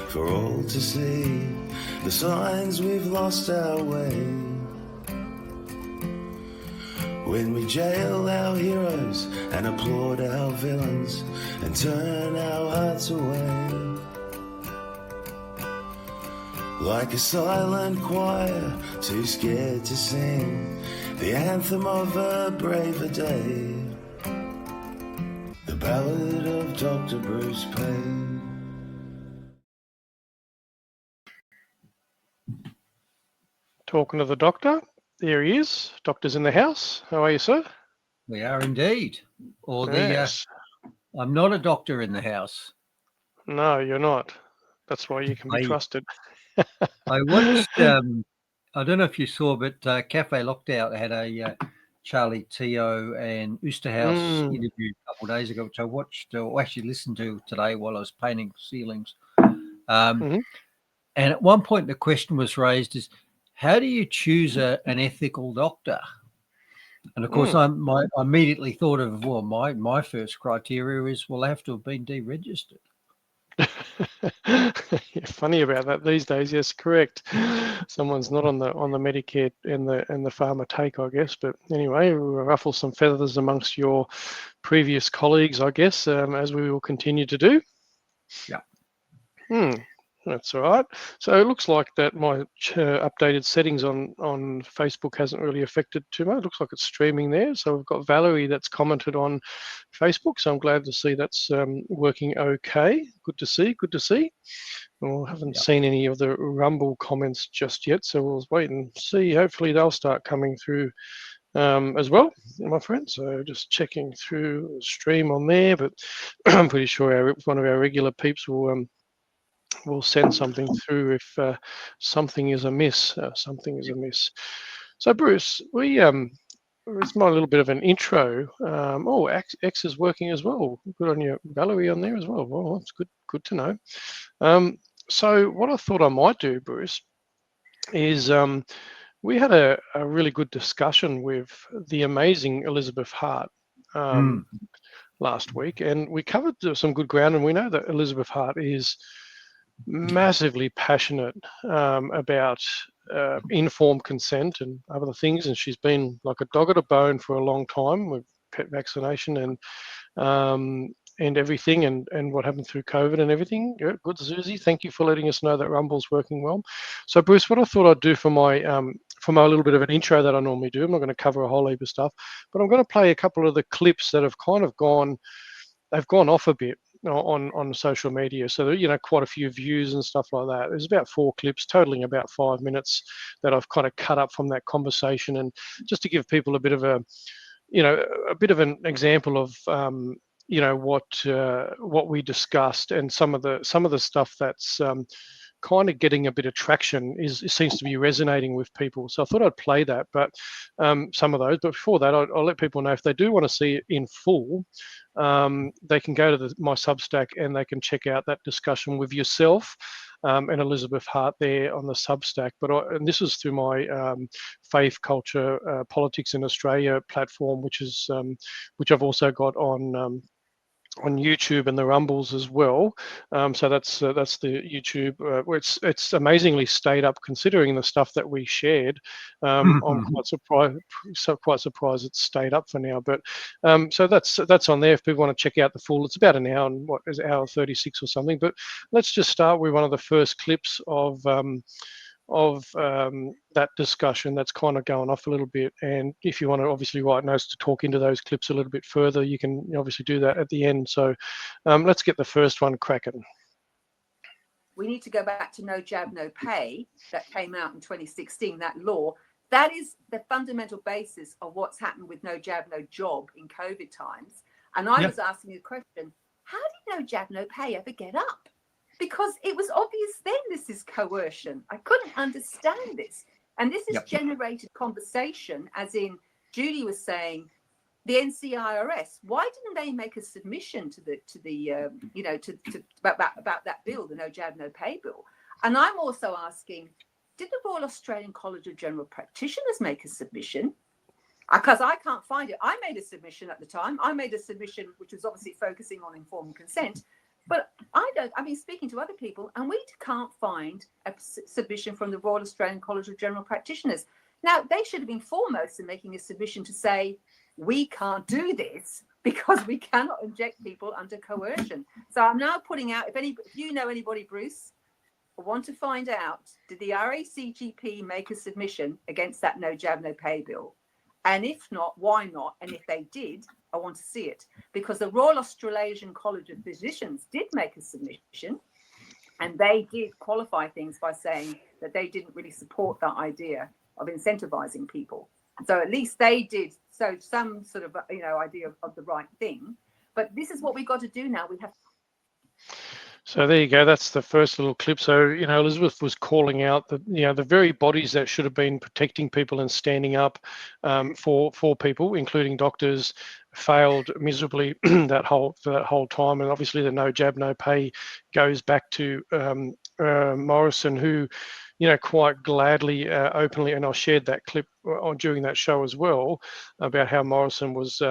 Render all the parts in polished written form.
for all to see, the signs we've lost our way. When we jail our heroes and applaud our villains and turn our hearts away. Like a silent choir, too scared to sing the anthem of a braver day. The Ballad of Dr. Bruce Paix. Talking to the doctor. There he is. Doctor's in the house. How are you, sir? We are indeed. Or Yes. I'm not a doctor in the house. No, you're not. That's why you can be trusted. I watched, I don't know if you saw, but Cafe Lockdown had a Charlie Teo and Oosterhouse interview a couple of days ago, which I watched, or actually listened to today while I was painting ceilings. And at one point the question was raised is, how do you choose an ethical doctor? And of course, I immediately thought of, well, my first criteria is, well, they have to have been deregistered. Yeah, funny about that these days. Yes, correct. Someone's not on the Medicare and the pharma take, I guess. But anyway, we'll ruffle some feathers amongst your previous colleagues, I guess, as we will continue to do. Yeah. That's all right. So it looks like that my updated settings on Facebook hasn't really affected too much. It looks like it's streaming there. So we've got Valerie that's commented on Facebook. So I'm glad to see that's working okay. Good to see. Good to see. Well, I haven't seen any of the Rumble comments just yet. So we'll wait and see. Hopefully they'll start coming through as well, my friend. So just checking through the stream on there. But I'm pretty sure one of our regular peeps will send something through if something is amiss. So Bruce, it's my little bit of an intro. X is working as well. Good on you, Valerie, on there as well. Well, that's good to know. So what I thought I might do, Bruce, is we had a really good discussion with the amazing Elizabeth Hart last week, and we covered some good ground, and we know that Elizabeth Hart is massively passionate about informed consent and other things, and she's been like a dog at a bone for a long time with pet vaccination and everything, and what happened through COVID and everything. Yeah, good, Susie. Thank you for letting us know that Rumble's working well. So, Bruce, what I thought I'd do for my little bit of an intro that I normally do, I'm not going to cover a whole heap of stuff, but I'm going to play a couple of the clips that have kind of gone off a bit on social media, so quite a few views and stuff like that. There's about 4 clips totaling about 5 minutes that I've kind of cut up from that conversation, and just to give people a bit of an example of what we discussed, and some of the stuff that's kind of getting a bit of traction seems to be resonating with people. So I thought I'd play that, but some of those. But before that, I'll let people know if they do want to see it in full, they can go to my Substack and they can check out that discussion with yourself and Elizabeth Hart there on the Substack. And this is through my Faith, Culture, Politics in Australia platform, which I've also got on YouTube and the Rumbles as well. So that's the YouTube where it's amazingly stayed up considering the stuff that we shared. I'm quite surprised it's stayed up for now. But so that's on there if people want to check out the full. It's about an hour and hour 36 or something. But let's just start with one of the first clips of that discussion that's kind of going off a little bit. And if you want to obviously write notes to talk into those clips a little bit further, you can obviously do that at the end. So let's get the first one cracking. We need to go back to No Jab, No Pay that came out in 2016, that law. That is the fundamental basis of what's happened with No Jab, No Job in COVID times. And I was asking the question, how did No Jab, No Pay ever get up? Because it was obvious then this is coercion. I couldn't understand this. And this has generated conversation, as in Judy was saying, the NCIRS, why didn't they make a submission about that bill, the No Jab, No Pay bill? And I'm also asking, did the Royal Australian College of General Practitioners make a submission? Because I can't find it. I made a submission at the time. I made a submission which was obviously focusing on informed consent. But speaking to other people, and we can't find a submission from the Royal Australian College of General Practitioners. Now, they should have been foremost in making a submission to say, we can't do this because we cannot inject people under coercion. So I'm now putting out, if you know anybody, Bruce, I want to find out, did the RACGP make a submission against that No Jab, No Pay bill? And if not, why not? And if they did, I want to see it. Because the Royal Australasian College of Physicians did make a submission, and they did qualify things by saying that they didn't really support that idea of incentivizing people. So at least they did some sort of idea of the right thing. But this is what we've got to do now. We have. So there you go. That's the first little clip. So, Elizabeth was calling out that, the very bodies that should have been protecting people and standing up for people, including doctors, failed miserably for that whole time. And obviously the No Jab, No Pay goes back to Morrison, who, quite gladly, openly, and I shared that clip during that show as well, about how Morrison was,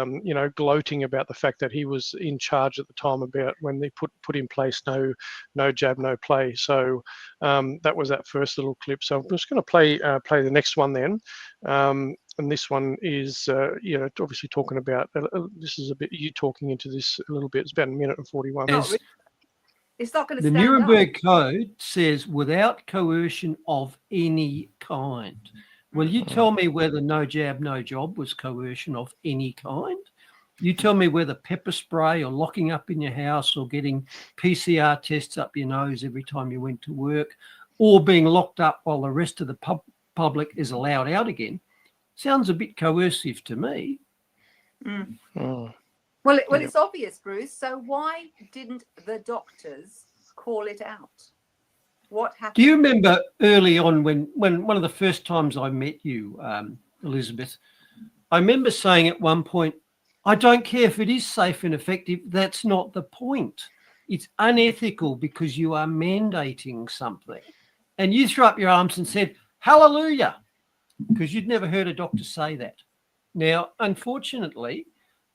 gloating about the fact that he was in charge at the time about when they put in place no jab, no play. So that was that first little clip. So I'm just going to play the next one then. And this one is, obviously talking about, this is a bit, you talking into this a little bit. It's about 1 minute and 41. It's not going to the stand Nuremberg up. Code says without coercion of any kind. Will you tell me whether no jab, no job was coercion of any kind? You tell me whether pepper spray or locking up in your house or getting PCR tests up your nose every time you went to work or being locked up while the rest of the public is allowed out again sounds a bit coercive to me. Well, it's obvious, Bruce. So why didn't the doctors call it out? What happened? Do you remember early on when one of the first times I met you, Elizabeth, I remember saying at one point, I don't care if it is safe and effective. That's not the point. It's unethical because you are mandating something. And you threw up your arms and said, hallelujah, because you'd never heard a doctor say that. Now, unfortunately,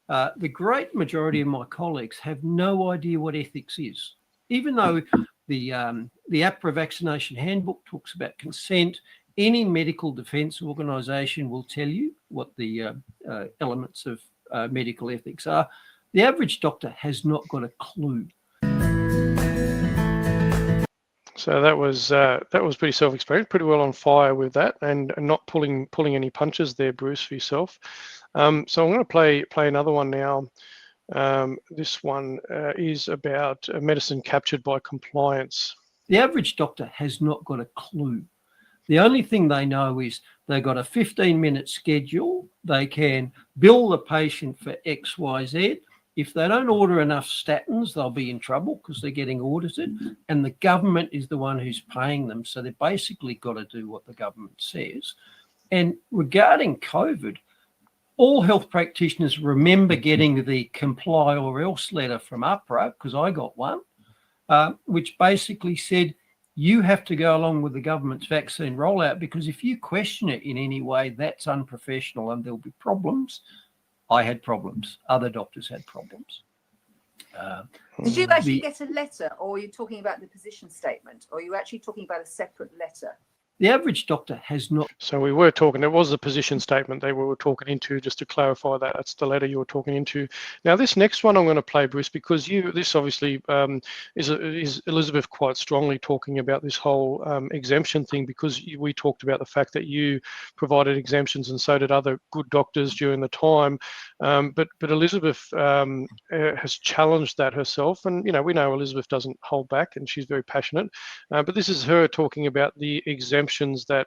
the great majority of my colleagues have no idea what ethics is, even though the APRA vaccination handbook talks about consent. Any medical defence organisation will tell you what the elements of medical ethics are. The average doctor has not got a clue. So that was pretty self-explanatory, pretty well on fire with that, and not pulling any punches there, Bruce, for yourself. So I'm going to play another one now. This one is about medicine captured by compliance. The average doctor has not got a clue. The only thing they know is they've got a 15-minute schedule. They can bill the patient for X, Y, Z. If they don't order enough statins, they'll be in trouble because they're getting audited, and the government is the one who's paying them. So they've basically got to do what the government says. And regarding COVID, all health practitioners remember getting the comply or else letter from APRA, because I got one, which basically said, you have to go along with the government's vaccine rollout, because if you question it in any way, that's unprofessional and there'll be problems. I had problems. Other doctors had problems. Did you actually get a letter, or are you talking about the position statement, or are you actually talking about a separate letter? The average doctor has not. So we were talking, it was the position statement they were talking into, just to clarify that. That's the letter you were talking into. Now, this next one I'm going to play, Bruce, because this obviously is Elizabeth quite strongly talking about this whole exemption thing, because we talked about the fact that you provided exemptions and so did other good doctors during the time. But Elizabeth has challenged that herself. And, we know Elizabeth doesn't hold back and she's very passionate. But this is her talking about the exemption that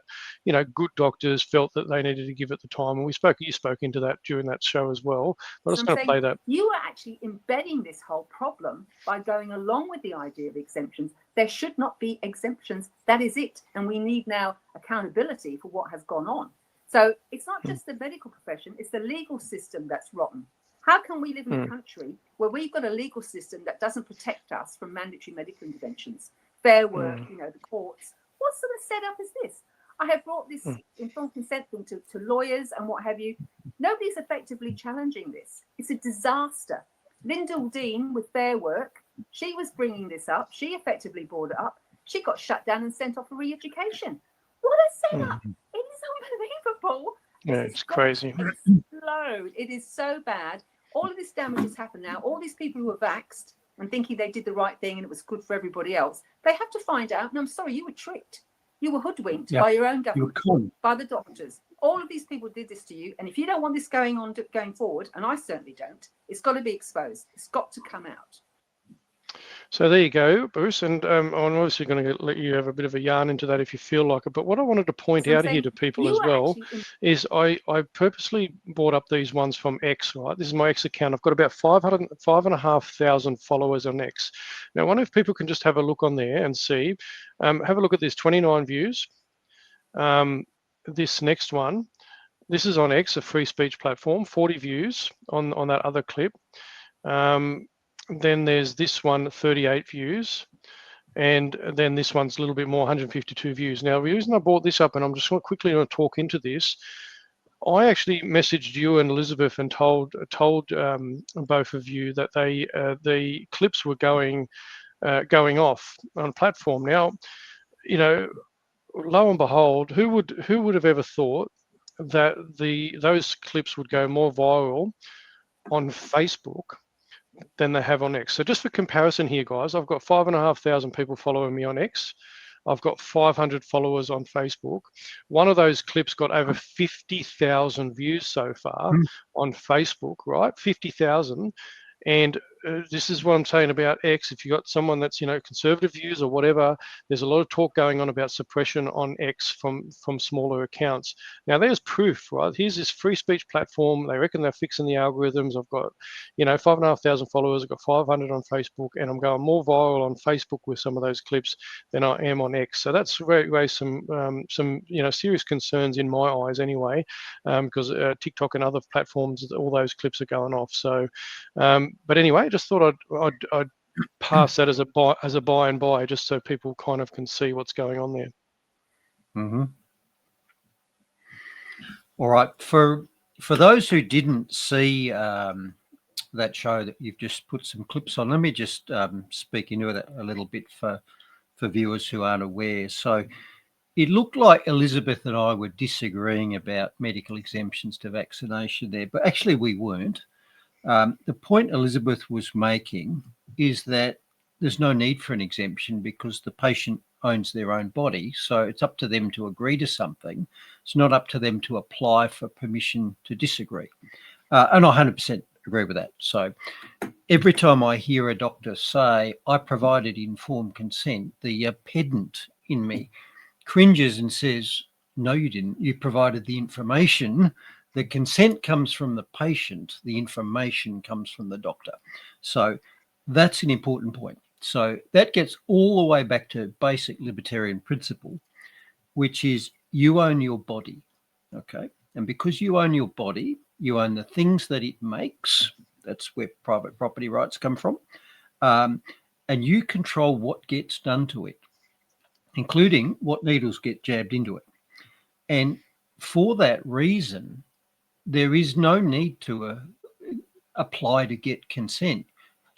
good doctors felt that they needed to give at the time, and you spoke into that during that show as well. But I was going to play that. You are actually embedding this whole problem by going along with the idea of exemptions. There should not be exemptions. That is it, and we need now accountability for what has gone on. So it's not just the medical profession; it's the legal system that's rotten. How can we live in a country where we've got a legal system that doesn't protect us from mandatory medical interventions, fair work, the courts? What sort of setup is this? I have brought this informed consent thing to lawyers and what have you. Nobody's effectively challenging this. It's a disaster. Lyndall Dean with Fair Work She was bringing this up. She effectively brought it up. She got shut down and sent off for re-education. What a setup. It is unbelievable. Yeah, it's crazy. Explode. It is so bad. All of this damage has happened now. All these people who are vaxxed and thinking they did the right thing and it was good for everybody else, they have to find out, and I'm sorry, you were tricked. You were hoodwinked by your own government, by the doctors. All of these people did this to you. And if you don't want this going on going forward, and I certainly don't, it's got to be exposed. It's got to come out. So there you go, Bruce. And I'm obviously going to let you have a bit of a yarn into that if you feel like it. But what I wanted to point out here to people as well is I purposely brought up these ones from X, right? This is my X account. I've got about 5,500 followers on X. Now, I wonder if people can just have a look on there and see. Have a look at this, 29 views. This next one, this is on X, a free speech platform, 40 views on that other clip. Then there's this one, 38 views. And then this one's a little bit more, 152 views. Now, the reason I brought this up, and I'm just quickly going to talk into this, I actually messaged you and Elizabeth and told both of you that the clips were going off on platform. Now, you know, lo and behold, who would have ever thought that those clips would go more viral on Facebook than they have on X? So just for comparison here, guys, I've got 5,500 people following me on X. I've got 500 followers on Facebook. One of those clips got over 50,000 views so far on Facebook, right? 50,000. And this is what I'm saying about X. If you've got someone that's, you know, conservative views or whatever, there's a lot of talk going on about suppression on X from smaller accounts. Now, there's proof, right? Here's this free speech platform. They reckon they're fixing the algorithms. I've got, you know, 5,500 followers. I've got 500 on Facebook, and I'm going more viral on Facebook with some of those clips than I am on X. So that's raised some you know, serious concerns in my eyes anyway, because TikTok and other platforms, all those clips are going off. So, but anyway, just thought I'd pass that as a buy and buy, just so people kind of can see what's going on there. Mm-hmm. All right, for those who didn't see that show that you've just put some clips on, let me just speak into it a little bit for viewers who aren't aware. So it looked like Elizabeth and I were disagreeing about medical exemptions to vaccination there, but actually we weren't. The point Elizabeth was making is that there's no need for an exemption because the patient owns their own body. So it's up to them to agree to something. It's not up to them to apply for permission to disagree. And I 100% agree with that. So every time I hear a doctor say, I provided informed consent, the pedant in me cringes and says, no, you didn't. You provided the information. The consent comes from the patient. The information comes from the doctor. So that's an important point. So that gets all the way back to basic libertarian principle, which is you own your body, okay? And because you own your body, you own the things that it makes. That's where private property rights come from. And you control what gets done to it, including what needles get jabbed into it. And for that reason, there is no need to apply to get consent.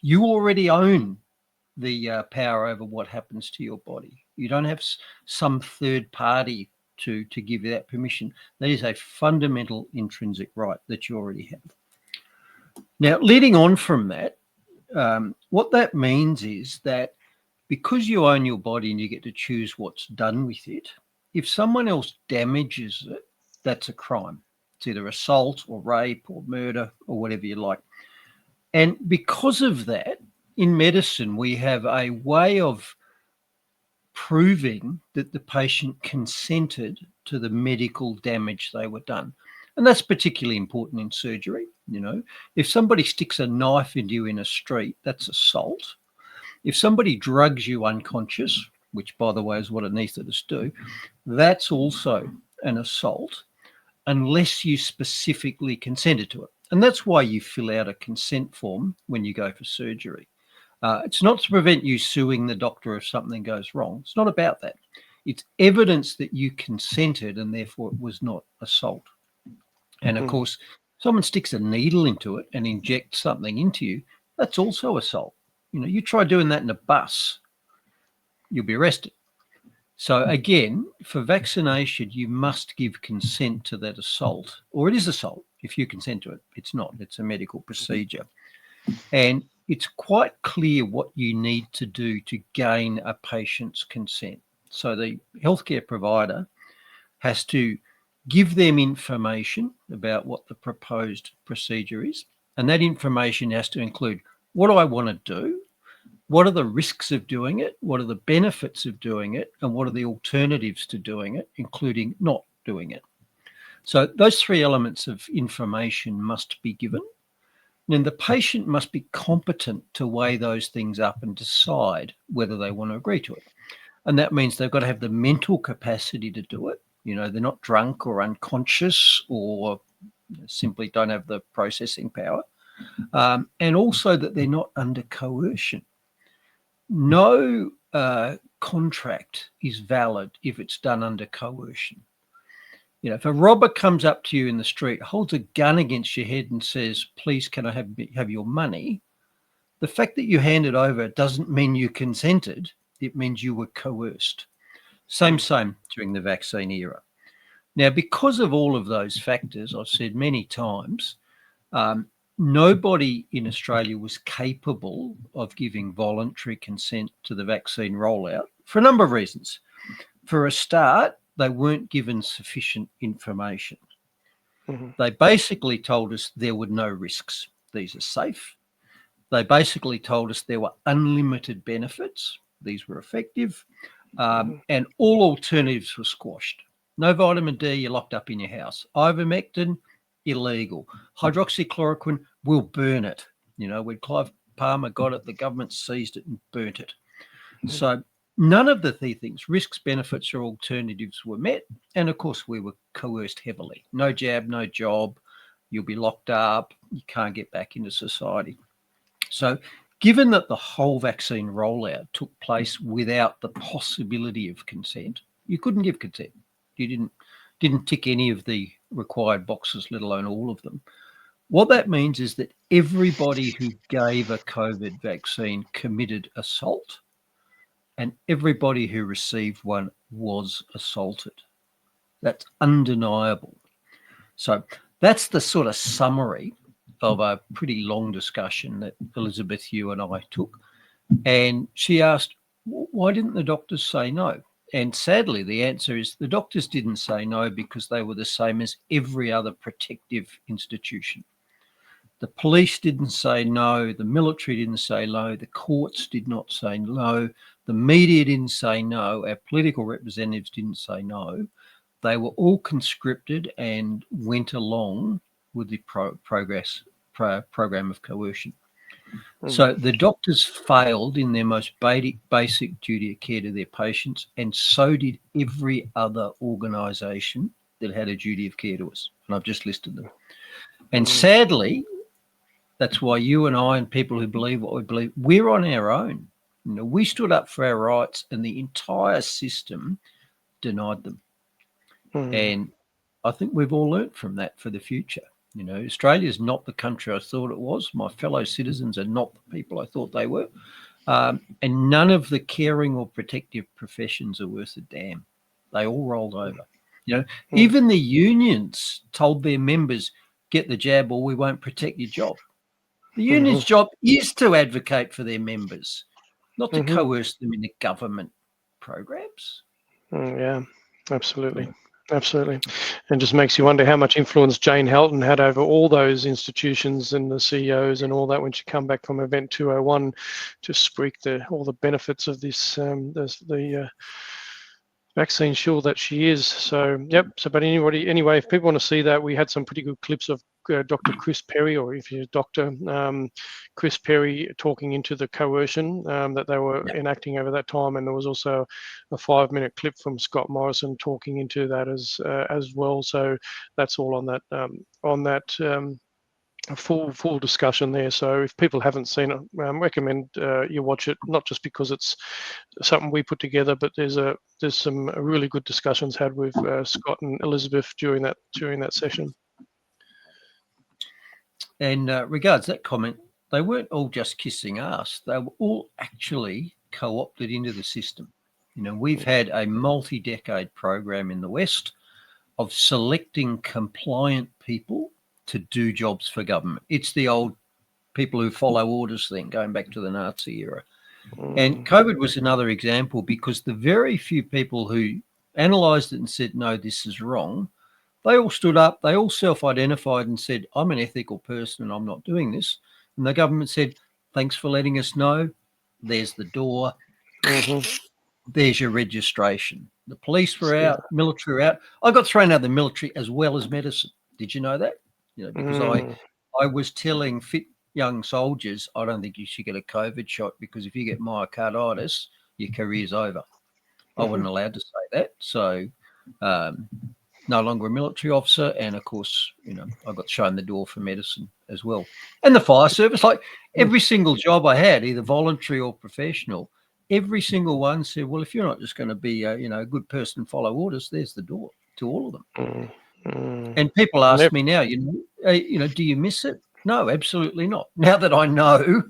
You already own the power over what happens to your body. You don't have some third party to give you that permission. That is a fundamental intrinsic right that you already have. Now, leading on from that, what that means is that because you own your body and you get to choose what's done with it, if someone else damages it, that's a crime. It's either assault or rape or murder or whatever you like. And because of that, in medicine, we have a way of proving that the patient consented to the medical damage they were done. And that's particularly important in surgery. You know, if somebody sticks a knife into you in a street, that's assault. If somebody drugs you unconscious, which by the way is what anaesthetists do, that's also an assault, unless you specifically consented to it. And that's why you fill out a consent form when you go for surgery. It's not to prevent you suing the doctor if something goes wrong. It's not about that. It's evidence that you consented and therefore it was not assault. And of course, someone sticks a needle into it and injects something into you, that's also assault. You try doing that in a bus, you'll be arrested. So again, for vaccination, you must give consent to that assault, or it is assault. If you consent to it, it's not. It's a medical procedure. And it's quite clear what you need to do to gain a patient's consent. So the healthcare provider has to give them information about what the proposed procedure is. And that information has to include, what do I want to do? What are the risks of doing it? What are the benefits of doing it? And what are the alternatives to doing it, including not doing it? So those three elements of information must be given. And the patient must be competent to weigh those things up and decide whether they want to agree to it. And that means they've got to have the mental capacity to do it. They're not drunk or unconscious or simply don't have the processing power. And also that they're not under coercion. No contract is valid if it's done under coercion. If a robber comes up to you in the street, holds a gun against your head and says, please, can I have your money? The fact that you hand it over doesn't mean you consented. It means you were coerced. Same during the vaccine era. Now, because of all of those factors, I've said many times, nobody in Australia was capable of giving voluntary consent to the vaccine rollout for a number of reasons. For a start, they weren't given sufficient information. Mm-hmm. They basically told us there were no risks. These are safe. They basically told us there were unlimited benefits. These were effective. And all alternatives were squashed. No vitamin D, you're locked up in your house. Ivermectin, illegal. Hydroxychloroquine, we'll burn it. When Clive Palmer got it, the government seized it and burnt it. Mm-hmm. So none of the things, risks, benefits, or alternatives were met. And of course, we were coerced heavily. No jab, no job. You'll be locked up. You can't get back into society. So given that the whole vaccine rollout took place without the possibility of consent, you couldn't give consent. You didn't tick any of the required boxes, let alone all of them. What that means is that everybody who gave a COVID vaccine committed assault, and everybody who received one was assaulted. That's undeniable. So that's the sort of summary of a pretty long discussion that Elizabeth, you and I took. And she asked, why didn't the doctors say no? And sadly, the answer is the doctors didn't say no because they were the same as every other protective institution. The police didn't say no. The military didn't say no. The courts did not say no. The media didn't say no. Our political representatives didn't say no. They were all conscripted and went along with the program of coercion. So the doctors failed in their most basic duty of care to their patients, and so did every other organisation that had a duty of care to us. And I've just listed them. And sadly, that's why you and I and people who believe what we believe, we're on our own. We stood up for our rights and the entire system denied them. And I think we've all learnt from that for the future. Australia is not the country I thought it was. My fellow citizens are not the people I thought they were. And none of the caring or protective professions are worth a damn. They all rolled over. Even the unions told their members, get the jab or we won't protect your job. The union's job is to advocate for their members, not to coerce them into government programs. Yeah, absolutely. Absolutely. And just makes you wonder how much influence Jane Helton had over all those institutions and the CEOs and all that when she come back from Event 201 to speak all the benefits of this, the vaccine shield that she is. So, yep. So, but anyway, if people want to see that, we had some pretty good clips of Dr. Bruce Paix, or if you're a doctor, Bruce Paix talking into the coercion that they were enacting over that time, and there was also a 5-minute clip from Scott Morrison talking into that as well. So that's all on that full discussion there. So if people haven't seen it, recommend you watch it. Not just because it's something we put together, but there's some really good discussions had with Scott and Elizabeth during that session. And regards that comment, they weren't all just kissing ass. They were all actually co-opted into the system. You know, we've had a multi-decade program in the West of selecting compliant people to do jobs for government. It's the old people who follow orders thing, going back to the Nazi era. And COVID was another example, because the very few people who analysed it and said, no, this is wrong, they all stood up, they all self-identified and said, I'm an ethical person and I'm not doing this. And the government said, thanks for letting us know. There's the door. There's your registration. The police were out, military were out. I got thrown out of the military as well as medicine. Did you know that? You know, because I was telling fit young soldiers, I don't think you should get a COVID shot, because if you get myocarditis, your career's over. I wasn't allowed to say that. So no longer a military officer. And of course, you know, I got shown the door for medicine as well. And the fire service, like every single job I had, either voluntary or professional, every single one said, well, if you're not just going to be a, you know, a good person and follow orders, there's the door to all of them. And people ask me now, you know, do you miss it? No, absolutely not. Now that I know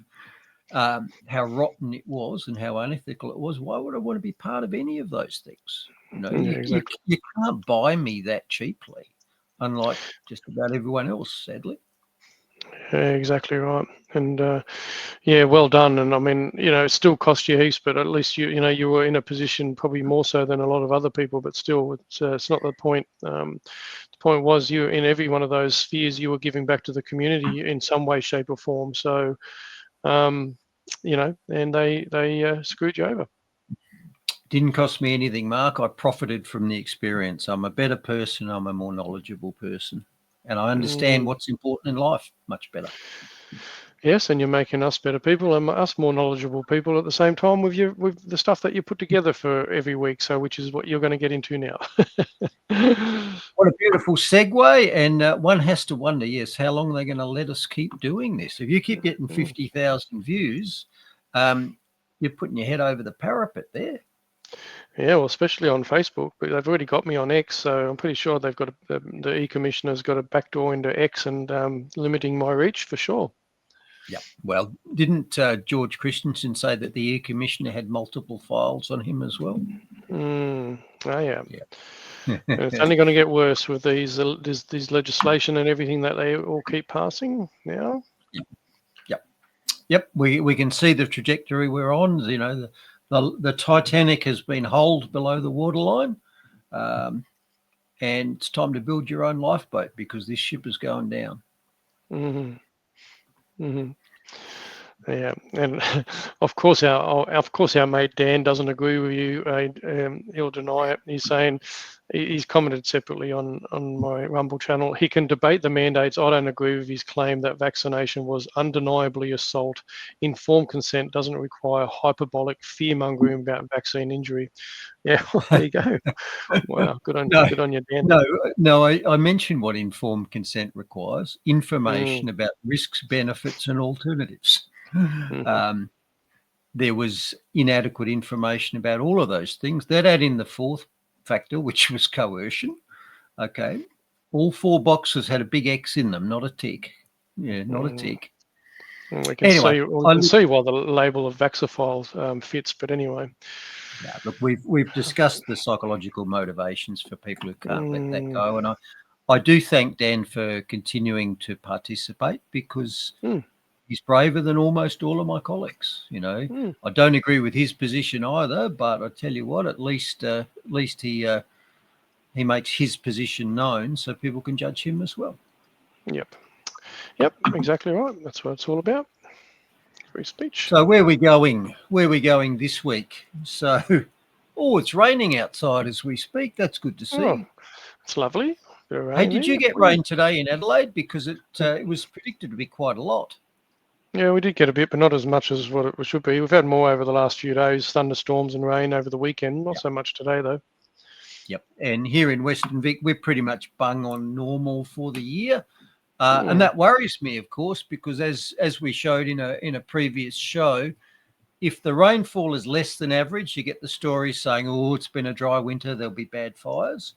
how rotten it was and how unethical it was, why would I want to be part of any of those things? You know, you can't buy me that cheaply, unlike just about everyone else, sadly. Yeah, exactly right. And yeah, well done. And I mean, you know, it still cost you heaps, but at least you know, you were in a position, probably more so than a lot of other people, but still, it's not the point. The point was, you in every one of those spheres, you were giving back to the community in some way, shape, or form. So, you know, and they screwed you over. Didn't cost me anything, Mark. I profited from the experience. I'm a better person. I'm a more knowledgeable person. And I understand what's important in life much better. Yes, and you're making us better people and us more knowledgeable people at the same time with the stuff that you put together for every week. So, which is what you're going to get into now. What a beautiful segue. And one has to wonder, yes, how long are they going to let us keep doing this? If you keep getting 50,000 views, you're putting your head over the parapet there. Yeah, well, especially on Facebook, but they've already got me on X, so I'm pretty sure they've got the e-commissioner's got a backdoor into X and limiting my reach for sure. Yeah. Well, didn't George Christensen say that the e-commissioner had multiple files on him as well? Oh yeah. It's only going to get worse with these legislation and everything that they all keep passing now. Yep. We can see the trajectory we're on. You know, the Titanic has been holed below the waterline, and it's time to build your own lifeboat, because this ship is going down. Yeah, and of course our mate Dan doesn't agree with you. He'll deny it. He's saying, he's commented separately on my Rumble channel. He can debate the mandates. I don't agree with his claim that vaccination was undeniably assault. Informed consent doesn't require hyperbolic fear mongering about vaccine injury. Yeah, well, there you go. Wow, good on you, Dan. No, I mentioned what informed consent requires: information about risks, benefits, and alternatives. There was inadequate information about all of those things. That add in the fourth factor, which was coercion. Okay, all four boxes had a big X in them, not a tick. Yeah, not a tick. We can see why the label of Vaxophiles fits, but anyway. Yeah, look, we've discussed the psychological motivations for people who can't let that go, and I do thank Dan for continuing to participate, because he's braver than almost all of my colleagues. You know, I don't agree with his position either, but I tell you what, at least he makes his position known so people can judge him as well. Yep, exactly right. That's what it's all about. Free speech. So where are we going? Where are we going this week? So, it's raining outside as we speak. That's good to see. Oh, it's lovely. Hey, did you get rain today in Adelaide? Because it was predicted to be quite a lot. Yeah, we did get a bit, but not as much as what it should be. We've had more over the last few days, thunderstorms and rain over the weekend. Not so much today, though. Yep. And here in Western Vic, we're pretty much bung on normal for the year. And that worries me, of course, because as we showed in a previous show, if the rainfall is less than average, you get the stories saying, it's been a dry winter, there'll be bad fires.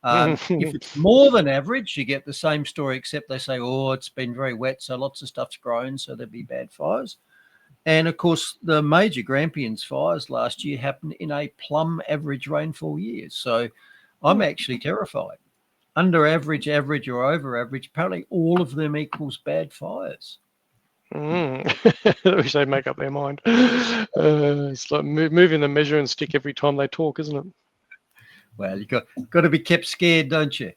If it's more than average, you get the same story, except they say, oh, it's been very wet, so lots of stuff's grown, so there'll be bad fires. And, of course, the major Grampians fires last year happened in a plum average rainfall year. So I'm actually terrified. Under average, average, or over average, apparently all of them equals bad fires. I wish they'd make up their mind. It's like moving the measuring stick every time they talk, isn't it? Well, you've got to be kept scared, don't you?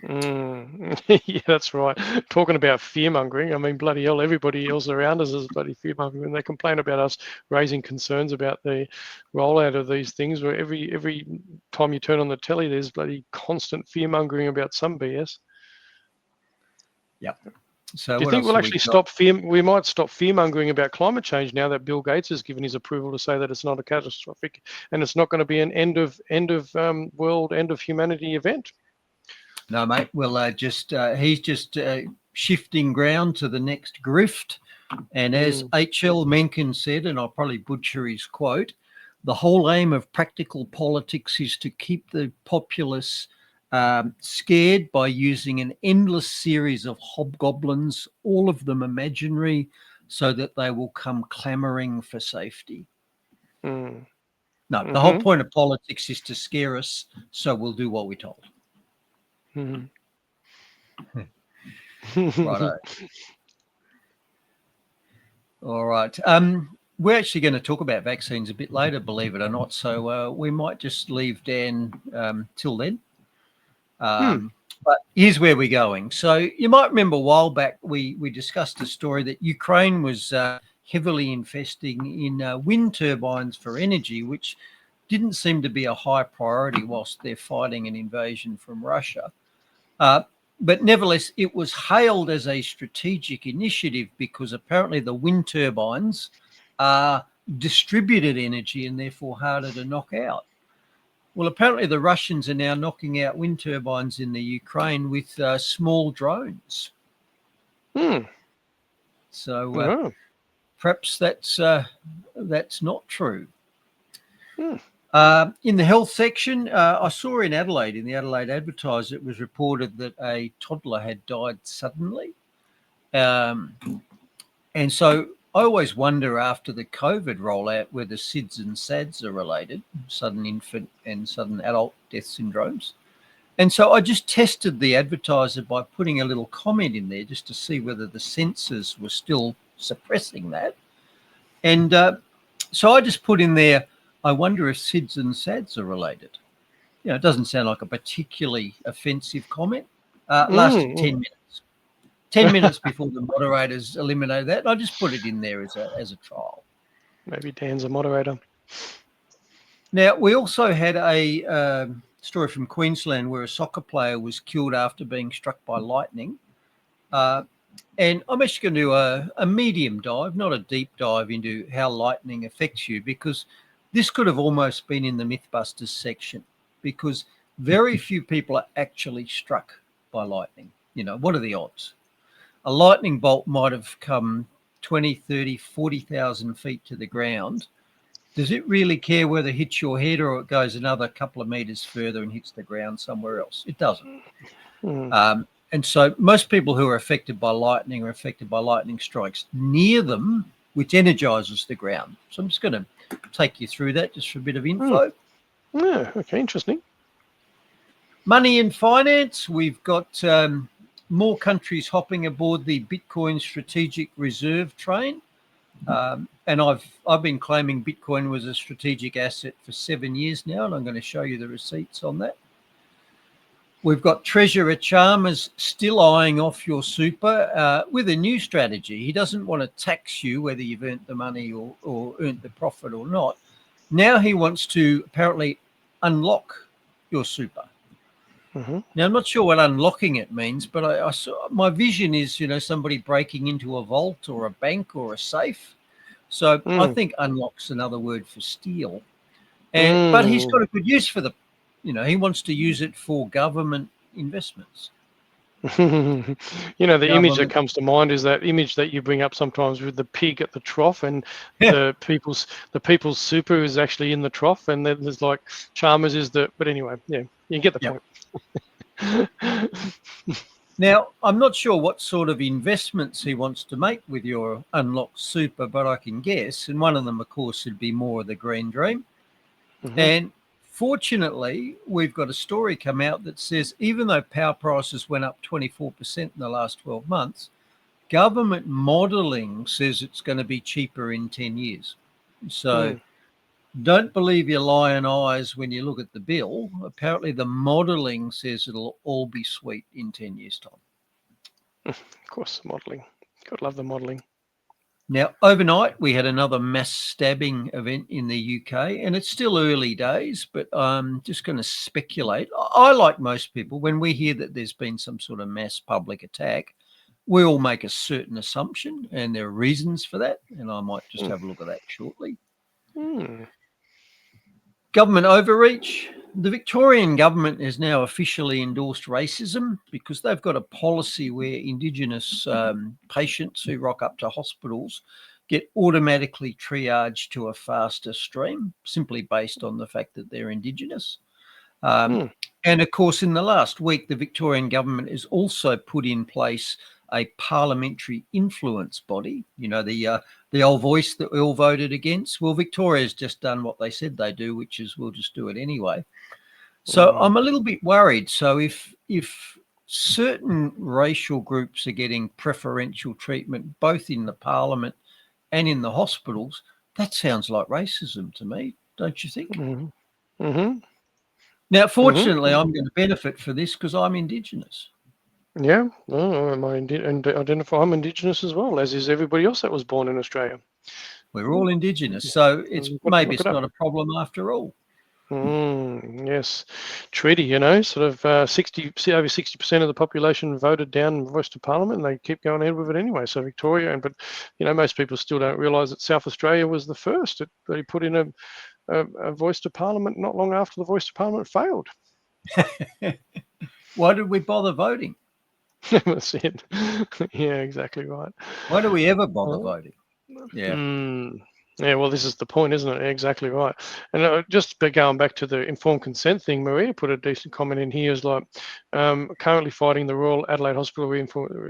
Yeah, that's right. Talking about fear-mongering, I mean, bloody hell, everybody else around us is bloody fear-mongering. They complain about us raising concerns about the rollout of these things, where every time you turn on the telly, there's bloody constant fear-mongering about some BS. Yep. So do you think we'll actually stop we might stop fear-mongering about climate change now that Bill Gates has given his approval to say that it's not a catastrophic and it's not going to be an end of world, end of humanity event? No, mate. Well, he's just shifting ground to the next grift. And as H.L. Mencken said, and I'll probably butcher his quote, the whole aim of practical politics is to keep the populace scared by using an endless series of hobgoblins, all of them imaginary, so that they will come clamouring for safety. No, the whole point of politics is to scare us, so we'll do what we're told. Righto. All right. We're actually going to talk about vaccines a bit later, believe it or not. So we might just leave Dan till then. But here's where we're going. So you might remember a while back we discussed a story that Ukraine was heavily investing in wind turbines for energy, which didn't seem to be a high priority whilst they're fighting an invasion from Russia. But nevertheless, it was hailed as a strategic initiative because apparently the wind turbines are distributed energy and therefore harder to knock out. Well, apparently the Russians are now knocking out wind turbines in the Ukraine with small drones. So perhaps that's not true. In the health section, I saw in Adelaide, in the Adelaide Advertiser, it was reported that a toddler had died suddenly. And so I always wonder after the COVID rollout whether SIDS and SADS are related, sudden infant and sudden adult death syndromes. And so I just tested the Advertiser by putting a little comment in there just to see whether the censors were still suppressing that. And so I just put in there, I wonder if SIDS and SADS are related. You know, it doesn't sound like a particularly offensive comment. Lasted 10 minutes. 10 minutes before the moderators eliminated that. I just put it in there as a trial. Maybe Dan's a moderator. Now, we also had a story from Queensland where a soccer player was killed after being struck by lightning. And I'm actually going to do a medium dive, not a deep dive into how lightning affects you, because this could have almost been in the Mythbusters section, because very few people are actually struck by lightning. You know, what are the odds? A lightning bolt might have come 20, 30, 40,000 feet to the ground. Does it really care whether it hits your head or it goes another couple of meters further and hits the ground somewhere else? It doesn't. And so most people who are affected by lightning are affected by lightning strikes near them, which energizes the ground. So I'm just going to take you through that just for a bit of info. Yeah, okay, interesting. Money and finance, we've got more countries hopping aboard the Bitcoin strategic reserve train. And I've been claiming Bitcoin was a strategic asset for 7 years now, and I'm going to show you the receipts on that. We've got Treasurer Chalmers still eyeing off your super with a new strategy. He doesn't want to tax you whether you've earned the money or earned the profit or not. Now he wants to apparently unlock your super. Now, I'm not sure what unlocking it means, but I saw, my vision is, you know, somebody breaking into a vault or a bank or a safe. So I think unlock's another word for steal. And but he's got a good use for the, you know, he wants to use it for government investments. You know, the image that comes to mind is that image that you bring up sometimes with the pig at the trough, and the people's super is actually in the trough, and then there's like Chalmers is the. But anyway, yeah, you get the point. Now, I'm not sure what sort of investments he wants to make with your unlocked super, but I can guess. And one of them, of course, would be more of the green dream. And fortunately, we've got a story come out that says even though power prices went up 24% in the last 12 months, government modelling says it's going to be cheaper in 10 years. So don't believe your lion eyes when you look at the bill. Apparently, the modelling says it'll all be sweet in 10 years' time. Of course, modelling. God love the modelling. Now, overnight, we had another mass stabbing event in the UK, and it's still early days, but I'm just going to speculate. I, like most people, when we hear that there's been some sort of mass public attack, we all make a certain assumption, and there are reasons for that, and I might just have a look at that shortly. Government overreach. The Victorian government has now officially endorsed racism because they've got a policy where Indigenous patients who rock up to hospitals get automatically triaged to a faster stream, simply based on the fact that they're Indigenous. And of course, in the last week, the Victorian government has also put in place a parliamentary influence body, you know, the old voice that we all voted against. Well, Victoria's just done what they said they do, which is we'll just do it anyway. So I'm a little bit worried. So if certain racial groups are getting preferential treatment, both in the parliament and in the hospitals, that sounds like racism to me, don't you think? Now, fortunately, I'm going to benefit for this because I'm Indigenous. Yeah, I'm Indigenous as well, as is everybody else that was born in Australia. We're all Indigenous, so maybe it's not a problem after all. Yes, treaty, you know, sort of over 60% of the population voted down voice to parliament, and they keep going ahead with it anyway. So Victoria, but you know, most people still don't realise that South Australia was the first. They put in a voice to parliament not long after the voice to parliament failed. Why did we bother voting? That's it. Yeah, exactly right. Why do we ever bother voting? Yeah. Yeah, well, this is the point, isn't it? Exactly right. And just going back to the informed consent thing, Maria put a decent comment in here. Is like currently fighting the Royal Adelaide Hospital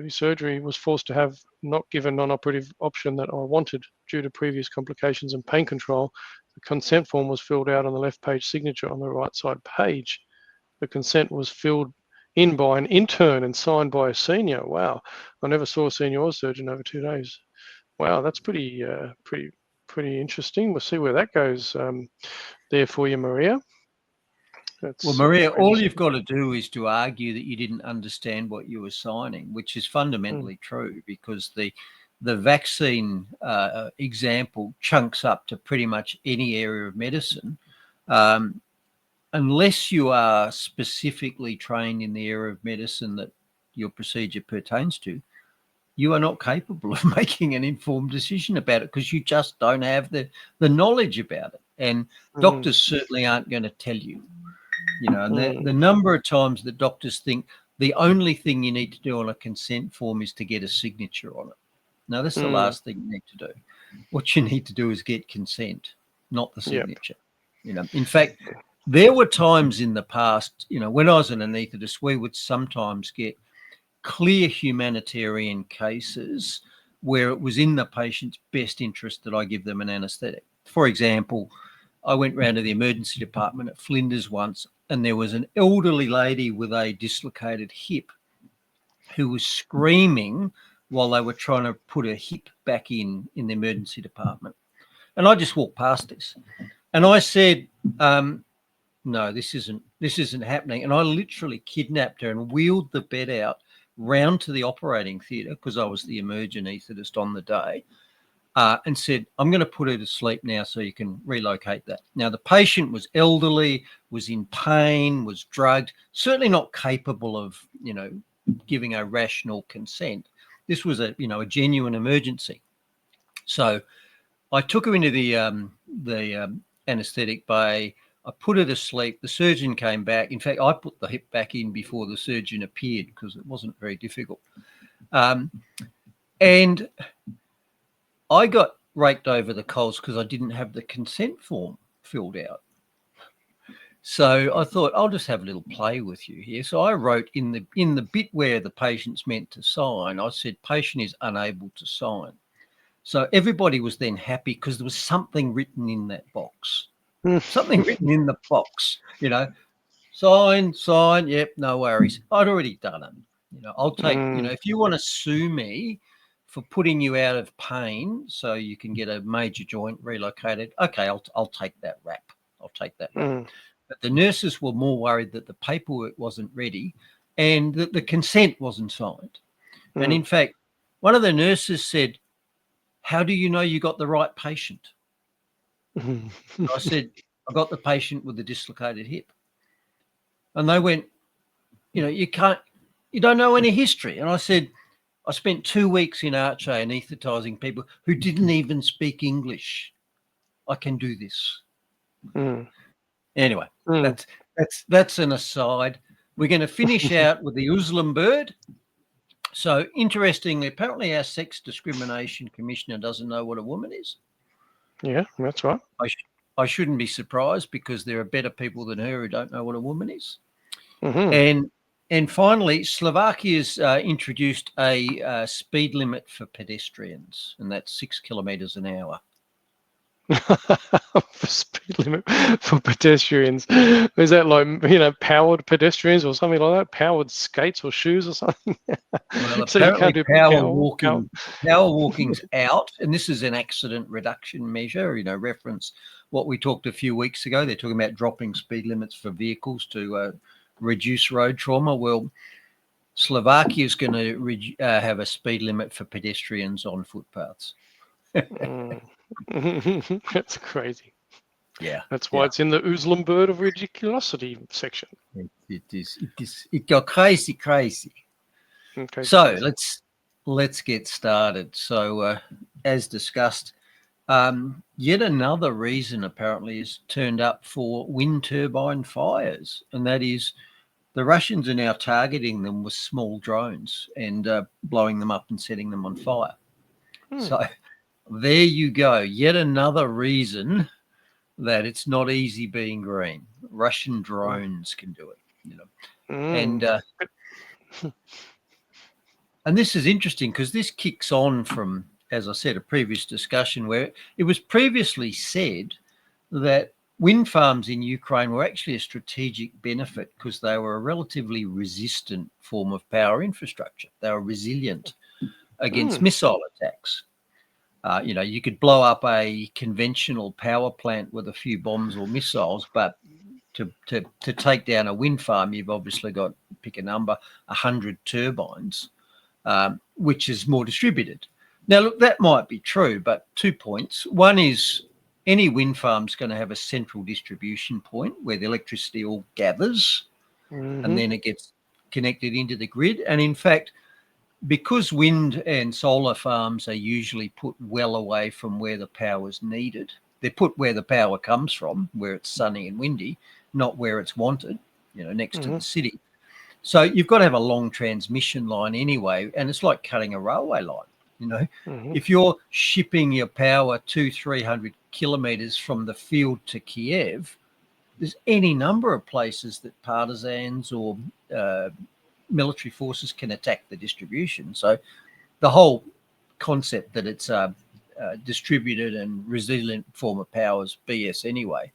surgery was forced to have not given non-operative option that I wanted due to previous complications and pain control. The consent form was filled out on the left page signature on the right side page. The consent was filled in by an intern and signed by a senior. Wow, I never saw a senior or surgeon over 2 days. Wow, that's pretty interesting. We'll see where that goes there for you, Maria. Well, Maria, all you've got to do is to argue that you didn't understand what you were signing, which is fundamentally true, because the vaccine example chunks up to pretty much any area of medicine. Unless you are specifically trained in the area of medicine that your procedure pertains to, you are not capable of making an informed decision about it because you just don't have the knowledge about it. And doctors certainly aren't going to tell you. You know, and the number of times that doctors think the only thing you need to do on a consent form is to get a signature on it. No, that's the last thing you need to do. What you need to do is get consent, not the signature. You know, in fact, there were times in the past, you know, when I was an anaesthetist, we would sometimes get clear humanitarian cases where it was in the patient's best interest that I give them an anaesthetic. For example, I went round to the emergency department at Flinders once, and there was an elderly lady with a dislocated hip who was screaming while they were trying to put her hip back in the emergency department. And I just walked past this, and I said, no, this isn't happening. And I literally kidnapped her and wheeled the bed out round to the operating theatre because I was the emergent anaesthetist on the day, and said, I'm going to put her to sleep now so you can relocate that. Now, the patient was elderly, was in pain, was drugged, certainly not capable of, you know, giving a rational consent. This was a genuine emergency. So I took her into the anaesthetic bay, I put her to sleep. The surgeon came back. In fact, I put the hip back in before the surgeon appeared because it wasn't very difficult. And I got raked over the coals because I didn't have the consent form filled out. So I thought I'll just have a little play with you here. So I wrote in the bit where the patient's meant to sign, I said patient is unable to sign. So everybody was then happy because there was something written in that box. Something written in the box, sign, yep, no worries. I'd already done it. I'll take, if you want to sue me for putting you out of pain so you can get a major joint relocated, okay, I'll take that rap. I'll take that rap. But the nurses were more worried that the paperwork wasn't ready and that the consent wasn't signed. And in fact, one of the nurses said, how do you know you got the right patient? I said, I got the patient with the dislocated hip. And they went, you don't know any history. And I said, I spent 2 weeks in Arche anaesthetising people who didn't even speak English. I can do this. Anyway, that's an aside. We're going to finish out with the Uslam bird. So interestingly, apparently our sex discrimination commissioner doesn't know what a woman is. Yeah, that's right. I shouldn't be surprised because there are better people than her who don't know what a woman is. And finally, Slovakia's introduced a speed limit for pedestrians, and that's 6 kilometres an hour. For speed limit for pedestrians. Is that like, powered pedestrians or something like that? Powered skates or shoes or something? Well, So apparently power walking's out, and this is an accident reduction measure, reference what we talked a few weeks ago. They're talking about dropping speed limits for vehicles to reduce road trauma. Well, Slovakia is going to have a speed limit for pedestrians on footpaths. That's crazy. Yeah, that's why it's in the Uslam bird of ridiculosity section. It got crazy. Okay, so let's get started. So as discussed, yet another reason apparently is turned up for wind turbine fires, and that is the Russians are now targeting them with small drones and blowing them up and setting them on fire. So there you go. Yet another reason that it's not easy being green. Russian drones can do it, And this is interesting because this kicks on from, as I said, a previous discussion where it was previously said that wind farms in Ukraine were actually a strategic benefit because they were a relatively resistant form of power infrastructure. They were resilient against missile attacks. You could blow up a conventional power plant with a few bombs or missiles, but to take down a wind farm, you've obviously got, pick a number, 100 turbines, which is more distributed. Now, look, that might be true, but 2 points. One is any wind farm's going to have a central distribution point where the electricity all gathers and then it gets connected into the grid. And in fact, because wind and solar farms are usually put well away from where the power is needed, they're put where the power comes from, where it's sunny and windy, not where it's wanted, next to the city. So you've got to have a long transmission line anyway, and it's like cutting a railway line, If you're shipping your power 200-300 kilometres from the field to Kiev, there's any number of places that partisans or military forces can attack the distribution. So the whole concept that it's a distributed and resilient form of power is BS anyway.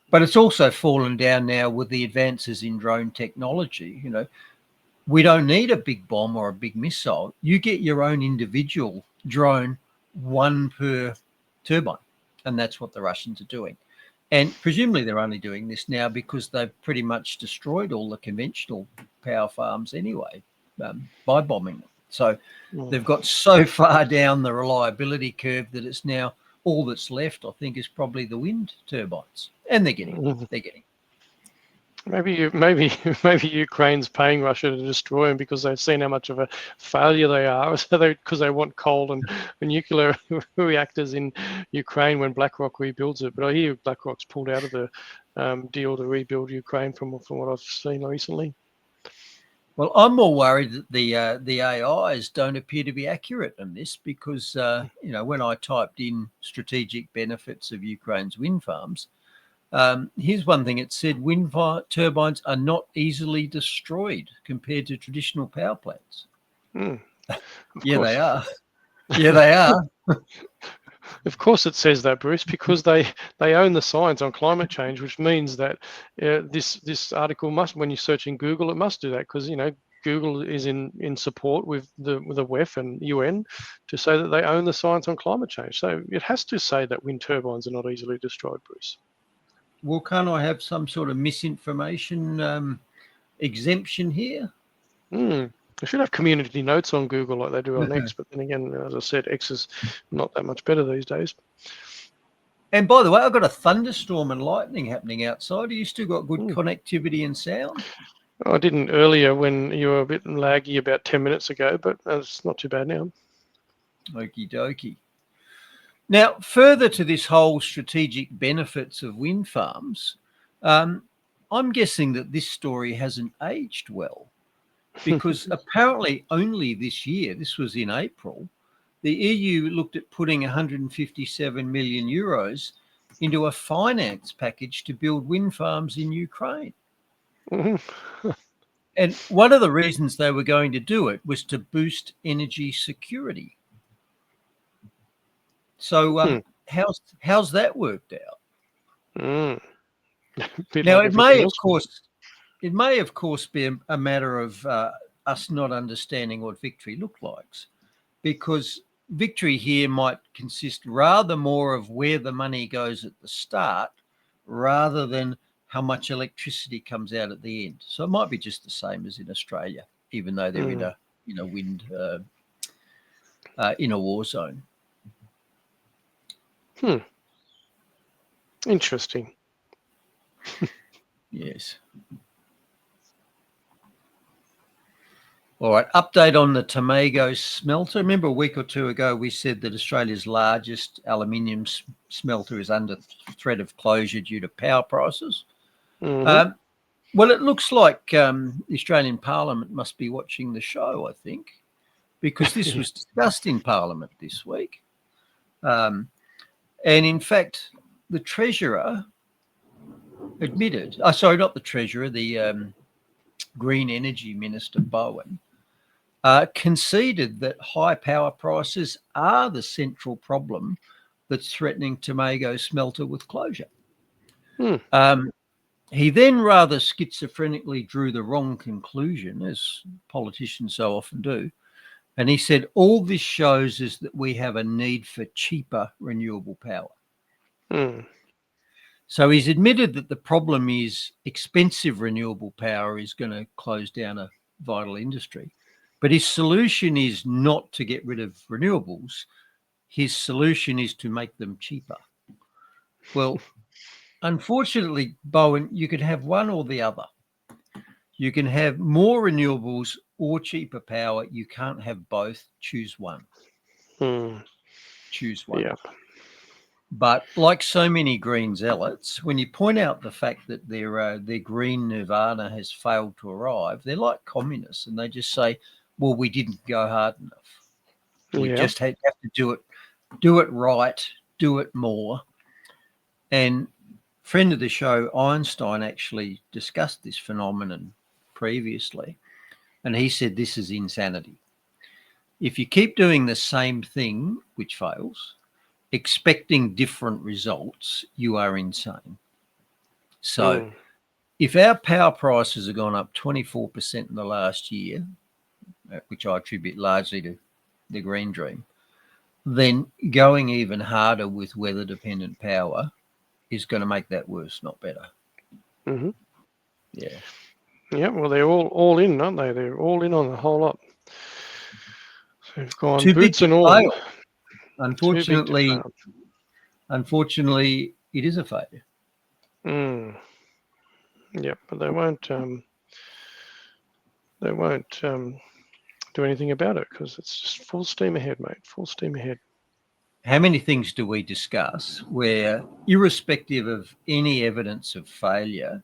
But it's also fallen down now with the advances in drone technology. We don't need a big bomb or a big missile. You get your own individual drone, one per turbine. And that's what the Russians are doing. And presumably they're only doing this now because they've pretty much destroyed all the conventional power farms anyway by bombing them. So they've got so far down the reliability curve that it's now all that's left, I think, is probably the wind turbines. And they're getting. Maybe maybe Ukraine's paying Russia to destroy them because they've seen how much of a failure they are. So because they want coal and nuclear reactors in Ukraine when BlackRock rebuilds it. But I hear BlackRock's pulled out of the deal to rebuild Ukraine from what I've seen recently. Well, I'm more worried that the AIs don't appear to be accurate in this because when I typed in strategic benefits of Ukraine's wind farms. Here's one thing. It said wind turbines are not easily destroyed compared to traditional power plants. Yeah, they are. Yeah, they are. Of course it says that, Bruce, because they own the science on climate change, which means that this article must, when you search in Google, it must do that because, Google is in support with the WEF and UN to say that they own the science on climate change. So it has to say that wind turbines are not easily destroyed, Bruce. Well, can't I have some sort of misinformation exemption here? I should have community notes on Google like they do on X, but then again, as I said, X is not that much better these days. And by the way, I've got a thunderstorm and lightning happening outside. Have you still got good connectivity and sound? I didn't earlier when you were a bit laggy about 10 minutes ago, but it's not too bad now. Okie dokie. Now, further to this whole strategic benefits of wind farms, I'm guessing that this story hasn't aged well because apparently only this year, this was in April, the EU looked at putting 157 million euros into a finance package to build wind farms in Ukraine. And one of the reasons they were going to do it was to boost energy security. So how's that worked out? Now it may of course be a matter of us not understanding what victory looks like, because victory here might consist rather more of where the money goes at the start rather than how much electricity comes out at the end. So it might be just the same as in Australia, even though they're in a wind in a war zone. Interesting. Yes. All right. Update on the Tomago smelter. Remember a week or two ago, we said that Australia's largest aluminium smelter is under threat of closure due to power prices. Well, it looks like the Australian Parliament must be watching the show, I think, because this was discussed in Parliament this week. And in fact, the Treasurer admitted, not the Treasurer, the Green Energy Minister, Bowen, conceded that high power prices are the central problem that's threatening Tomago smelter with closure. He then rather schizophrenically drew the wrong conclusion, as politicians so often do. And he said, all this shows is that we have a need for cheaper renewable power. So he's admitted that the problem is expensive renewable power is going to close down a vital industry. But his solution is not to get rid of renewables. His solution is to make them cheaper. Well, unfortunately, Bowen, you could have one or the other. You can have more renewables or cheaper power. You can't have both. Choose one. Choose one. Yeah. But like so many green zealots, when you point out the fact that their green nirvana has failed to arrive, they're like communists, and they just say, well, we didn't go hard enough. We just have to do it right, do it more. And friend of the show, Einstein, actually discussed this phenomenon previously, and he said this is insanity. If you keep doing the same thing, which fails, expecting different results, you are insane. So if our power prices have gone up 24% in the last year, which I attribute largely to the green dream, then going even harder with weather-dependent power is going to make that worse, not better. Yeah. Yeah, well, they're all in, aren't they? They're all in on the whole lot. So they've gone Too boots big and all. fail. Unfortunately, it is a failure. Yeah, but they won't. They won't do anything about it because it's just full steam ahead, mate. Full steam ahead. How many things do we discuss where, irrespective of any evidence of failure,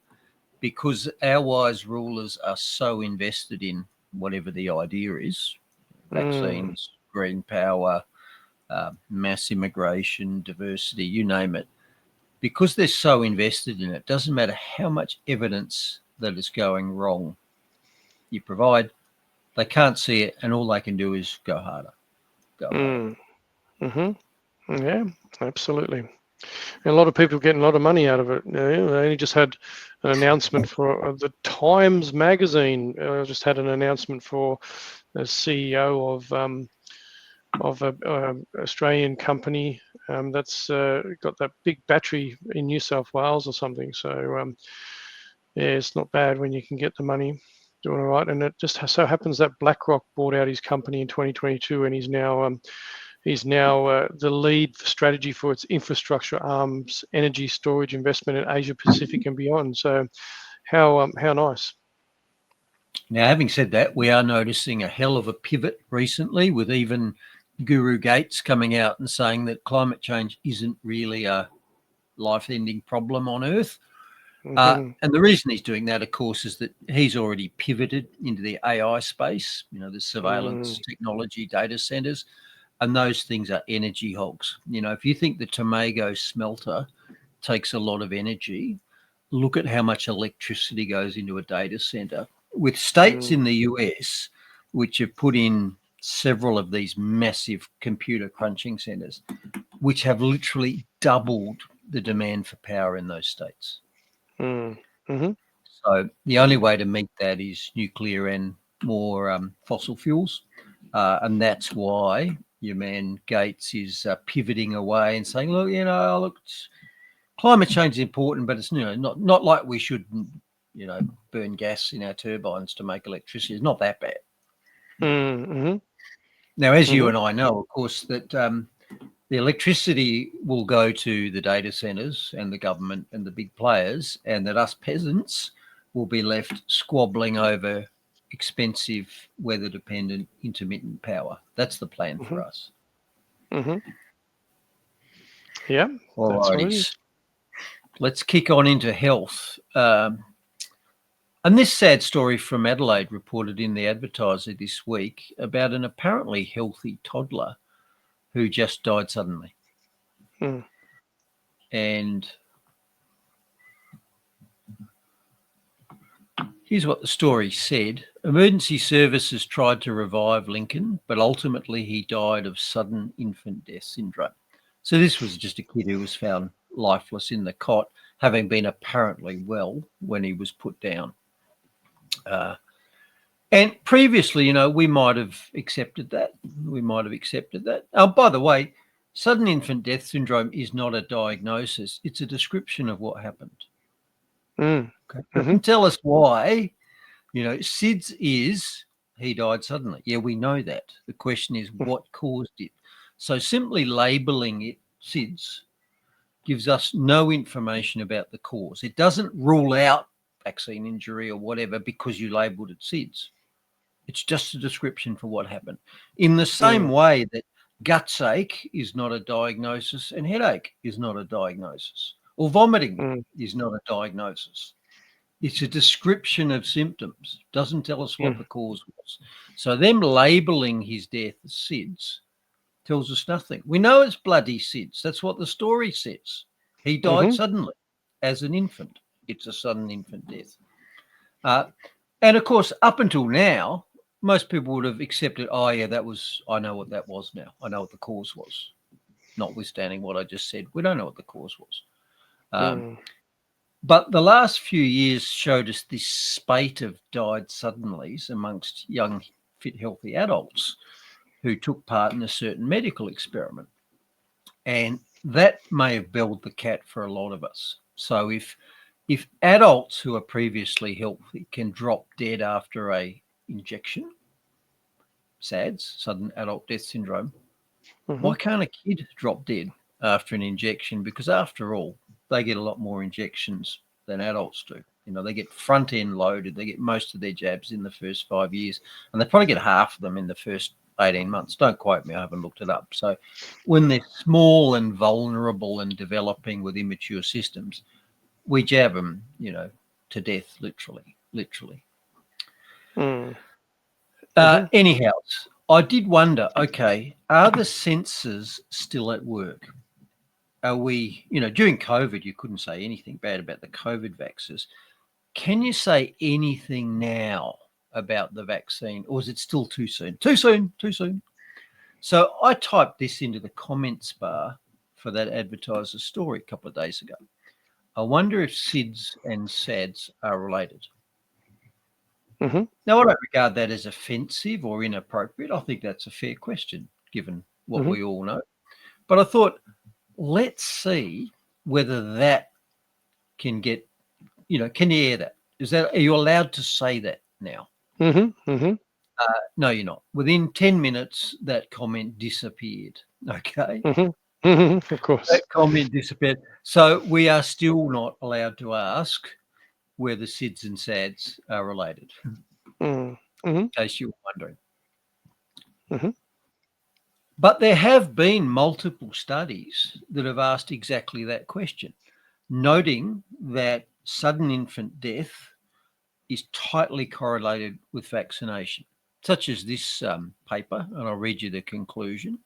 because our wise rulers are so invested in whatever the idea is, vaccines, green power, mass immigration, diversity, you name it, because they're so invested in it, doesn't matter how much evidence that is going wrong you provide, they can't see it, and all they can do is go harder. Yeah, absolutely. And a lot of people getting a lot of money out of it. They only just had an announcement for the Times magazine. Just had an announcement for the CEO of a Australian company that's got that big battery in New South Wales or something. So yeah, it's not bad when you can get the money doing all right. And it just so happens that BlackRock bought out his company in 2022, and he's now the lead strategy for its infrastructure arms energy storage investment in Asia Pacific and beyond. So how nice. Now, having said that, we are noticing a hell of a pivot recently, with even Guru Gates coming out and saying that climate change isn't really a life-ending problem on Earth. And the reason he's doing that, of course, is that he's already pivoted into the AI space, the surveillance technology, data centers, and those things are energy hogs. If you think the Tomago smelter takes a lot of energy, look at how much electricity goes into a data center. With states in the US, which have put in several of these massive computer crunching centers, which have literally doubled the demand for power in those states. So the only way to meet that is nuclear and more fossil fuels. And that's why your man Gates is pivoting away and saying, look, climate change is important, but it's not like we should burn gas in our turbines to make electricity. It's not that bad. Now, as you and I know, of course, that the electricity will go to the data centers and the government and the big players, and that us peasants will be left squabbling over expensive, weather-dependent, intermittent power. That's the plan for us. Yeah. All righty. Let's kick on into health. And this sad story from Adelaide, reported in the Advertiser this week, about an apparently healthy toddler who just died suddenly. And here's what the story said. Emergency services tried to revive Lincoln, but ultimately he died of sudden infant death syndrome. So this was just a kid who was found lifeless in the cot, having been apparently well when he was put down. And previously, we might have accepted that. By the way, sudden infant death syndrome is not a diagnosis. It's a description of what happened. Okay. Doesn't tell us why. SIDS is he died suddenly. Yeah, we know that. The question is what caused it. So simply labeling it SIDS gives us no information about the cause. It doesn't rule out vaccine injury or whatever because you labeled it SIDS. It's just a description for what happened. In the same way that guts ache is not a diagnosis and headache is not a diagnosis, or vomiting is not a diagnosis. It's a description of symptoms. Doesn't tell us what the cause was. So them labeling his death as SIDS tells us nothing. We know it's bloody SIDS. That's what the story says. He died suddenly as an infant. It's a sudden infant death. And of course, up until now, most people would have accepted, I know what that was now. I know what the cause was. Notwithstanding what I just said, we don't know what the cause was. But the last few years showed us this spate of died suddenlies amongst young, fit, healthy adults who took part in a certain medical experiment. And that may have belled the cat for a lot of us. So if adults who are previously healthy can drop dead after a injection, SADS, sudden adult death syndrome, why can't a kid drop dead after an injection? Because after all, they get a lot more injections than adults do. They get front end loaded. They get most of their jabs in the first 5 years, and they probably get half of them in the first 18 months. Don't quote me, I haven't looked it up. So when they're small and vulnerable and developing with immature systems, we jab them, to death, literally. Anyhow, I did wonder, okay, are the sensors still at work? Are we, during COVID, you couldn't say anything bad about the COVID vaccines. Can you say anything now about the vaccine, or is it still too soon? Too soon. So I typed this into the comments bar for that advertiser's story a couple of days ago. I wonder if SIDS and SADS are related. Now, I don't regard that as offensive or inappropriate. I think that's a fair question, given what we all know. But I thought, let's see whether that can get, can you air that? Are you allowed to say that now? No, you're not. Within 10 minutes, that comment disappeared. Okay. Of course. That comment disappeared. So we are still not allowed to ask whether SIDS and SADS are related, in case you were wondering. But there have been multiple studies that have asked exactly that question, noting that sudden infant death is tightly correlated with vaccination, such as this paper, and I'll read you the conclusion.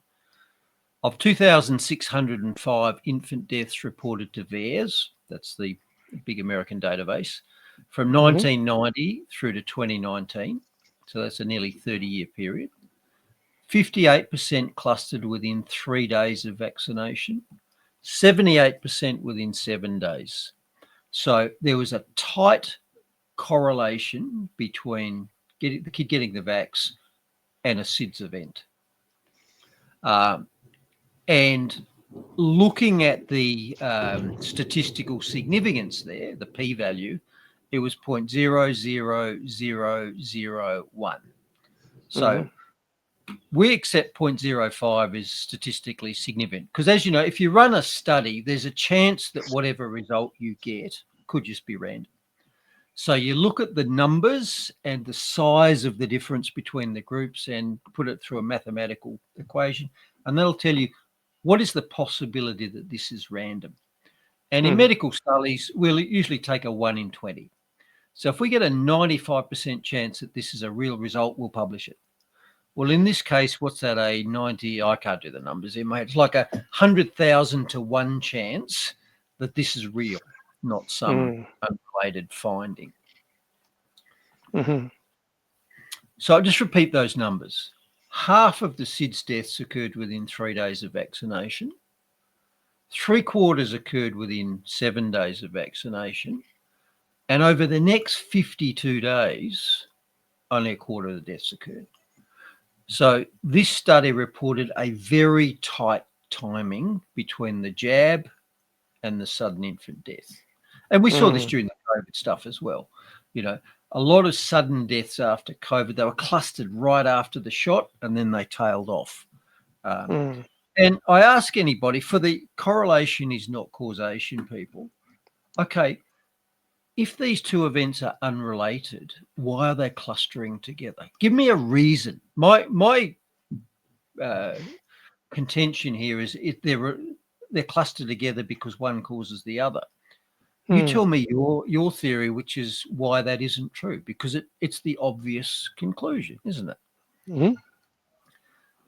Of 2,605 infant deaths reported to VAERS, that's the big American database, from 1990 through to 2019, so that's a nearly 30-year period, 58% clustered within 3 days of vaccination, 78% within 7 days. So there was a tight correlation between the kid getting the vax and a SIDS event. And looking at the statistical significance there, the p-value, it was 0.00001. So we accept 0.05 is statistically significant because, as you know, if you run a study, there's a chance that whatever result you get could just be random. So you look at the numbers and the size of the difference between the groups and put it through a mathematical equation, and that'll tell you what is the possibility that this is random. And in medical studies, we'll usually take a 1 in 20. So if we get a 95% chance that this is a real result, we'll publish it. Well, in this case, what's that, a 90? I can't do the numbers here, mate. It's like a 100,000 to 1 chance that this is real, not some unrelated finding. So I'll just repeat those numbers. Half of the SIDS deaths occurred within 3 days of vaccination. 3/4 occurred within 7 days of vaccination. And over the next 52 days, only 1/4 of the deaths occurred. So this study reported a very tight timing between the jab and the sudden infant death. And we saw this during the COVID stuff as well. A lot of sudden deaths after COVID, they were clustered right after the shot and then they tailed off. And I ask anybody, for the correlation is not causation people, okay, if these two events are unrelated, why are they clustering together? Give me a reason. My contention here is if they're clustered together because one causes the other. You tell me your theory, which is why that isn't true, because it's the obvious conclusion, isn't it?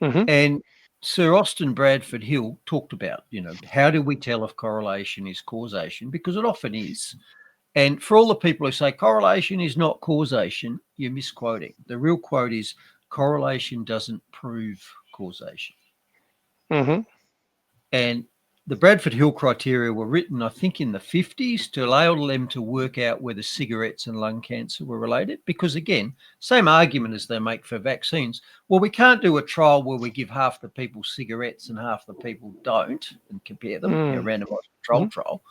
And Sir Austin Bradford Hill talked about, how do we tell if correlation is causation? Because it often is. And for all the people who say correlation is not causation, you're misquoting. The real quote is correlation doesn't prove causation. And the Bradford Hill criteria were written, I think, in the 50s to allow them to work out whether cigarettes and lung cancer were related. Because, again, same argument as they make for vaccines. Well, we can't do a trial where we give half the people cigarettes and half the people don't and compare them, a randomized control trial.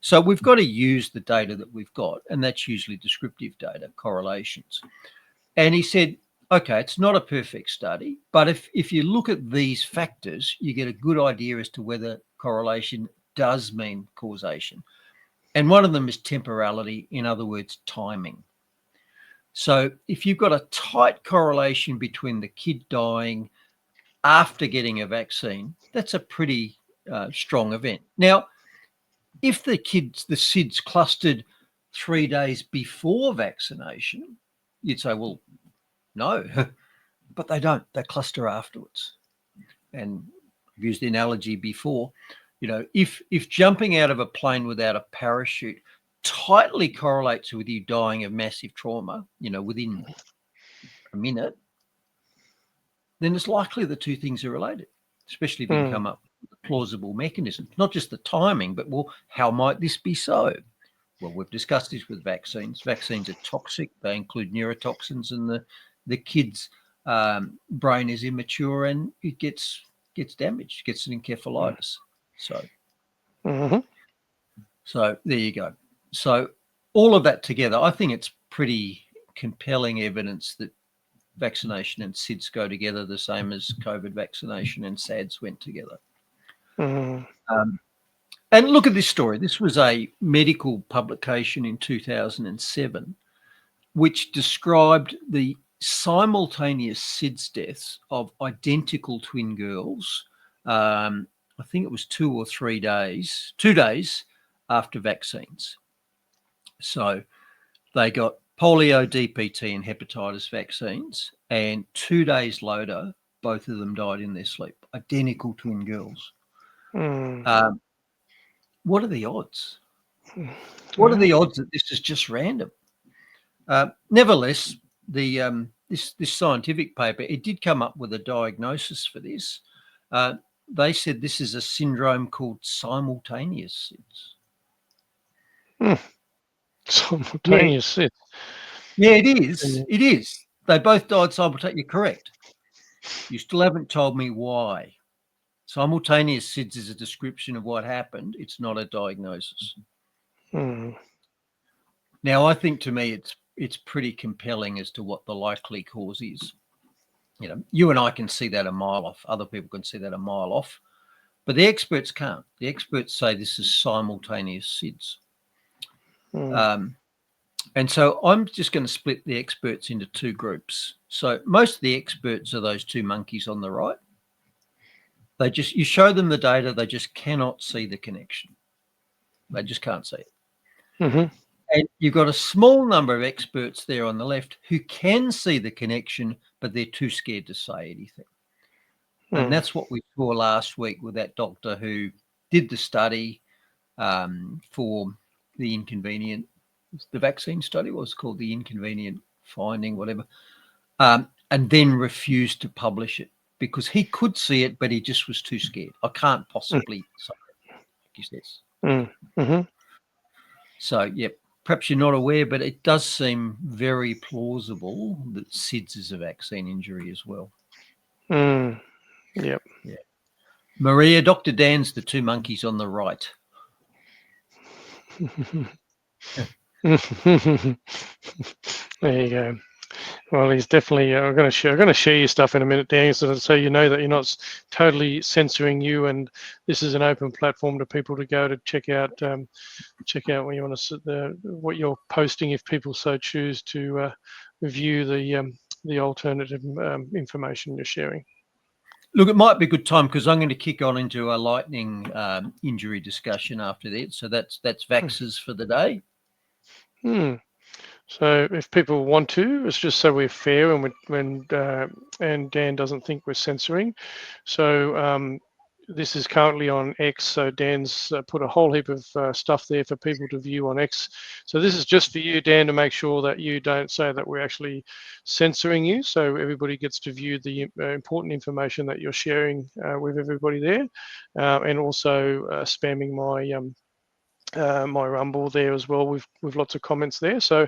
So we've got to use the data that we've got, and that's usually descriptive data, correlations. And he said, okay, it's not a perfect study, but if you look at these factors, you get a good idea as to whether correlation does mean causation. And one of them is temporality, in other words, timing. So if you've got a tight correlation between the kid dying after getting a vaccine, that's a pretty strong event. Now, if the SIDS clustered 3 days before vaccination, you'd say, well, no, but they don't. They cluster afterwards. And I've used the analogy before, if jumping out of a plane without a parachute tightly correlates with you dying of massive trauma, within a minute, then it's likely the two things are related, especially if you can come up with a plausible mechanism. Not just the timing, but, well, how might this be so? Well, we've discussed this with vaccines. Vaccines are toxic. They include neurotoxins, and the kid's brain is immature and it gets damaged, gets an encephalitis. So there you go. So all of that together, I think it's pretty compelling evidence that vaccination and SIDS go together the same as COVID vaccination and SADS went together. And look at this story. This was a medical publication in 2007, which described the simultaneous SIDS deaths of identical twin girls. I think it was 2 days after vaccines. So they got polio, DPT, and hepatitis vaccines, and 2 days later, both of them died in their sleep. Identical twin girls. What are the odds? What are the odds that this is just random? Nevertheless, this scientific paper, it did come up with a diagnosis for this. They said this is a syndrome called simultaneous SIDS. Simultaneous SIDS. Yeah, it is. It is. They both died simultaneously. You're correct. You still haven't told me why. Simultaneous SIDS is a description of what happened. It's not a diagnosis. Now, I think, to me, it's pretty compelling as to what the likely cause is. You and I can see that a mile off. Other people can see that a mile off. But the experts can't. The experts say this is simultaneous SIDS. And so I'm just going to split the experts into two groups. So most of the experts are those two monkeys on the right. You show them the data, they just cannot see the connection. They just can't see it. And you've got a small number of experts there on the left who can see the connection, but they're too scared to say anything. And that's what we saw last week with that doctor who did the study for the vaccine study, what was called the inconvenient finding, whatever, and then refused to publish it because he could see it, but he just was too scared. I can't possibly say it, like he says. So, perhaps you're not aware, but it does seem very plausible that SIDS is a vaccine injury as well. Yep. Yeah. Maria, Dr. Dan's the two monkeys on the right. There you go. Well, he's definitely. I'm going to share your stuff in a minute, Dan, so you know that you're not totally censoring you, and this is an open platform to people to go to check out what you want to what you're posting if people so choose to view the alternative information you're sharing. Look, it might be a good time because I'm going to kick on into a lightning injury discussion after that. So that's vaxxers for the day. So if people want to, it's just so we're fair and and Dan doesn't think we're censoring. So this is currently on X. So Dan's put a whole heap of stuff there for people to view on X. So this is just for you, Dan, to make sure that you don't say that we're actually censoring you. So everybody gets to view the important information that you're sharing with everybody there, and also spamming my Rumble there as well with lots of comments there. So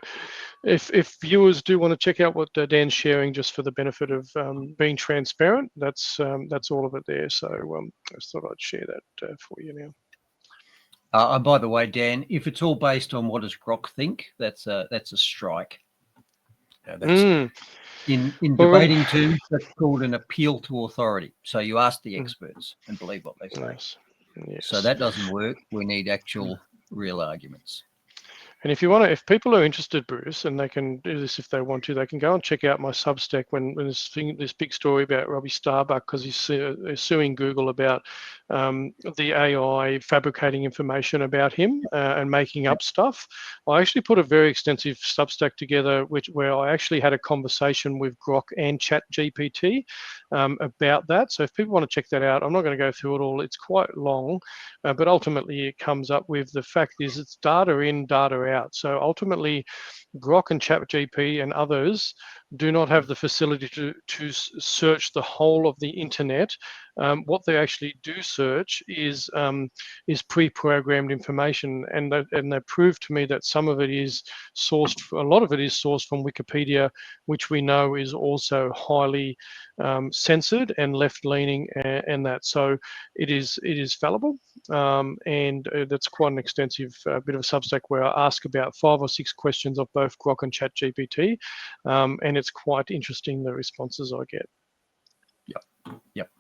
if viewers do want to check out what Dan's sharing, just for the benefit of being transparent, that's all of it there. So I just thought I'd share that for you now. And by the way, Dan, if it's all based on what does Grok think, that's a strike. In debating terms, that's called an appeal to authority. So you ask the experts and believe what they say. Yes. So that doesn't work. We need actual real arguments. And if people are interested, Bruce, and they can do this if they want to, they can go and check out my Substack when this big story about Robbie Starbuck, because he's suing Google about the AI fabricating information about him and making up stuff. I actually put a very extensive Substack together, where I actually had a conversation with Grok and ChatGPT about that. So if people want to check that out, I'm not going to go through it all. It's quite long, but ultimately it comes up with the fact is it's data in, data out. So ultimately, Grok and ChatGPT and others do not have the facility to search the whole of the internet. What they actually do search is pre-programmed information, and they prove to me that some of it is sourced. A lot of it is sourced from Wikipedia, which we know is also highly censored and left-leaning, and that. So it is fallible, and that's quite an extensive bit of a Substack where I ask about 5 or 6 questions of both Grok and ChatGPT, and it's quite interesting the responses I get. Yep.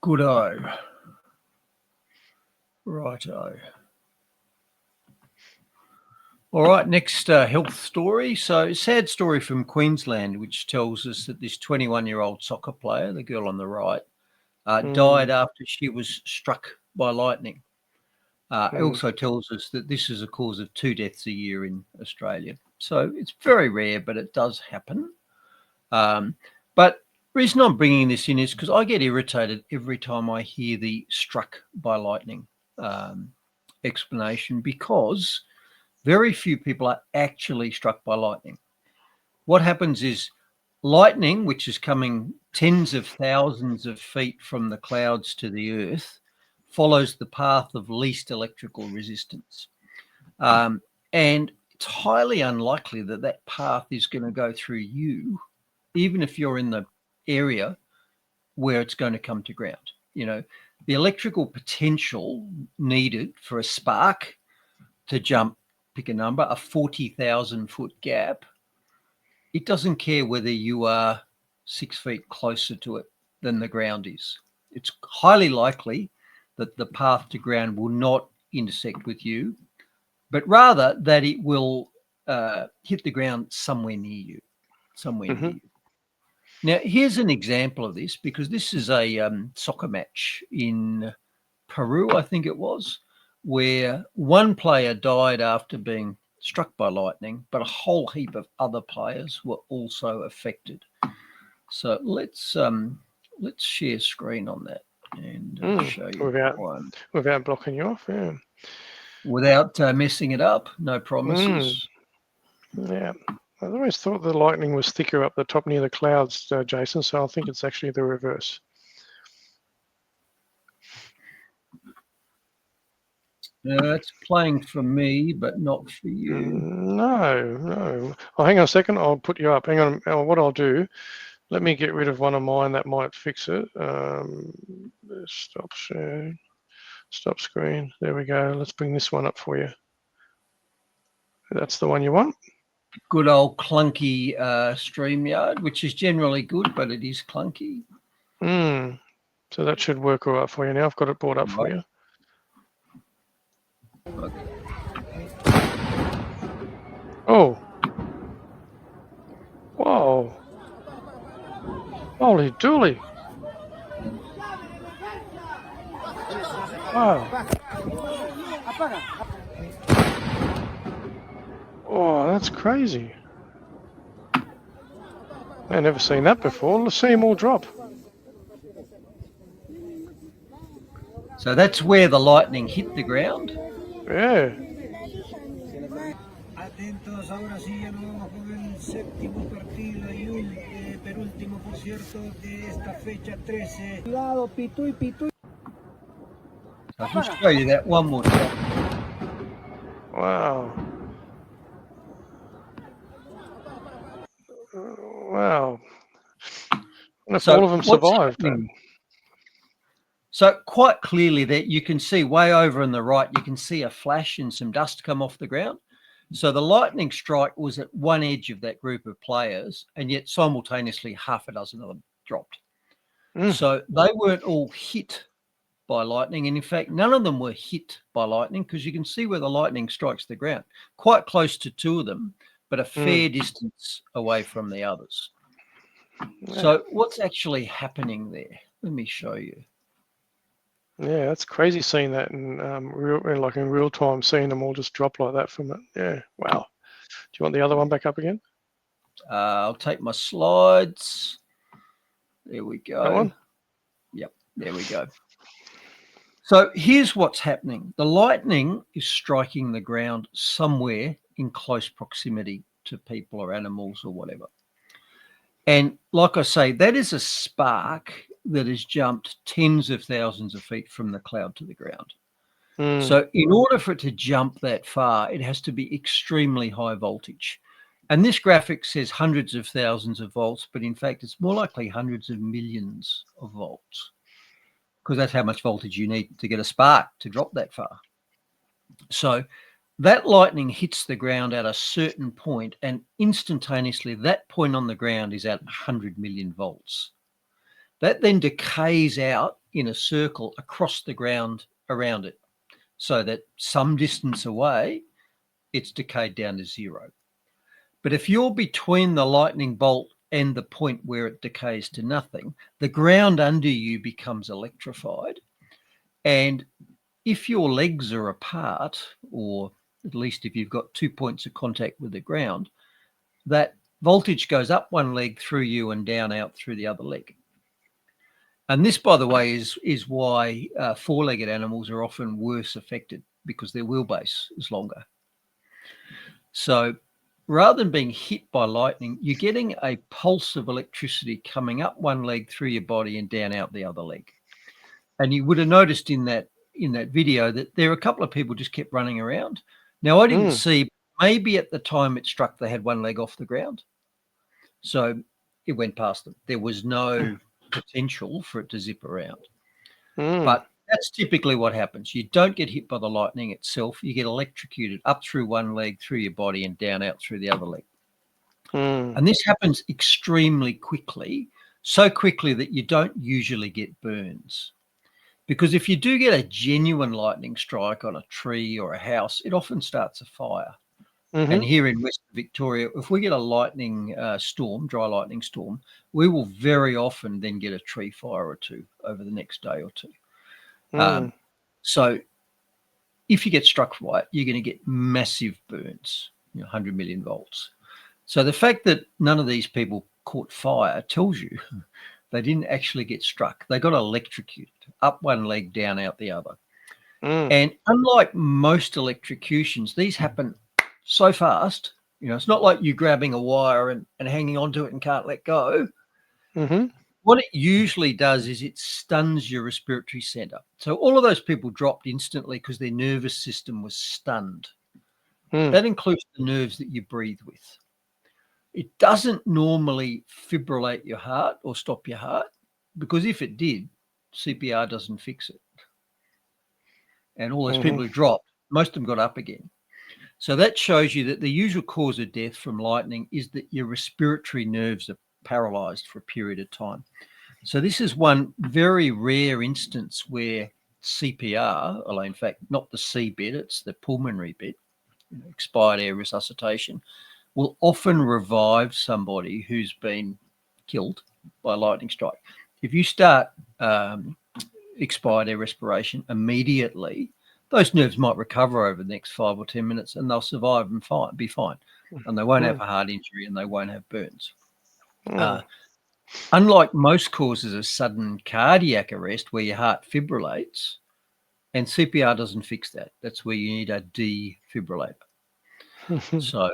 Good-o. Righto. All right, next health story. So sad story from Queensland, which tells us that this 21-year-old soccer player, the girl on the right, died after she was struck by lightning. It also tells us that this is a cause of 2 deaths a year in Australia. So it's very rare, but it does happen. But the reason I'm bringing this in is because I get irritated every time I hear the struck by lightning explanation, because very few people are actually struck by lightning. What happens is lightning, which is coming tens of thousands of feet from the clouds to the earth, follows the path of least electrical resistance. And it's highly unlikely that that path is going to go through you, even if you're in the area where it's going to come to ground. You know, the electrical potential needed for a spark to jump, pick a number, a 40,000 foot gap, it doesn't care whether you are 6 feet closer to it than the ground is. It's highly likely that the path to ground will not intersect with you, but rather that it will hit the ground somewhere near you, near you. Now, here's an example of this, because this is a soccer match in Peru, I think it was, where one player died after being struck by lightning, but a whole heap of other players were also affected. So let's share screen on that and show you without blocking you off, without messing it up. No promises. Yeah, I always thought the lightning was thicker up the top near the clouds, Jason. So I think it's actually the reverse. It's playing for me, but not for you. No. Oh, hang on a second. I'll put you up. Hang on. What I'll do, let me get rid of one of mine that might fix it. Stop share. Stop screen. There we go. Let's bring this one up for you. That's the one you want. Good old clunky StreamYard, which is generally good, but it is clunky. So that should work all right for you now. I've got it brought up for you. Okay. Oh. Whoa. Holy dooly. Wow. Oh, that's crazy. I've never seen that before. Let's see them all drop. So that's where the lightning hit the ground. Yeah. Atentos, ahora sí ya nos vamos con el séptimo partido y penúltimo, por cierto, de esta fecha 13. Cuidado, Pitu y Pitu. I'll just show you that one more time. Wow. Wow. And if all of them survived. So quite clearly that you can see way over on the right, you can see a flash and some dust come off the ground. So the lightning strike was at one edge of that group of players, and yet simultaneously half a dozen of them dropped. So they weren't all hit by lightning. And in fact, none of them were hit by lightning, because you can see where the lightning strikes the ground, quite close to two of them, but a fair distance away from the others. Yeah. So what's actually happening there? Let me show you. Yeah, that's crazy seeing that in real time, seeing them all just drop like that from it. Yeah, wow. Do you want the other one back up again? I'll take my slides. There we go. That one? Yep, there we go. So here's what's happening. The lightning is striking the ground somewhere in close proximity to people or animals or whatever. And like I say, that is a spark that has jumped tens of thousands of feet from the cloud to the ground. So in order for it to jump that far, it has to be extremely high voltage. And this graphic says hundreds of thousands of volts, but in fact, it's more likely hundreds of millions of volts, because that's how much voltage you need to get a spark to drop that far. So that lightning hits the ground at a certain point, and instantaneously that point on the ground is at 100 million volts. That then decays out in a circle across the ground around it, so that some distance away, it's decayed down to zero. But if you're between the lightning bolt and the point where it decays to nothing, the ground under you becomes electrified. And if your legs are apart, or at least if you've got 2 points of contact with the ground, that voltage goes up one leg through you and down out through the other leg. And this, by the way, is why four-legged animals are often worse affected, because their wheelbase is longer. So rather than being hit by lightning, you're getting a pulse of electricity coming up one leg through your body and down out the other leg. And you would have noticed in that video that there were a couple of people just kept running around. Now, I didn't see, maybe at the time it struck, they had one leg off the ground. So it went past them. There was no potential for it to zip around. But that's typically what happens. You don't get hit by the lightning itself. You get electrocuted up through one leg, through your body, and down out through the other leg. And this happens extremely quickly, so quickly that you don't usually get burns. Because if you do get a genuine lightning strike on a tree or a house, it often starts a fire. And here in Western Victoria, if we get a lightning storm, dry lightning storm, we will very often then get a tree fire or two over the next day or two. So if you get struck by it, you're going to get massive burns, 100 million volts. So the fact that none of these people caught fire tells you they didn't actually get struck. They got electrocuted, up one leg, down out the other. And unlike most electrocutions, these happen so fast. It's not like you grabbing a wire and hanging onto it and can't let go. What it usually does is it stuns your respiratory center. So all of those people dropped instantly because their nervous system was stunned. That includes the nerves that you breathe with. It doesn't normally fibrillate your heart or stop your heart, because if it did, CPR doesn't fix it. And all those people who dropped, most of them got up again. So that shows you that the usual cause of death from lightning is that your respiratory nerves are paralyzed for a period of time. So this is one very rare instance where CPR, although in fact not the C bit, it's the pulmonary bit, expired air resuscitation, will often revive somebody who's been killed by a lightning strike. If you start expired air respiration immediately, those nerves might recover over the next 5 or 10 minutes and they'll survive and be fine. And they won't have a heart injury and they won't have burns. Unlike most causes of sudden cardiac arrest where your heart fibrillates, and CPR doesn't fix that. That's where you need a defibrillator. So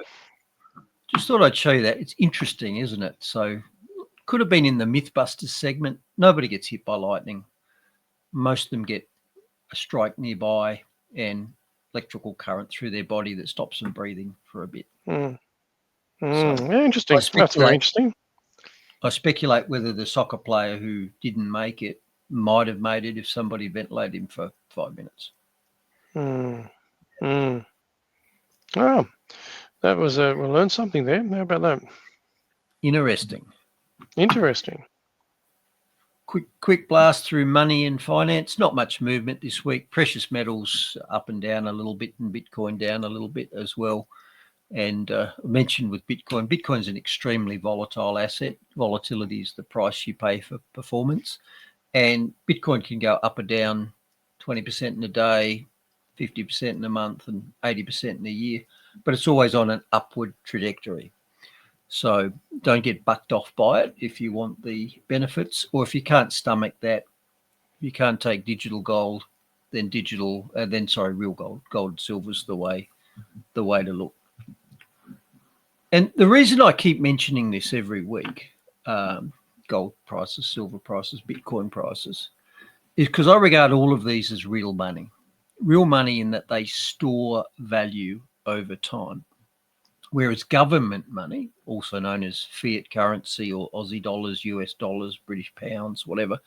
just thought I'd show you that. It's interesting, isn't it? So could have been in the Mythbusters segment. Nobody gets hit by lightning. Most of them get a strike nearby and electrical current through their body that stops them breathing for a bit. So yeah, interesting. That's very interesting. I speculate whether the soccer player who didn't make it might have made it if somebody ventilated him for 5 minutes. Oh, that was we learned something there. How about that? Interesting. quick blast through money and finance. Not much movement this week. Precious metals up and down a little bit, and Bitcoin down a little bit as well. And I mentioned with Bitcoin, Bitcoin's an extremely volatile asset. Volatility is the price you pay for performance. And Bitcoin can go up or down 20% in a day, 50% in a month, and 80% in a year. But it's always on an upward trajectory. So don't get bucked off by it if you want the benefits, or if you can't stomach that, you can't take digital gold, then real gold. Gold and silver's the way to look. And the reason I keep mentioning this every week, gold prices, silver prices, Bitcoin prices, is because I regard all of these as real money in that they store value over time. Whereas government money, also known as fiat currency or Aussie dollars, US dollars, British pounds, whatever,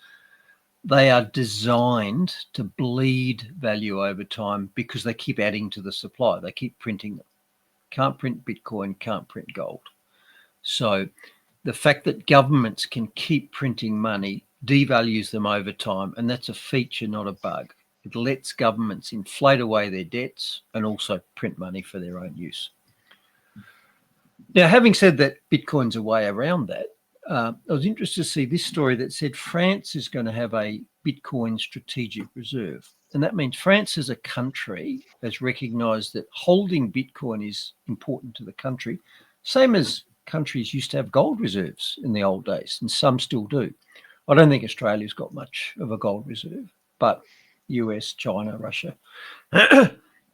they are designed to bleed value over time because they keep adding to the supply. They keep printing them. Can't print Bitcoin, can't print gold. So the fact that governments can keep printing money devalues them over time, and that's a feature, not a bug. It lets governments inflate away their debts and also print money for their own use. Now, having said that, Bitcoin's a way around that. I was interested to see this story that said France is going to have a Bitcoin strategic reserve. And that means France as a country has recognised that holding Bitcoin is important to the country, same as countries used to have gold reserves in the old days, and some still do. I don't think Australia's got much of a gold reserve, but US, China, Russia,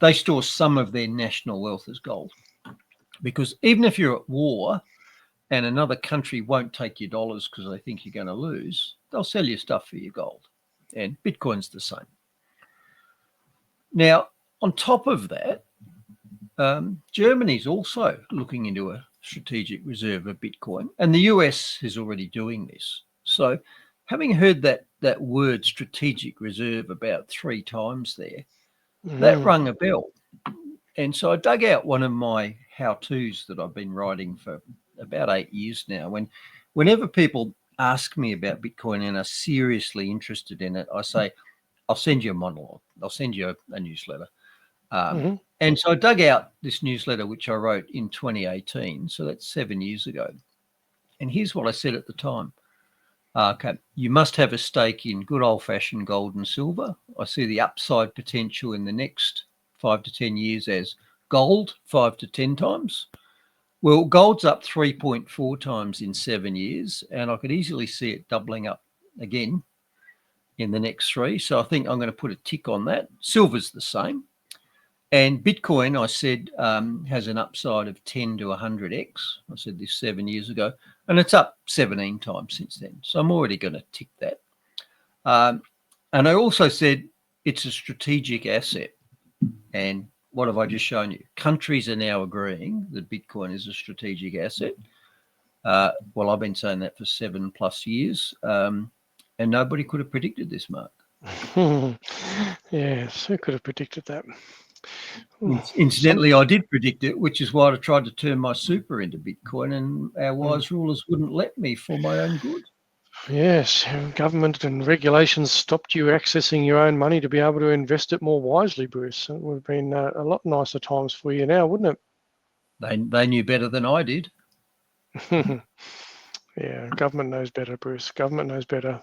they store some of their national wealth as gold. Because even if you're at war and another country won't take your dollars because they think you're going to lose, they'll sell you stuff for your gold. And Bitcoin's the same. Now, on top of that, Germany's also looking into a strategic reserve of Bitcoin, and the US is already doing this. So having heard that word strategic reserve about 3 times there, that rung a bell. And so I dug out one of my how-tos that I've been writing for about 8 years now. Whenever people ask me about Bitcoin and are seriously interested in it, I say, I'll send you a monologue. I'll send you a newsletter. And so I dug out this newsletter, which I wrote in 2018. So that's 7 years ago. And here's what I said at the time. Okay, you must have a stake in good old-fashioned gold and silver. I see the upside potential in the next 5 to 10 years as gold 5 to 10 times. Well, gold's up 3.4 times in 7 years, and I could easily see it doubling up again in the next 3. So I think I'm going to put a tick on that. Silver's the same. And Bitcoin, I said, has an upside of 10 to 100x. I said this 7 years ago, and it's up 17 times since then. So I'm already going to tick that. And I also said it's a strategic asset. And what have I just shown you? Countries are now agreeing that Bitcoin is a strategic asset. Well, I've been saying that for 7+ years, and nobody could have predicted this, Mark. Yes, who could have predicted that? Incidentally, I did predict it, which is why I tried to turn my super into Bitcoin, and our wise rulers wouldn't let me for my own good. Yes, government and regulations stopped you accessing your own money to be able to invest it more wisely, Bruce. It would have been a lot nicer times for you now, wouldn't it? They knew better than I did. Yeah, government knows better, Bruce. Government knows better.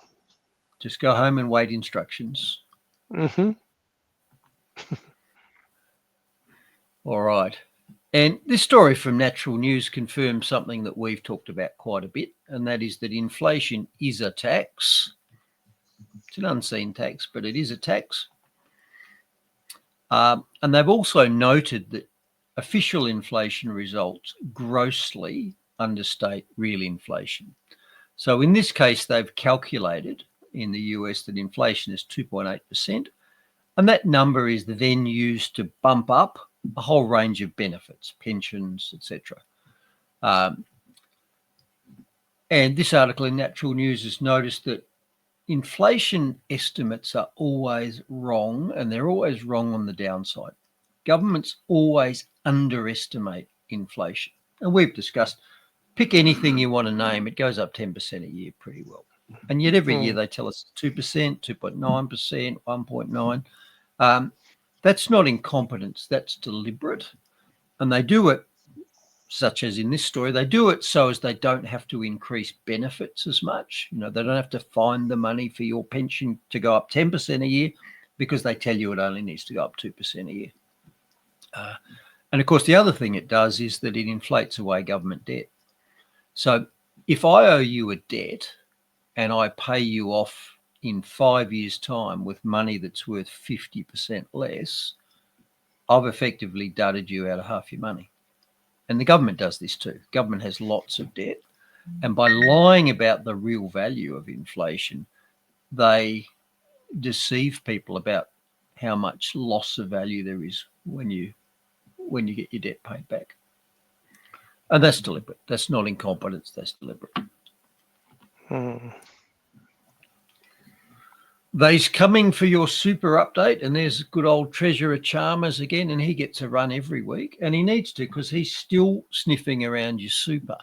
Just go home and wait instructions. All right. And this story from Natural News confirms something that we've talked about quite a bit, and that is that inflation is a tax. It's an unseen tax, but it is a tax. And they've also noted that official inflation results grossly understate real inflation. So in this case, they've calculated in the US that inflation is 2.8%, and that number is then used to bump up a whole range of benefits, pensions, etc. And this article in Natural News has noticed that inflation estimates are always wrong, and they're always wrong on the downside. Governments always underestimate inflation. And we've discussed, pick anything you want to name, it goes up 10% a year pretty well. And yet every year they tell us 2%, 2.9%, 1.9%. That's not incompetence, that's deliberate. And they do it, such as in this story, they do it so as they don't have to increase benefits as much. You know, they don't have to find the money for your pension to go up 10% a year because they tell you it only needs to go up 2% a year. And of course, the other thing it does is that it inflates away government debt. So if I owe you a debt and I pay you off in 5 years' time with money that's worth 50% less, I've effectively dudded you out of half your money. And the government does this too. Government has lots of debt. And by lying about the real value of inflation, they deceive people about how much loss of value there is when you get your debt paid back. And that's deliberate. That's not incompetence, that's deliberate. They's coming for your super update, and there's good old Treasurer Chalmers again, and he gets a run every week, and he needs to because he's still sniffing around your super.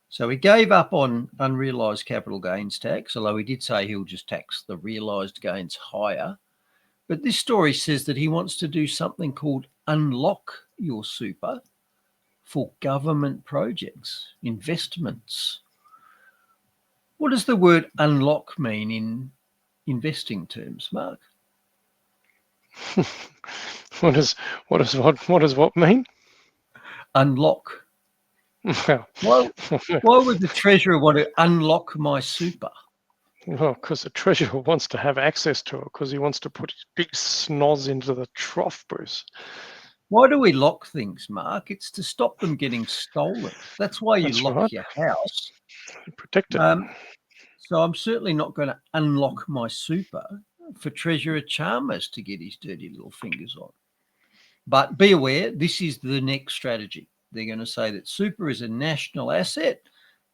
So he gave up on unrealised capital gains tax, although he did say he'll just tax the realised gains higher. But this story says that he wants to do something called unlock your super for government projects, investments. What does the word unlock mean in investing terms, Mark? What does what mean? Well, Unlock. Why would the treasurer want to unlock my super? well, because the treasurer wants to have access to it, because he wants to put his big snoz into the trough, Bruce. Why do we lock things, Mark? It's to stop them getting stolen. That's why you lock your house. Protect it. So I'm certainly not going to unlock my super for Treasurer Chalmers to get his dirty little fingers on. But be aware, this is the next strategy. They're going to say that super is a national asset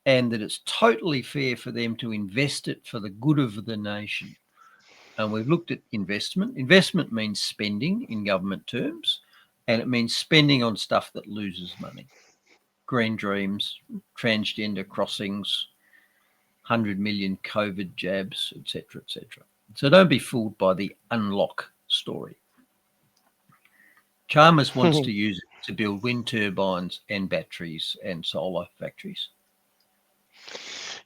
and that it's totally fair for them to invest it for the good of the nation. And we've looked at investment. Investment means spending in government terms, and it means spending on stuff that loses money. Green dreams, transgender crossings, 100 million COVID jabs, etc., etc. So don't be fooled by the unlock story. Chalmers wants to use it to build wind turbines and batteries and solar factories.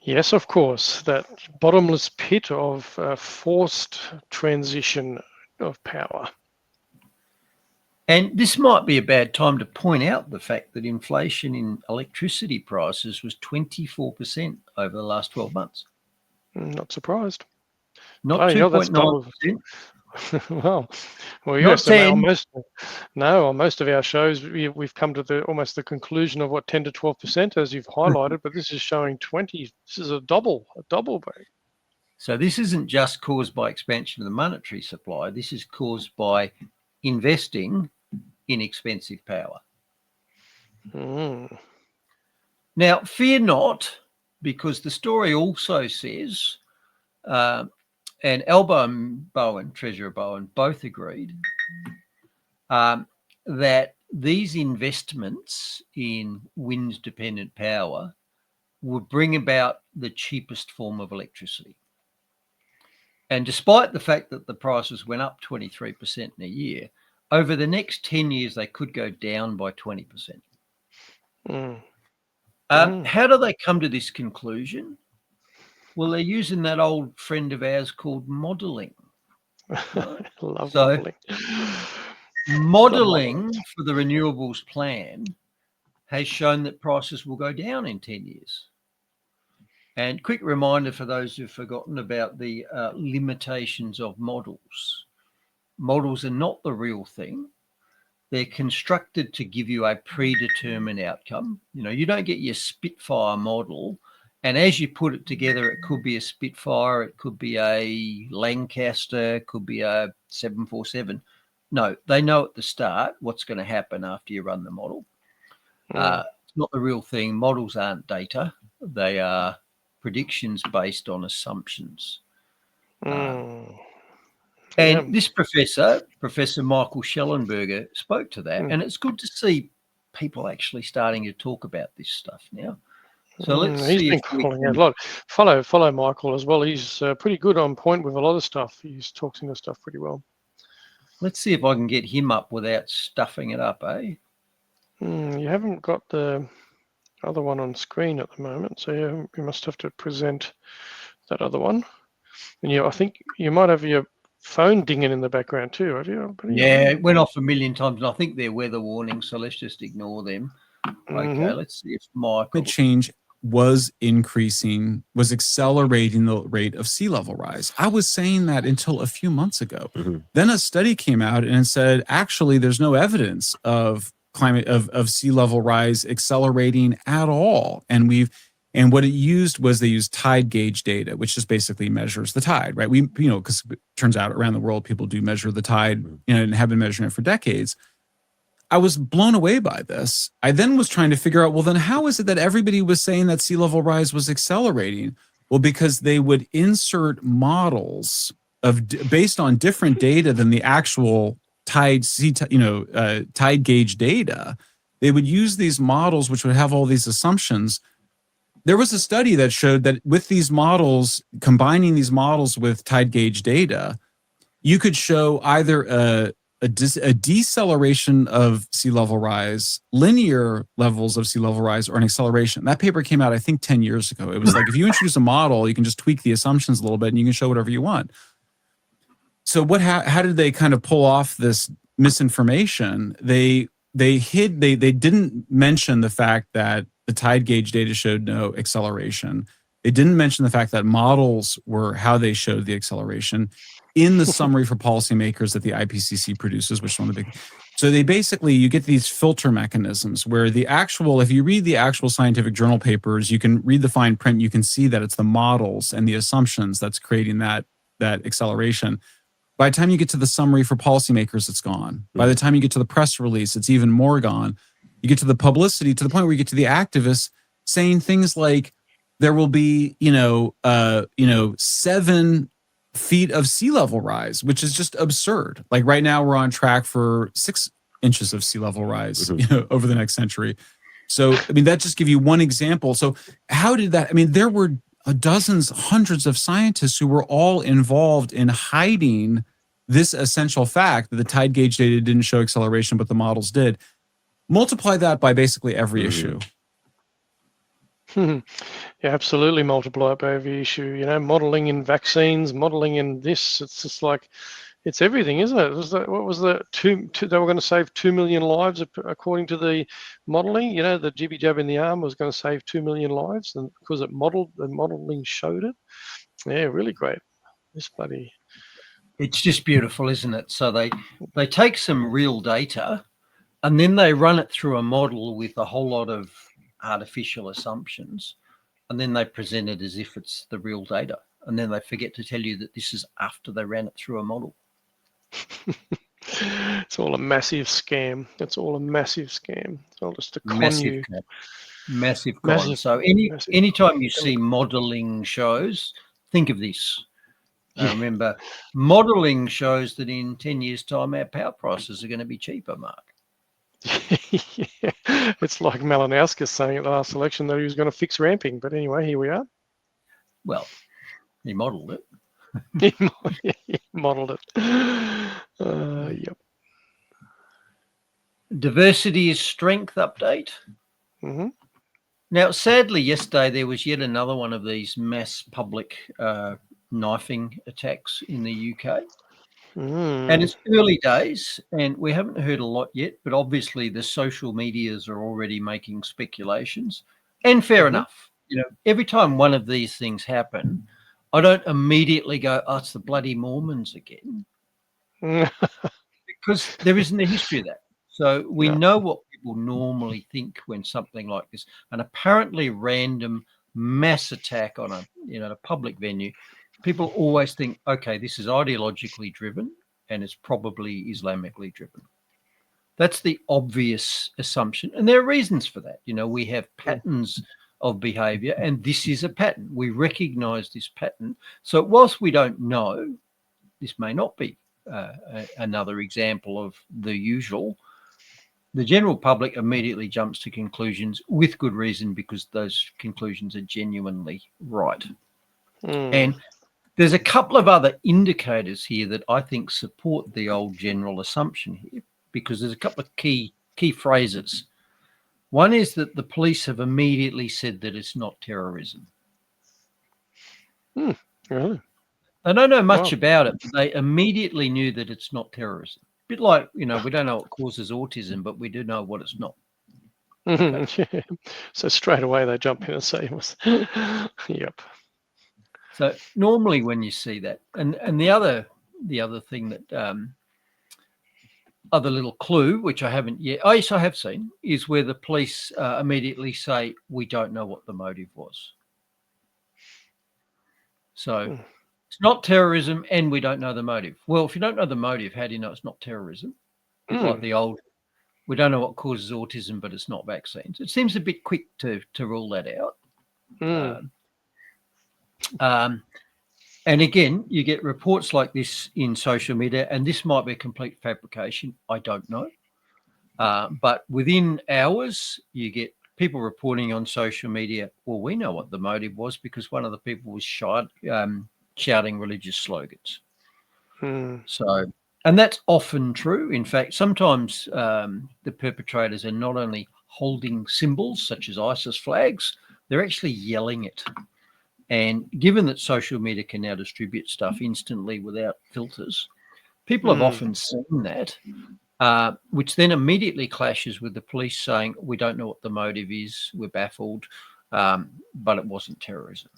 Yes, of course, that bottomless pit of forced transition of power. And this might be a bad time to point out the fact that inflation in electricity prices was 24% over the last 12 months. Not surprised. Not Oh, 2.9%. well, Not yes, 10. on most of our shows, we've come to almost the conclusion of what 10 to 12%, as you've highlighted, but this is showing 20. This is a double break. So this isn't just caused by expansion of the monetary supply. This is caused by investing in expensive power. Now, fear not, because the story also says, and Albo and Bowen, Treasurer Bowen, both agreed that these investments in wind-dependent power would bring about the cheapest form of electricity. And despite the fact that the prices went up 23% in a year, over the next 10 years, they could go down by 20%. How do they come to this conclusion? Well, they're using that old friend of ours called modelling. I love modelling. Modelling for the renewables plan has shown that prices will go down in 10 years. And quick reminder for those who've forgotten about the limitations of models. Models are not the real thing. They're constructed to give you a predetermined outcome. You know, you don't get your Spitfire model, and as you put it together, it could be a Spitfire, it could be a Lancaster, it could be a 747. No, they know at the start what's going to happen after you run the model. It's not the real thing. Models aren't data. They are predictions based on assumptions. And this Professor Michael Schellenberger, spoke to that. And it's good to see people actually starting to talk about this stuff now. So let's He's see been if we calling out can. a lot. Follow Michael as well. He's pretty good on point with a lot of stuff. He's talks into stuff pretty well. Let's see if I can get him up without stuffing it up, eh? You haven't got the other one on screen at the moment, so you must have to present that other one. And I think you might have your phone dinging in the background too, have you? Yeah, it went off a million times, and I think they're weather warnings, so let's just ignore them. Okay, let's see if Michael. Climate change was accelerating the rate of sea level rise. I was saying that until a few months ago. Then a study came out and it said, actually, there's no evidence of sea level rise accelerating at all. And what it used was they used tide gauge data, which just basically measures the tide, right? Because it turns out around the world, people do measure the tide, and have been measuring it for decades. I was blown away by this. I then was trying to figure out, well, then how is it that everybody was saying that sea level rise was accelerating? Well, because they would insert models based on different data than the actual tide gauge data. They would use these models, which would have all these assumptions. There was a study that showed that with these models, combining these models with tide gauge data, you could show either a deceleration of sea level rise, linear levels of sea level rise, or an acceleration. That paper came out, I think, 10 years ago. It was like, if you introduce a model, you can just tweak the assumptions a little bit and you can show whatever you want. So how did they kind of pull off this misinformation? They didn't mention the fact that the tide gauge data showed no acceleration. They didn't mention the fact that models were how they showed the acceleration in the summary for policymakers that the IPCC produces, which is one of the big. So you get these filter mechanisms where if you read the actual scientific journal papers, you can read the fine print, you can see that it's the models and the assumptions that's creating that acceleration. By the time you get to the summary for policymakers, it's gone. By the time you get to the press release, it's even more gone. You get to the publicity, to the point where you get to the activists saying things like there will be, 7 feet of sea level rise, which is just absurd. Like right now we're on track for 6 inches of sea level rise, over the next century. So, that just give you one example. So how did that, there were dozens, hundreds of scientists who were all involved in hiding this essential fact that the tide gauge data didn't show acceleration, but the models did. Multiply that by basically every issue. Yeah, absolutely multiply it by every issue. Modeling in vaccines, modeling in this. It's just like, it's everything, isn't it? What was the they were going to save 2 million lives according to the modeling. The jibby jab in the arm was going to save 2 million lives, and because the modeling showed it. Yeah, really great. This bloody. It's just beautiful, isn't it? So they take some real data, and then they run it through a model with a whole lot of artificial assumptions, and then they present it as if it's the real data, and then they forget to tell you that this is after they ran it through a model. It's all a massive scam. It's all just a con you. Massive con. So anytime you see modeling shows, think of this. Remember, modeling shows that in 10 years' time our power prices are going to be cheaper, Mark. Yeah. It's like Malinowskis saying at the last election that he was going to fix ramping, but anyway, here we are. Well, he modelled it. He modelled it. Yep. Diversity is strength update. Now, sadly, yesterday there was yet another one of these mass public knifing attacks in the UK. And it's early days, and we haven't heard a lot yet, but obviously the social medias are already making speculations, and fair enough. Every time one of these things happen, I don't immediately go, oh, it's the bloody Mormons again, because there isn't a history of that. So we know what people normally think when something like this, an apparently random mass attack on a public venue, people always think, okay, this is ideologically driven and it's probably Islamically driven. That's the obvious assumption. And there are reasons for that. We have patterns of behavior, and this is a pattern. We recognize this pattern. So whilst we don't know, this may not be another example of the usual, the general public immediately jumps to conclusions with good reason, because those conclusions are genuinely right. And there's a couple of other indicators here that I think support the old general assumption here, because there's a couple of key phrases. One is that the police have immediately said that it's not terrorism. Really? They don't know much about it, but they immediately knew that it's not terrorism. A bit like, we don't know what causes autism, but we do know what it's not. Yeah. So straight away they jump in and say, yep. So normally when you see that, and the other thing that other little clue, which I haven't yet, yes, I have seen, is where the police immediately say, we don't know what the motive was. So it's not terrorism and we don't know the motive. Well, if you don't know the motive, how do you know it's not terrorism? It's like the old, we don't know what causes autism, but it's not vaccines. It seems a bit quick to rule that out. And again, you get reports like this in social media, and this might be a complete fabrication. I don't know. But within hours, you get people reporting on social media, well, we know what the motive was because one of the people was shouting religious slogans. So, and that's often true. In fact, sometimes the perpetrators are not only holding symbols such as ISIS flags, they're actually yelling it. And given that social media can now distribute stuff instantly without filters, people have often seen that, which then immediately clashes with the police saying, we don't know what the motive is, we're baffled, but it wasn't terrorism.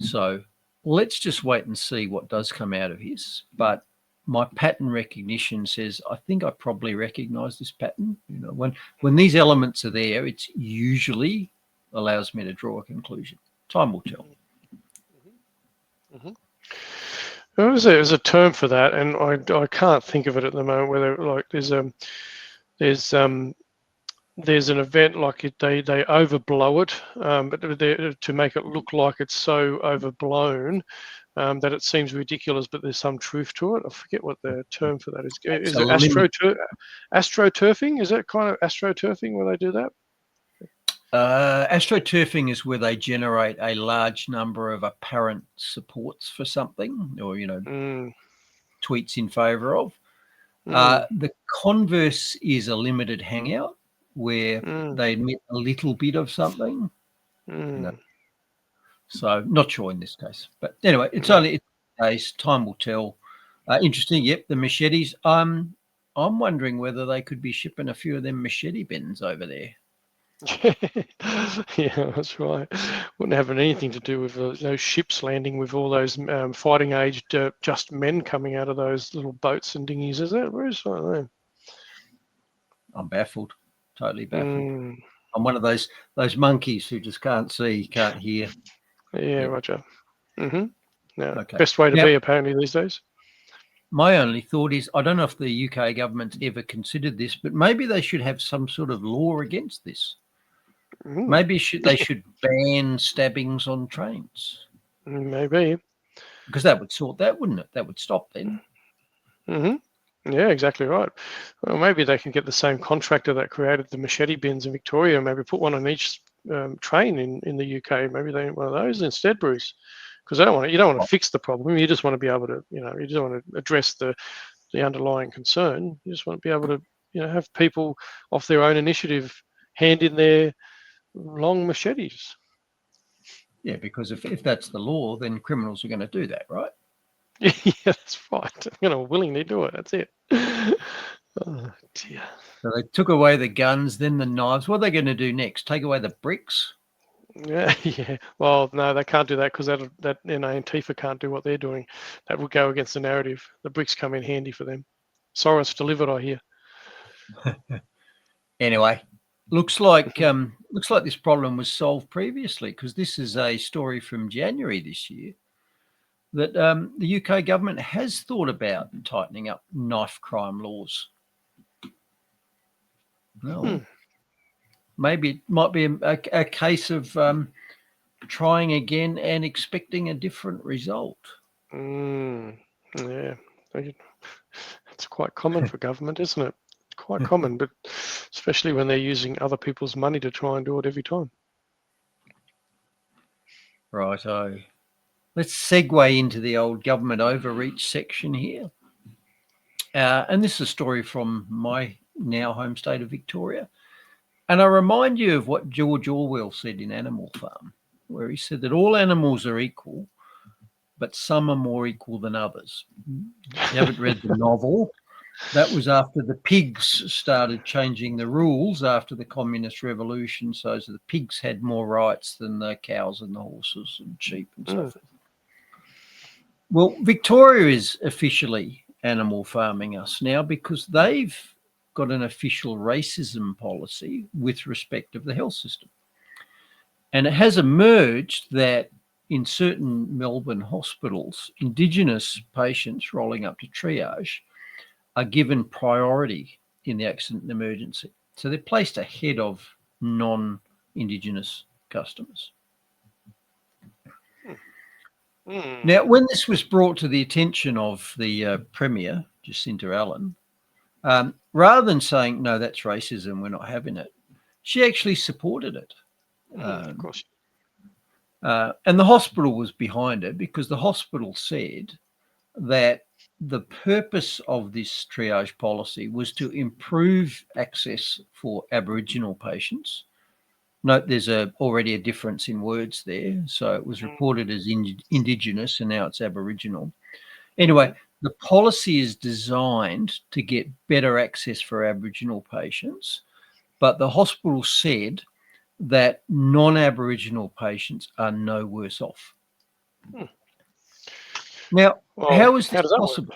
So let's just wait and see what does come out of this. But my pattern recognition says, I think I probably recognize this pattern. When these elements are there, it's usually allows me to draw a conclusion. Time will tell. There's a term for that, and I can't think of it at the moment. Whether like there's an event like they overblow it, but to make it look like it's so overblown that it seems ridiculous, but there's some truth to it. I forget what the term for that is. Is it astroturfing? Is that kind of astroturfing where they do that? Astroturfing is where they generate a large number of apparent supports for something, or tweets in favour of. The converse is a limited hangout where they admit a little bit of something. So not sure in this case, but anyway, it's only a case. Time will tell. Interesting. Yep, the machetes. I'm wondering whether they could be shipping a few of them machete bins over there. Yeah, that's right. Wouldn't have anything to do with those ships landing with all those fighting-aged just men coming out of those little boats and dinghies, is it? Where is that? I'm baffled, totally baffled. I'm one of those monkeys who just can't see, can't hear. Yeah, Roger. No, okay. Best way to be apparently these days. My only thought is, I don't know if the UK government's ever considered this, but maybe they should have some sort of law against this. Maybe they should ban stabbings on trains. Maybe. Because that would sort that, wouldn't it? That would stop then. Yeah, exactly right. Well, maybe they can get the same contractor that created the machete bins in Victoria, maybe put one on each train in the UK. Maybe they want one of those instead, Bruce. Because you don't want to fix the problem. You just want to be able to, you just want to address the underlying concern. You just want to be able to, have people off their own initiative hand in their long machetes. Yeah, because if that's the law, then criminals are going to do that, right? Yeah, that's right. They're going to willingly do it. That's it. Oh, dear. So they took away the guns, then the knives. What are they going to do next? Take away the bricks? Yeah. Well, no, they can't do that because that Antifa can't do what they're doing. That would go against the narrative. The bricks come in handy for them. Sorrows delivered, I hear. Anyway, looks like this problem was solved previously, because this is a story from January this year that the UK government has thought about tightening up knife crime laws. Well, maybe it might be a case of trying again and expecting a different result. Yeah, it's quite common for government, isn't it? quite common, but especially when they're using other people's money to try and do it every time. Righto. Let's segue into the old government overreach section here. And this is a story from my now home state of Victoria. And I remind you of what George Orwell said in Animal Farm, where he said that all animals are equal, but some are more equal than others. You haven't read the novel. That was after the pigs started changing the rules after the communist revolution, so the pigs had more rights than the cows and the horses and sheep and so forth. Well, Victoria is officially animal farming us now because they've got an official racism policy with respect of the health system. And it has emerged that in certain Melbourne hospitals, Indigenous patients rolling up to triage are given priority in the accident and emergency. So they're placed ahead of non-Indigenous customers. Now, when this was brought to the attention of the Premier, Jacinta Allen, rather than saying, no, that's racism, we're not having it, she actually supported it. Of course. And the hospital was behind it because the hospital said that the purpose of this triage policy was to improve access for Aboriginal patients. Note there's already a difference in words there. So it was reported as Indigenous and now it's Aboriginal. Anyway, the policy is designed to get better access for Aboriginal patients, but the hospital said that non-Aboriginal patients are no worse off. Now, Well, how is this possible?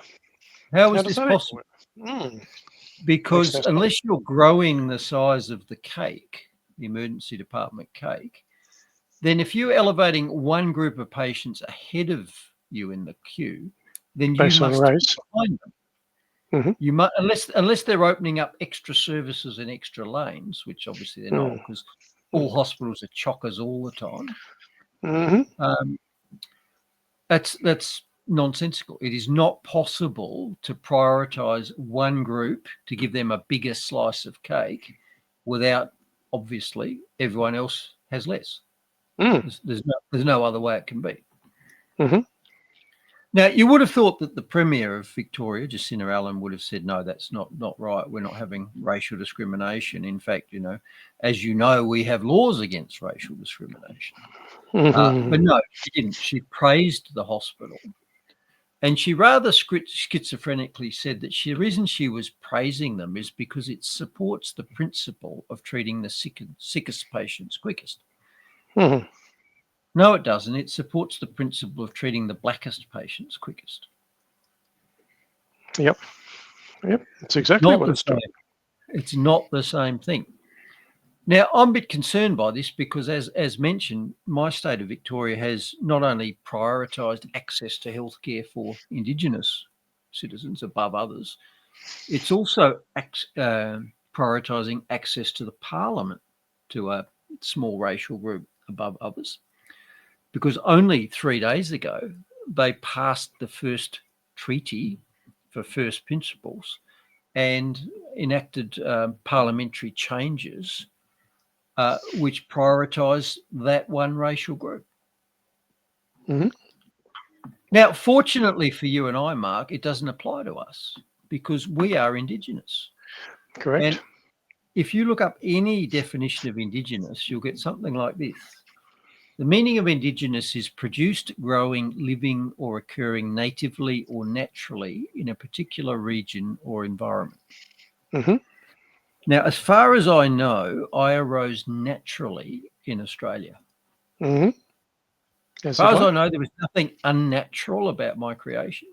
How is this that possible? work? Because unless you're growing the size of the cake, the emergency department cake, then if you're elevating one group of patients ahead of you in the queue, then you Based on must race. be behind them. You must, unless they're opening up extra services and extra lanes, which obviously they're not, because all hospitals are chockers all the time. That's nonsensical. It is not possible to prioritize one group to give them a bigger slice of cake without obviously everyone else has less. There's no other way it can be. Now, you would have thought that the Premier of Victoria, Jacinta Allen, would have said, no, that's not right. We're not having racial discrimination. In fact, as you know, we have laws against racial discrimination. But no, she didn't. She praised the hospital. And she rather schizophrenically said that the reason she was praising them is because it supports the principle of treating the sickest patients quickest. No, it doesn't. It supports the principle of treating the blackest patients quickest. Yep. That's exactly what it's doing. It's not the same thing. Now, I'm a bit concerned by this because, as mentioned, my state of Victoria has not only prioritised access to healthcare for Indigenous citizens above others, it's also prioritising access to the Parliament to a small racial group above others. Because only 3 days ago, they passed the first treaty for first principles and enacted parliamentary changes which prioritise that one racial group. Now, fortunately for you and I, Mark, it doesn't apply to us because we are Indigenous. Correct. And if you look up any definition of Indigenous, you'll get something like this. The meaning of Indigenous is produced, growing, living, or occurring natively or naturally in a particular region or environment. Now, as far as I know, I arose naturally in Australia. As far as I know, there was nothing unnatural about my creation.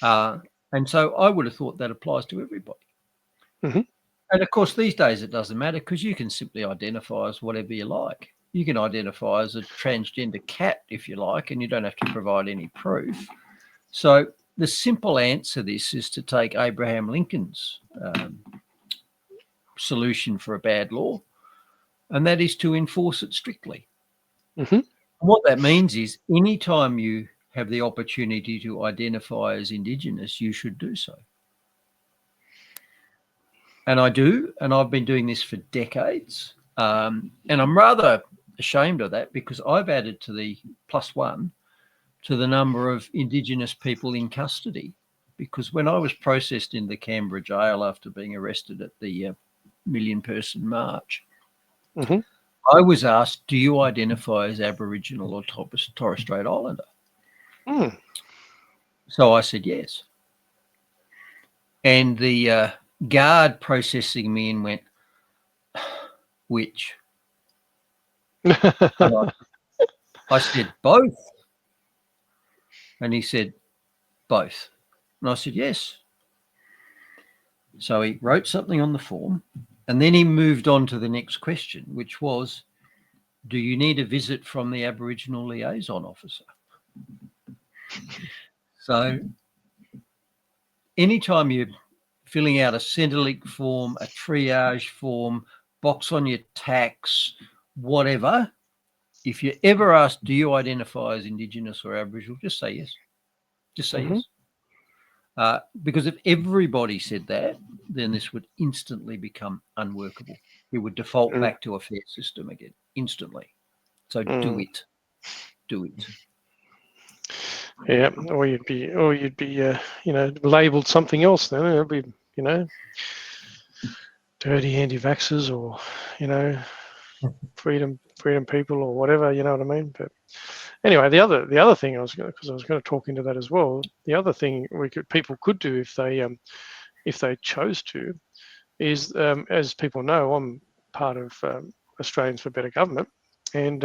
And so I would have thought that applies to everybody. And of course, these days it doesn't matter because you can simply identify as whatever you like. You can identify as a transgender cat if you like, and you don't have to provide any proof. So the simple answer to this is to take Abraham Lincoln's solution for a bad law, and that is to enforce it strictly. And what that means is anytime you have the opportunity to identify as Indigenous, you should do so. And I do, and I've been doing this for decades. And I'm rather ashamed of that because I've added to the +1 to the number of Indigenous people in custody. Because when I was processed in the Canberra jail after being arrested at the million-person march, Mm-hmm. I was asked, do you identify as Aboriginal or Torres Strait Islander? Mm. So I said yes. And the guard processing me in went, which? I said, both. And he said, both. And I said, yes. So he wrote something on the form, and then he moved on to the next question, which was, do you need a visit from the Aboriginal liaison officer? So anytime you're filling out a Centrelink form, a triage form, box on your tax, whatever, if you're ever asked, do you identify as Indigenous or Aboriginal, just say yes. Just say yes. Because if everybody said that, then this would instantly become unworkable. We would default back to a fair system again, instantly. So do it. Do it. Yeah, or you'd be, labelled something else. Then it'd be, dirty anti-vaxxers, or freedom people, or whatever. You know what I mean? But anyway, the other thing I was going to talk into that as well. The other thing people could do if they chose to is, as people know, I'm part of Australians for Better Government. And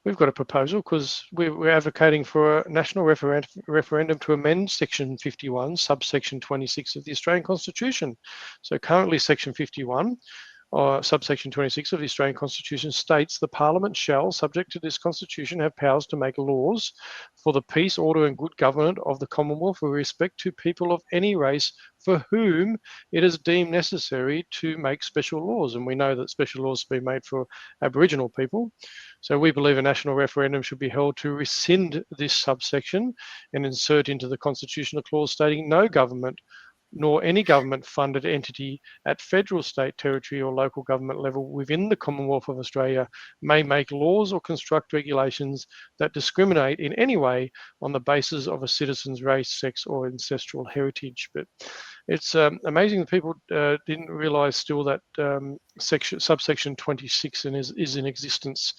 we've got a proposal because we're advocating for a national referendum to amend Section 51, subsection 26 of the Australian Constitution. So currently Section 51, or subsection 26 of the Australian Constitution states the Parliament shall, subject to this Constitution, have powers to make laws for the peace, order and good government of the Commonwealth with respect to people of any race for whom it is deemed necessary to make special laws. And we know that special laws have been made for Aboriginal people. So we believe a national referendum should be held to rescind this subsection and insert into the Constitution a clause stating no government nor any government-funded entity at federal, state, territory or local government level within the Commonwealth of Australia may make laws or construct regulations that discriminate in any way on the basis of a citizen's race, sex or ancestral heritage. But it's amazing that people didn't realise still that subsection 26 is in existence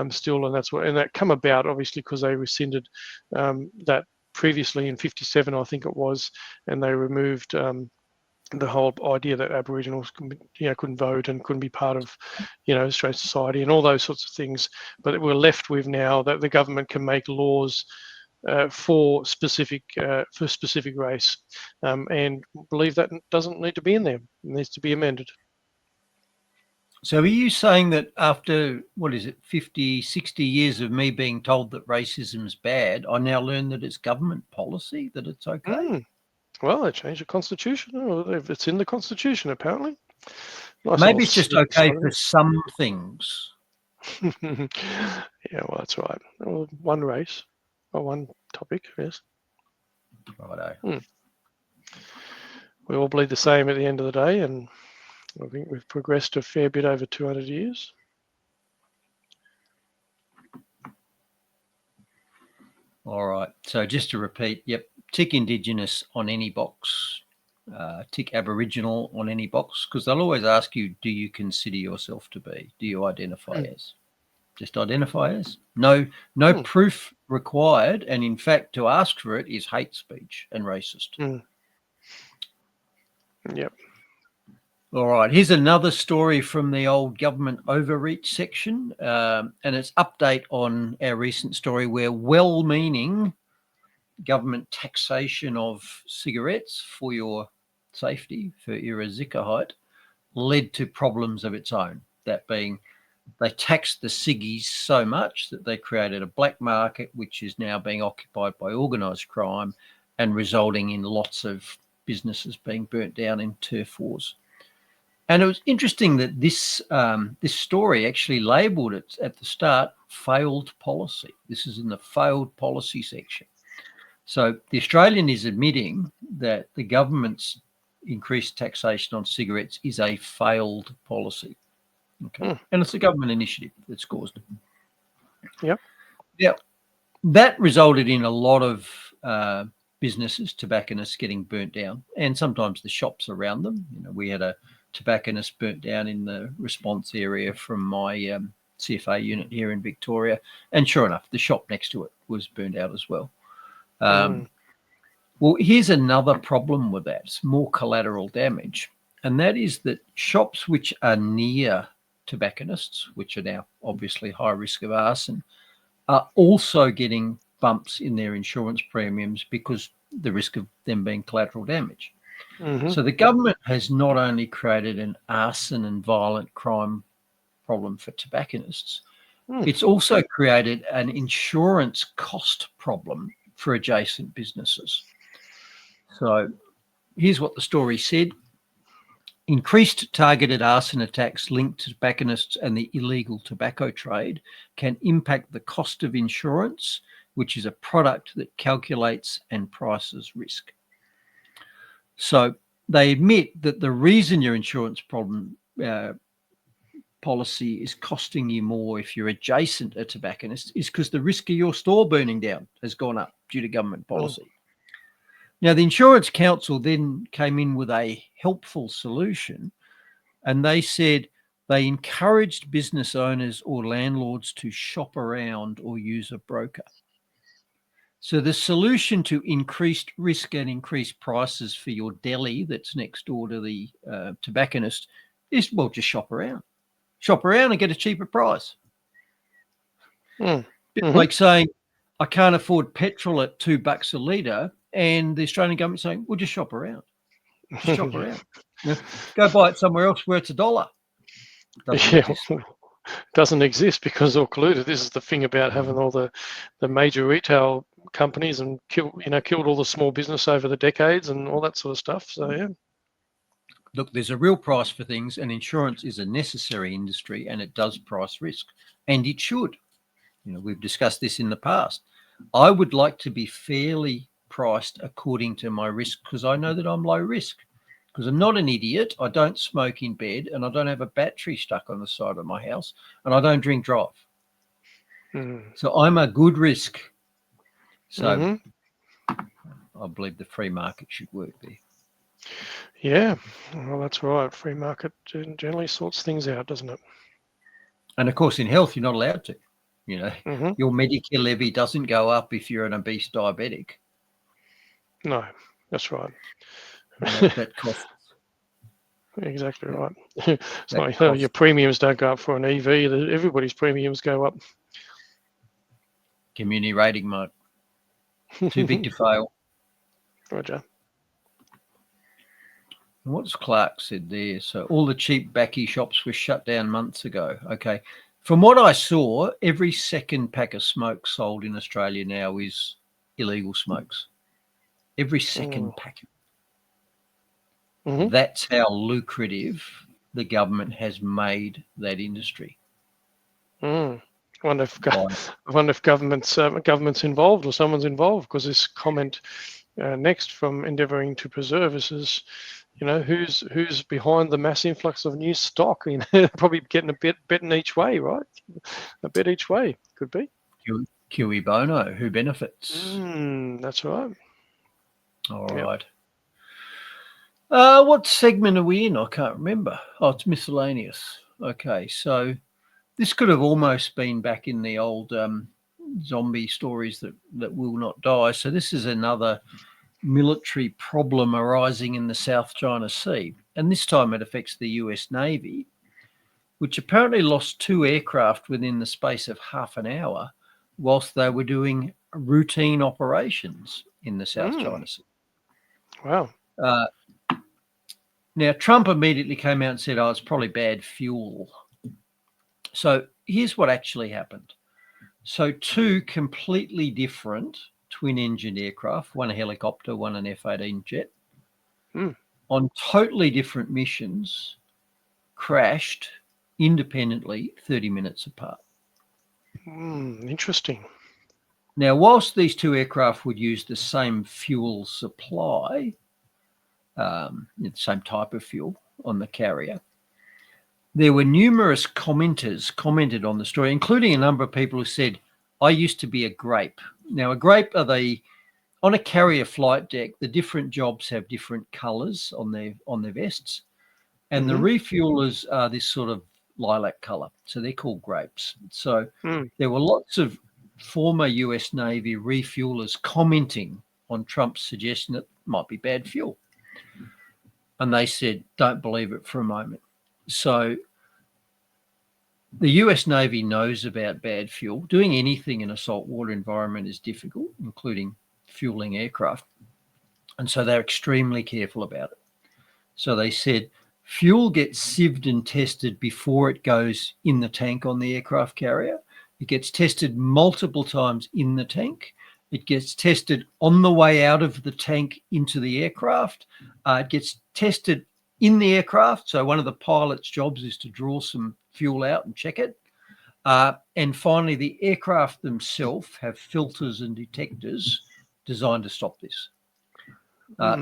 still, and that come about obviously because they rescinded that previously in 57, I think it was, and they removed the whole idea that Aboriginals couldn't vote and couldn't be part of Australian society and all those sorts of things. But we're left with now that the government can make laws for specific race, and believe that doesn't need to be in there. It needs to be amended. So are you saying that after, 50, 60 years of me being told that racism's bad, I now learn that it's government policy, that it's okay? Well, they changed the Constitution. It's in the Constitution, apparently. Nice. Maybe it's just okay for some things. Yeah, well, that's right. Well, one race or one topic, yes. Righto. We all bleed the same at the end of the day, and I think we've progressed a fair bit over 200 years. All right. So just to repeat, tick Indigenous on any box, tick Aboriginal on any box, because they'll always ask you, do you consider yourself to be? Do you identify as? Just identify as. No proof required. And in fact, to ask for it is hate speech and racist. Yep. All right, here's another story from the old government overreach section, and it's update on our recent story where well-meaning government taxation of cigarettes for your safety, for Irazikahite, led to problems of its own. That being, they taxed the ciggies so much that they created a black market, which is now being occupied by organised crime and resulting in lots of businesses being burnt down in turf wars. And it was interesting that this story actually labelled it at the start failed policy. This is in the failed policy section. So the Australian is admitting that the government's increased taxation on cigarettes is a failed policy. Okay. Mm. And it's a government initiative that's caused it. Yep. Yeah. That resulted in a lot of businesses, tobacconists, getting burnt down, and sometimes the shops around them. You know, we had a tobacconist burnt down in the response area from my CFA unit here in Victoria, and sure enough, the shop next to it was burnt out as well. Well, here's another problem with that. It's more collateral damage, and that is that shops which are near tobacconists, which are now obviously high risk of arson, are also getting bumps in their insurance premiums because the risk of them being collateral damage. Mm-hmm. So the government has not only created an arson and violent crime problem for tobacconists, it's also created an insurance cost problem for adjacent businesses. So here's what the story said. Increased targeted arson attacks linked to tobacconists and the illegal tobacco trade can impact the cost of insurance, which is a product that calculates and prices risk. So they admit that the reason your insurance policy is costing you more if you're adjacent a tobacconist is because the risk of your store burning down has gone up due to government policy. Now, the Insurance Council then came in with a helpful solution, and they said they encouraged business owners or landlords to shop around or use a broker. So the solution to increased risk and increased prices for your deli that's next door to the tobacconist is, well, just shop around. Shop around and get a cheaper price. Bit like saying, I can't afford petrol at $2 a litre, and the Australian government saying, well, just shop around. Just shop around. You know, go buy it somewhere else where it's $1. Doesn't exist because they're colluded. This is the thing about having all the major retail companies and killed all the small business over the decades and all that sort of stuff. So yeah. Look, there's a real price for things, and insurance is a necessary industry, and it does price risk, and it should. You know, we've discussed this in the past. I would like to be fairly priced according to my risk because I know that I'm low risk. Because I'm not an idiot, I don't smoke in bed, and I don't have a battery stuck on the side of my house, and I don't drink drive. So I'm a good risk. So I believe the free market should work there. Yeah, well, that's right. Free market generally sorts things out, doesn't it? And of course, in health, you're not allowed to. You know, your Medicare levy doesn't go up if you're an obese diabetic. No, that's right. That costs. Exactly right. It's like your premiums don't go up for an EV. Everybody's premiums go up. Community rating, mate. Too big to fail. Roger. And what's Clark said there? So all the cheap backy shops were shut down months ago. Okay. From what I saw, every second pack of smoke sold in Australia now is illegal smokes. Every second packet. That's how lucrative the government has made that industry. I wonder if government's involved or someone's involved, because this comment next from Endeavouring to Preserve is, you know, who's behind the mass influx of new stock? You know, probably getting a bet in each way, right? A bet each way could be. Cui bono, who benefits? That's right. All right. What segment are we in? I can't remember. Oh, it's miscellaneous. Okay, so this could have almost been back in the old zombie stories that will not die. So this is another military problem arising in the South China Sea, and this time it affects the US Navy, which apparently lost 2 aircraft within the space of half an hour whilst they were doing routine operations in the South China Sea. Wow. Now, Trump immediately came out and said, it's probably bad fuel. So here's what actually happened. So 2 completely different twin-engine aircraft, one a helicopter, one an F-18 jet, on totally different missions, crashed independently 30 minutes apart. Interesting. Now, whilst these 2 aircraft would use the same fuel supply, the same type of fuel on the carrier. There were numerous commenters commented on the story, including a number of people who said, I used to be a grape. Now, a grape on a carrier flight deck, the different jobs have different colours on their vests. And the refuelers are this sort of lilac colour. So they're called grapes. So there were lots of former US Navy refuelers commenting on Trump's suggestion that it might be bad fuel. And they said, don't believe it for a moment. So the US Navy knows about bad fuel. Doing anything in a saltwater environment is difficult, including fueling aircraft. And so they're extremely careful about it. So they said, fuel gets sieved and tested before it goes in the tank on the aircraft carrier. It gets tested multiple times in the tank. It gets tested on the way out of the tank into the aircraft. It gets tested in the aircraft. So one of the pilot's jobs is to draw some fuel out and check it. And finally, the aircraft themselves have filters and detectors designed to stop this.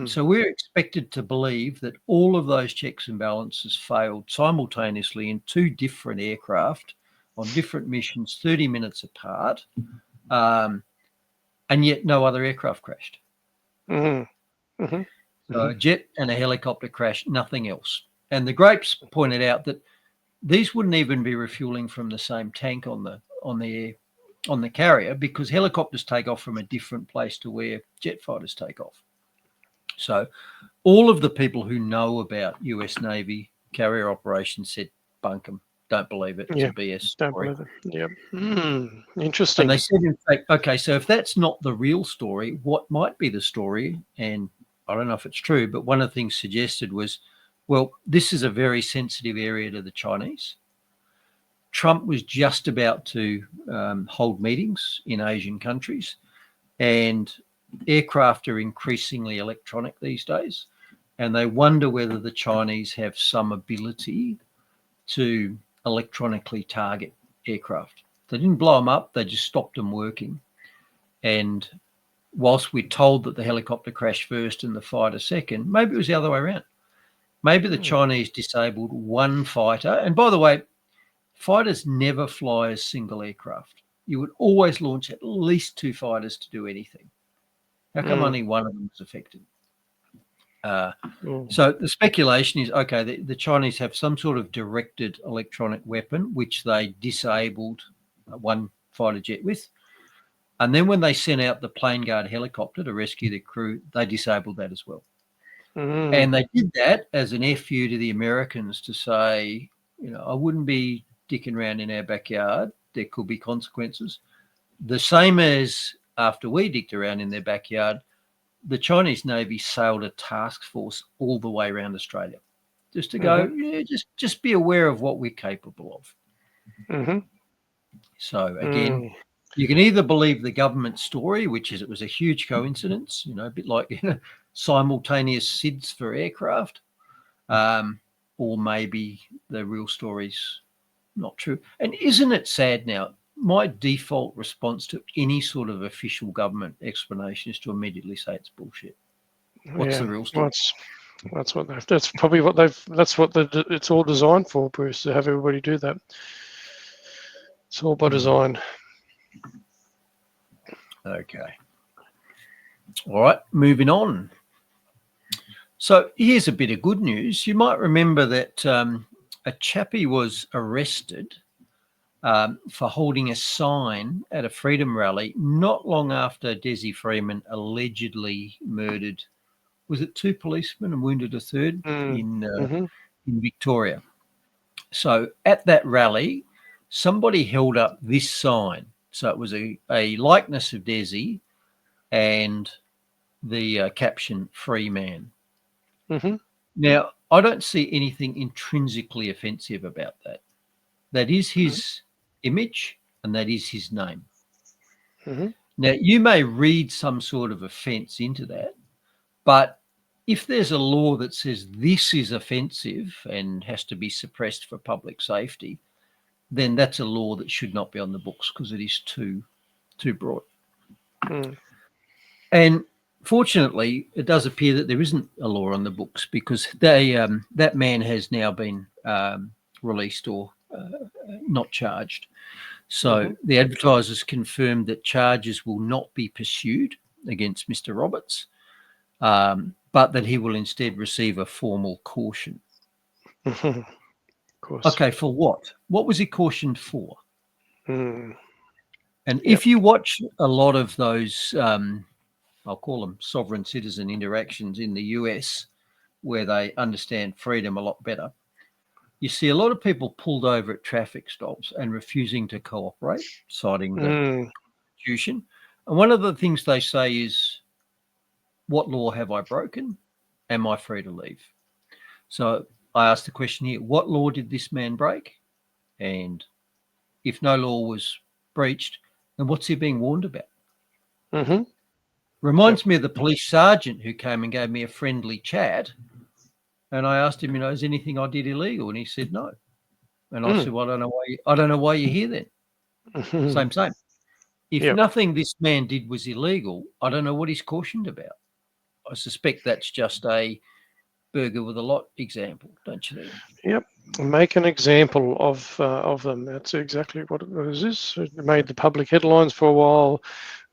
So we're expected to believe that all of those checks and balances failed simultaneously in two different aircraft on different missions, 30 minutes apart, and yet no other aircraft crashed. So a jet and a helicopter crashed, nothing else. And the Grapes pointed out that these wouldn't even be refueling from the same tank on the carrier, because helicopters take off from a different place to where jet fighters take off. So all of the people who know about US Navy carrier operations said, bunk them, don't believe it, it's a BS story. Don't believe it. Interesting. And they said, in fact, okay, so if that's not the real story, what might be the story? And I don't know if it's true, but one of the things suggested was, well, this is a very sensitive area to the Chinese. Trump was just about to hold meetings in Asian countries, and aircraft are increasingly electronic these days, and they wonder whether the Chinese have some ability to electronically target aircraft. They didn't blow them up, they just stopped them working. And whilst we're told that the helicopter crashed first and the fighter second, maybe it was the other way around. Maybe the Chinese disabled one fighter. And by the way, fighters never fly as single aircraft. You would always launch at least two fighters to do anything. How come only one of them was affected? So the speculation is, okay, the Chinese have some sort of directed electronic weapon, which they disabled one fighter jet with. And then when they sent out the plane guard helicopter to rescue the crew, they disabled that as well. And they did that as an FU to the Americans to say, I wouldn't be dicking around in our backyard. There could be consequences. The same as after we dicked around in their backyard, the Chinese Navy sailed a task force all the way around Australia just to go, just be aware of what we're capable of. So again, you can either believe the government story, which is it was a huge coincidence, a bit like simultaneous SIDS for aircraft, or maybe the real story's not true. And isn't it sad now? My default response to any sort of official government explanation is to immediately say it's bullshit. What's the real story? That's probably what it's all designed for, Bruce, to have everybody do that. It's all by design. Okay. All right, moving on. So here's a bit of good news. You might remember that a chappie was arrested for holding a sign at a freedom rally not long after Desi Freeman allegedly murdered, was it two policemen and wounded a third in Victoria. So at that rally, somebody held up this sign. So it was a likeness of Desi and the caption, "Free Man." Now, I don't see anything intrinsically offensive about that. That is his image and that is his name. Now, you may read some sort of offence into that, but if there's a law that says this is offensive and has to be suppressed for public safety, then that's a law that should not be on the books because it is too broad. And fortunately, it does appear that there isn't a law on the books, because that man has now been released or not charged. So the advertisers confirmed that charges will not be pursued against Mr. Roberts, but that he will instead receive a formal caution. Of course. Okay, for what? What was he cautioned for? Mm. And if you watch a lot of those, I'll call them sovereign citizen interactions in the US, where they understand freedom a lot better, you see a lot of people pulled over at traffic stops and refusing to cooperate, citing the Constitution. And one of the things they say is, what law have I broken? Am I free to leave? So I asked the question here, what law did this man break? And if no law was breached, then what's he being warned about? Reminds me of the police sergeant who came and gave me a friendly chat. And I asked him, is anything I did illegal? And he said no. And I said, well, I don't know why you're here then. Same. If nothing this man did was illegal, I don't know what he's cautioned about. I suspect that's just a burger with a lot example, don't you think? Yep. Make an example of them. That's exactly what it is. It made the public headlines for a while,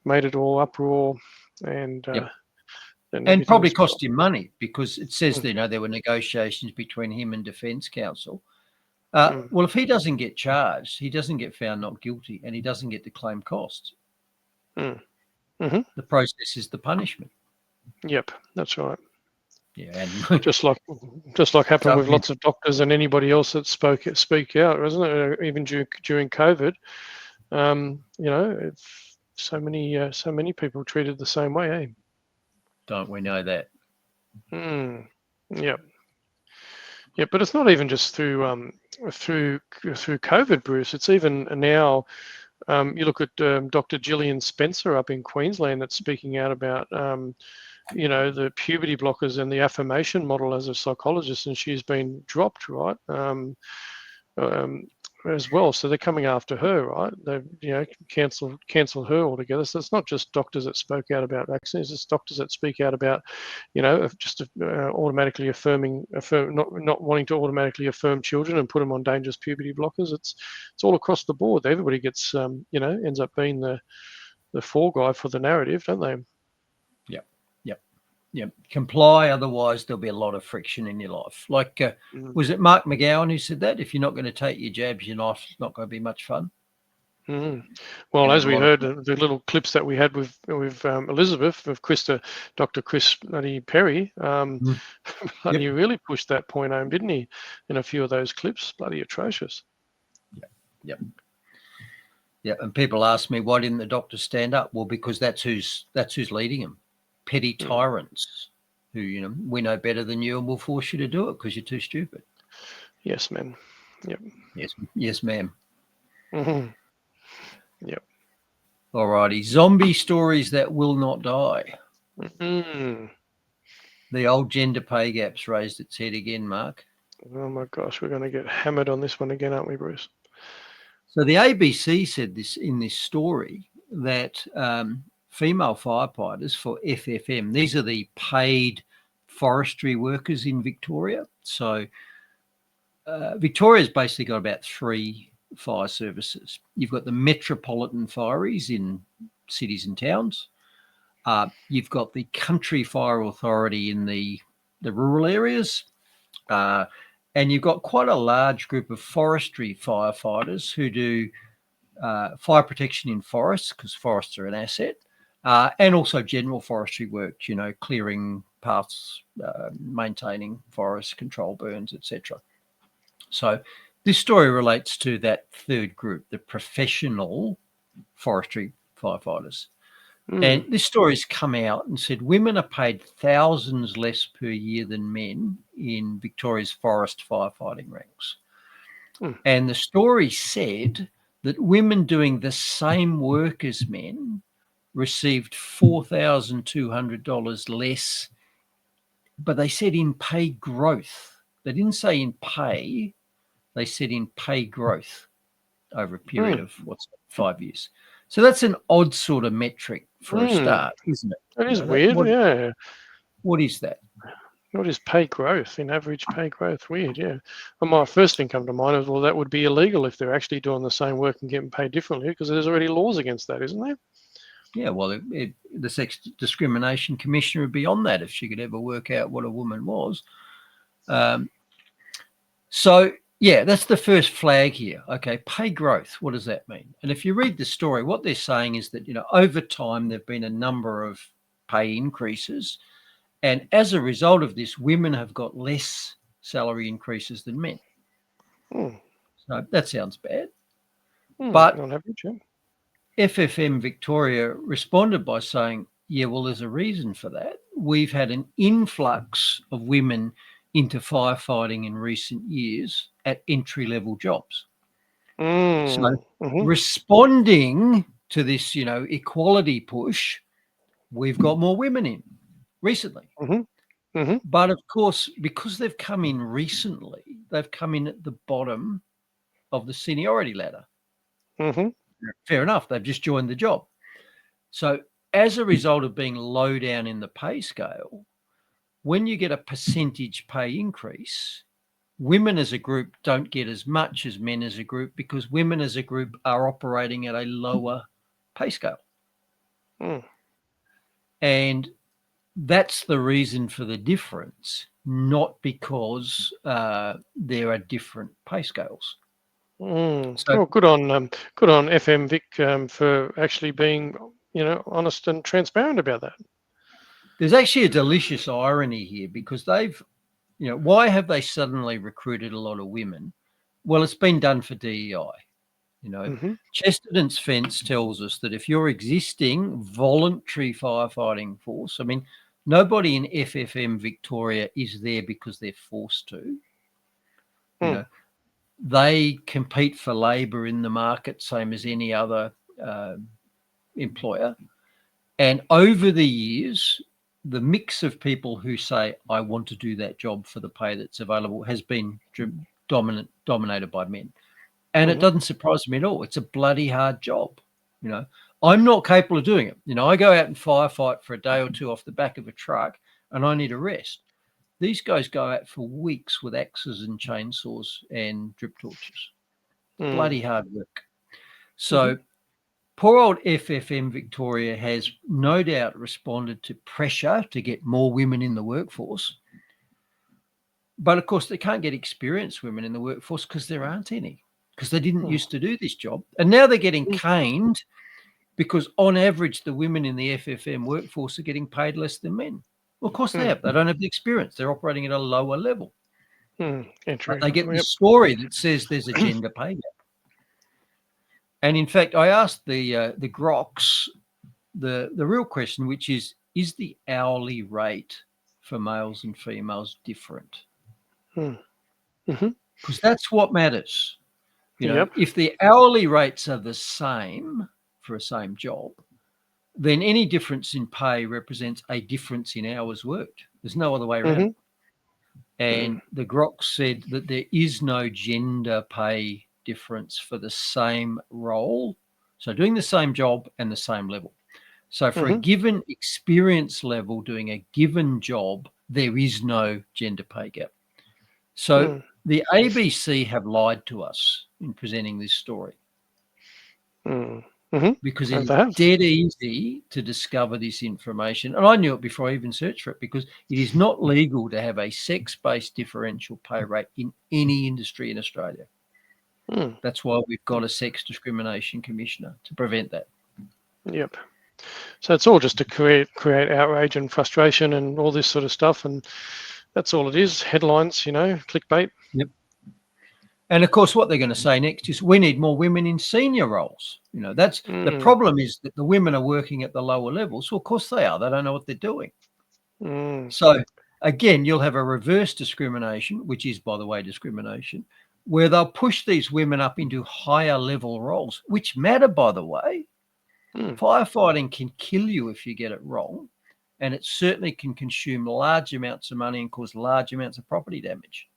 made it all uproar, and probably cost him money, because it says there were negotiations between him and Defence Counsel. Well, if he doesn't get charged, he doesn't get found not guilty, and he doesn't get to claim costs. The process is the punishment. Yep, that's right. Yeah, and just like happened with lots of doctors and anybody else that speak out, wasn't it? Even during COVID, so many people treated the same way, eh? Don't we know that? Yep. Yeah, but it's not even just through COVID, Bruce. It's even now. You look at Dr. Gillian Spencer up in Queensland that's speaking out about the puberty blockers and the affirmation model as a psychologist, and she's been dropped, right? As well. So they're coming after her, right? They've cancelled her altogether. So it's not just doctors that spoke out about vaccines, it's doctors that speak out about, just automatically not wanting to automatically affirm children and put them on dangerous puberty blockers. It's all across the board. Everybody gets ends up being the fall guy for the narrative, don't they? Yep. Comply, otherwise there'll be a lot of friction in your life. Like, was it Mark McGowan who said that? If you're not going to take your jabs, your life's not going to be much fun. Well, as we heard, the little clips that we had with Elizabeth, with Dr. Chris Perry, he really pushed that point home, didn't he? In a few of those clips, bloody atrocious. Yeah, and people ask me, why didn't the doctor stand up? Well, because that's who's leading them. Petty tyrants who, we know better than you and we'll force you to do it because you're too stupid. Yes, man. Yep. Yes, ma'am. Yep. All righty. Zombie stories that will not die. The old gender pay gap's raised its head again, Mark. Oh, my gosh. We're going to get hammered on this one again, aren't we, Bruce? So the ABC said this in this story that female firefighters for FFM, these are the paid forestry workers in Victoria. So Victoria's basically got about 3 fire services. You've got the metropolitan fireys in cities and towns. You've got the country fire authority in the rural areas. And you've got quite a large group of forestry firefighters who do fire protection in forests, because forests are an asset. And also general forestry work, clearing paths, maintaining forests, control burns, etc. So this story relates to that third group, the professional forestry firefighters. And this story's come out and said women are paid thousands less per year than men in Victoria's forest firefighting ranks. And the story said that women doing the same work as men received $4,200 less, but they said in pay growth. They didn't say in pay, they said in pay growth over a period of 5 years. So that's an odd sort of metric for a start, isn't it? That is weird, yeah. What is that? What is pay growth in average pay growth? Weird, yeah. Well, my first thing come to mind is, well, that would be illegal if they're actually doing the same work and getting paid differently, because there's already laws against that, isn't there? Yeah, well, the Sex Discrimination Commissioner would be on that if she could ever work out what a woman was. So, yeah, that's the first flag here. Okay, pay growth, what does that mean? And if you read the story, what they're saying is that, over time, there have been a number of pay increases. And as a result of this, women have got less salary increases than men. So that sounds bad. But on average, yeah. FFM Victoria responded by saying, yeah, well, there's a reason for that. We've had an influx of women into firefighting in recent years at entry-level jobs. So responding to this, equality push, we've got more women in recently. But of course, because they've come in recently, they've come in at the bottom of the seniority ladder. Fair enough. They've just joined the job. So as a result of being low down in the pay scale, when you get a percentage pay increase, women as a group don't get as much as men as a group, because women as a group are operating at a lower pay scale. And that's the reason for the difference, not because there are different pay scales. So good on FM Vic for actually being, honest and transparent about that. There's actually a delicious irony here, because they've, why have they suddenly recruited a lot of women? Well, it's been done for DEI. Chesterton's fence tells us that if you're existing voluntary firefighting force, I mean, nobody in FFM Victoria is there because they're forced to. They compete for labour in the market, same as any other employer. And over the years, the mix of people who say, I want to do that job for the pay that's available, has been dominated by men. And it doesn't surprise me at all. It's a bloody hard job. I'm not capable of doing it. I go out and firefight for a day or two off the back of a truck and I need a rest. These guys go out for weeks with axes and chainsaws and drip torches. Bloody hard work. So poor old FFM Victoria has no doubt responded to pressure to get more women in the workforce. But of course, they can't get experienced women in the workforce because there aren't any, because they didn't used to do this job. And now they're getting caned because on average, the women in the FFM workforce are getting paid less than men. Well, of course they have. They don't have the experience. They're operating at a lower level. But they get the story that says there's a gender pay gap. And in fact, I asked the Groks the real question, which is the hourly rate for males and females different? Because that's what matters. If the hourly rates are the same for a same job, then any difference in pay represents a difference in hours worked. There's no other way around. And the Groks said that there is no gender pay difference for the same role. So doing the same job and the same level. So for a given experience level doing a given job, there is no gender pay gap. So the ABC have lied to us in presenting this story. Because it's dead easy to discover this information. And I knew it before I even searched for it, because it is not legal to have a sex-based differential pay rate in any industry in Australia. That's why we've got a Sex Discrimination Commissioner, to prevent that. Yep. So it's all just to create outrage and frustration and all this sort of stuff. And that's all it is. Headlines, clickbait. Yep. And of course, what they're going to say next is we need more women in senior roles. That's the problem, is that the women are working at the lower levels. Well, of course they are. They don't know what they're doing. So again, you'll have a reverse discrimination, which is, by the way, discrimination, where they'll push these women up into higher level roles, which matter, by the way. Firefighting can kill you if you get it wrong. And it certainly can consume large amounts of money and cause large amounts of property damage.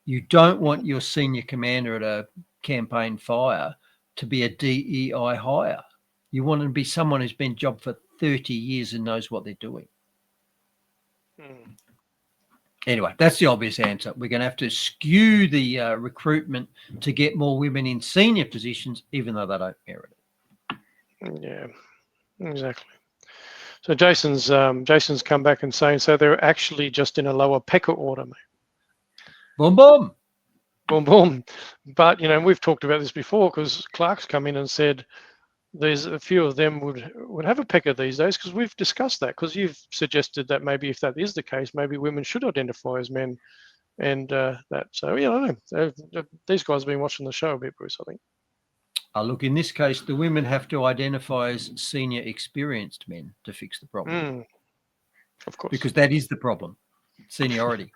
You don't want your senior commander at a campaign fire to be a DEI hire. You want to be someone who's been job for 30 years and knows what they're doing. Anyway, that's the obvious answer. We're going to have to skew the recruitment to get more women in senior positions, even though they don't merit it. Yeah, exactly. So Jason's come back and saying, so they're actually just in a lower pecking order, mate. Boom, boom. Boom, boom. But, we've talked about this before because Clark's come in and said there's a few of them would have a pecker these days, because we've discussed that, because you've suggested that maybe if that is the case, maybe women should identify as men and that. So, I don't know. These guys have been watching the show a bit, Bruce, I think. Look, in this case, the women have to identify as senior experienced men to fix the problem. Of course. Because that is the problem, seniority.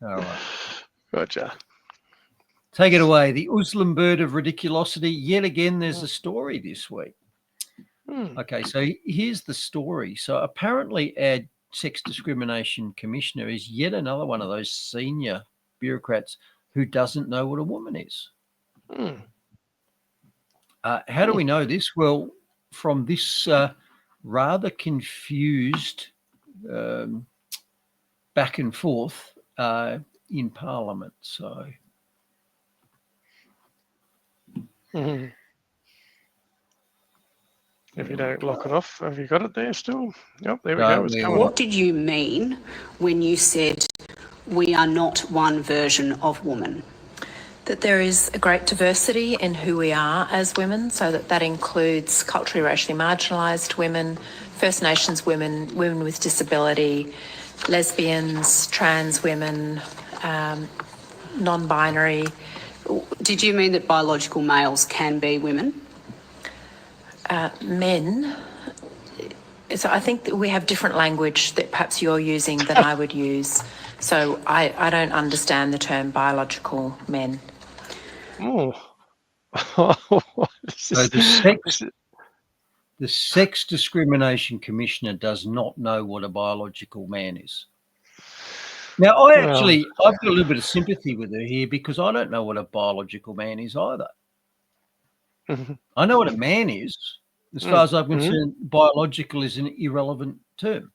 All right. Gotcha. Take it away. The Uslam bird of ridiculosity. Yet again, there's a story this week. Okay, so here's the story. So apparently our sex discrimination commissioner is yet another one of those senior bureaucrats who doesn't know what a woman is. How do we know this? Well, from this rather confused back and forth in Parliament. So... If you don't lock it off, have you got it there still? Yep, there we go. It's coming What up. did you mean when you said we are not one version of woman? That there is a great diversity in who we are as women, so that includes culturally, racially marginalised women, First Nations women, women with disability, lesbians, trans women, non-binary. Did you mean that biological males can be women? Men. So I think that we have different language that perhaps you're using than I would use. So I don't understand the term biological men. Oh. So the sex discrimination commissioner does not know what a biological man is. Now, I've got a little bit of sympathy with her here, because I don't know what a biological man is either. I know what a man is. As far as I'm concerned, biological is an irrelevant term.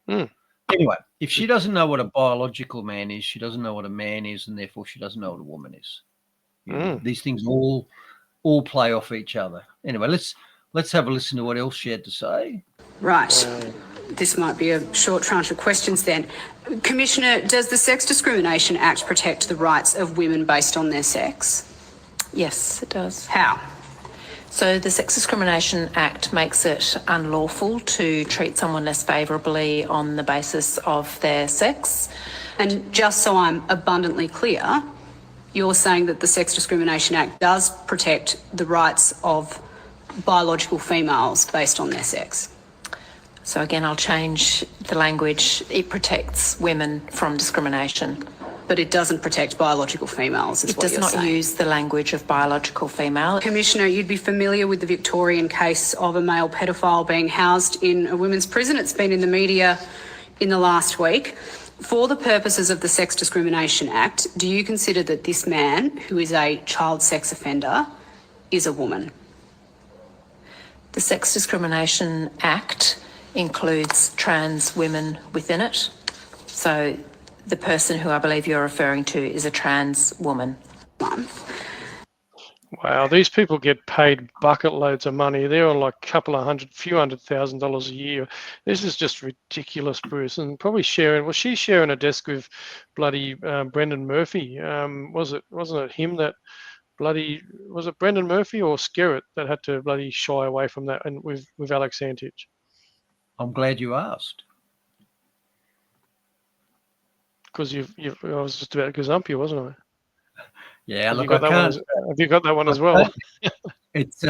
Anyway, if she doesn't know what a biological man is, she doesn't know what a man is, and therefore she doesn't know what a woman is. These things all play off each other. Anyway, let's have a listen to what else she had to say. Right. This might be a short tranche of questions then. Commissioner, does the Sex Discrimination Act protect the rights of women based on their sex? Yes, it does. How? So the Sex Discrimination Act makes it unlawful to treat someone less favourably on the basis of their sex. And just so I'm abundantly clear, you're saying that the Sex Discrimination Act does protect the rights of biological females based on their sex? So again, I'll change the language. It protects women from discrimination. But it doesn't protect biological females, is it what does you're not saying. use the language of biological female. Commissioner, you'd be familiar with the Victorian case of a male pedophile being housed in a women's prison. It's been in the media in the last week. For the purposes of the Sex Discrimination Act, do you consider that this man, who is a child sex offender, is a woman? The Sex Discrimination Act includes trans women within it. So the person who I believe you're referring to is a trans woman. Wow, these people get paid bucket loads of money. They're on like few $100,000 a year. This is just ridiculous, Bruce. And probably she's sharing a desk with bloody Brendan Murphy. Wasn't it him that was it Brendan Murphy or Skerritt that had to bloody shy away from that, and with Alex Santich? I'm glad you asked. Because I was just about to gazump you, wasn't I? Yeah, Have look, have you got that one as well? It's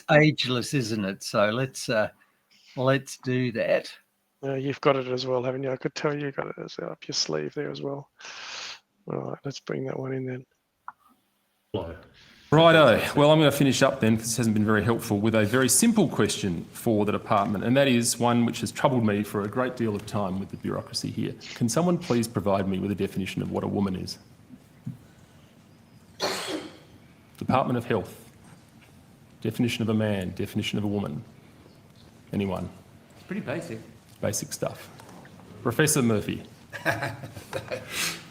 ageless, isn't it? So let's do that. You've got it as well, haven't you? I could tell you got it up your sleeve there as well. All right, let's bring that one in then. Righto. Well, I'm going to finish up then, because this hasn't been very helpful, with a very simple question for the department, and that is one which has troubled me for a great deal of time with the bureaucracy here. Can someone please provide me with a definition of what a woman is? Department of Health. Definition of a man, definition of a woman. Anyone? It's pretty basic. Basic stuff. Professor Murphy.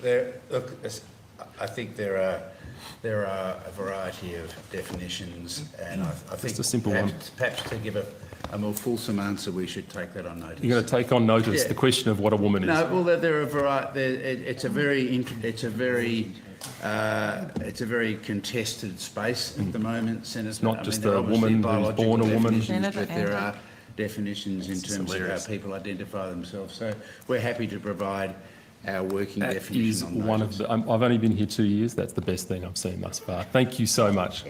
Look, I think there are a variety of definitions, and I think Just a simple one. Perhaps to give a more fulsome answer, we should take that on notice. You're going to take on notice the question of what a woman is. No, well, there are a variety. It's a very contested space at the moment, Senator. It's not just a woman who's born a woman. But there are definitions in terms of how people identify themselves. So we're happy to provide our working definition Is on one notice. of the. I've only been here 2 years. That's the best thing I've seen thus far. Thank you so much.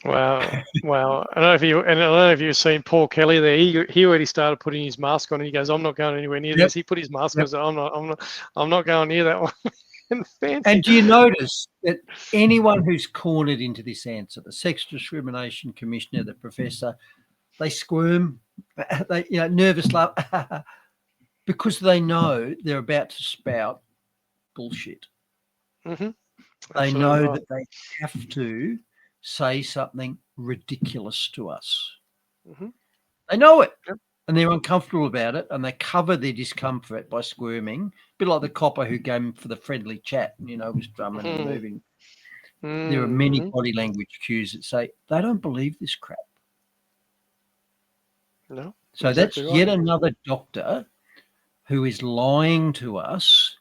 Wow. I don't know if you've seen Paul Kelly there. He already started putting his mask on, and he goes, "I'm not going anywhere near this." He put his mask on. So I'm not going near that one. Fancy. And do you notice that anyone who's cornered into this answer, the Sex Discrimination Commissioner, the professor, they squirm, they nervous laugh, because they know they're about to spout bullshit. Mm-hmm. They know that they have to say something ridiculous to us. Mm-hmm. They know it. Yep. And they're uncomfortable about it, and they cover their discomfort by squirming. A bit like the copper who came for the friendly chat, was drumming and moving. There are many body language cues that say they don't believe this crap. No. So exactly that's right. yet another doctor who is lying to us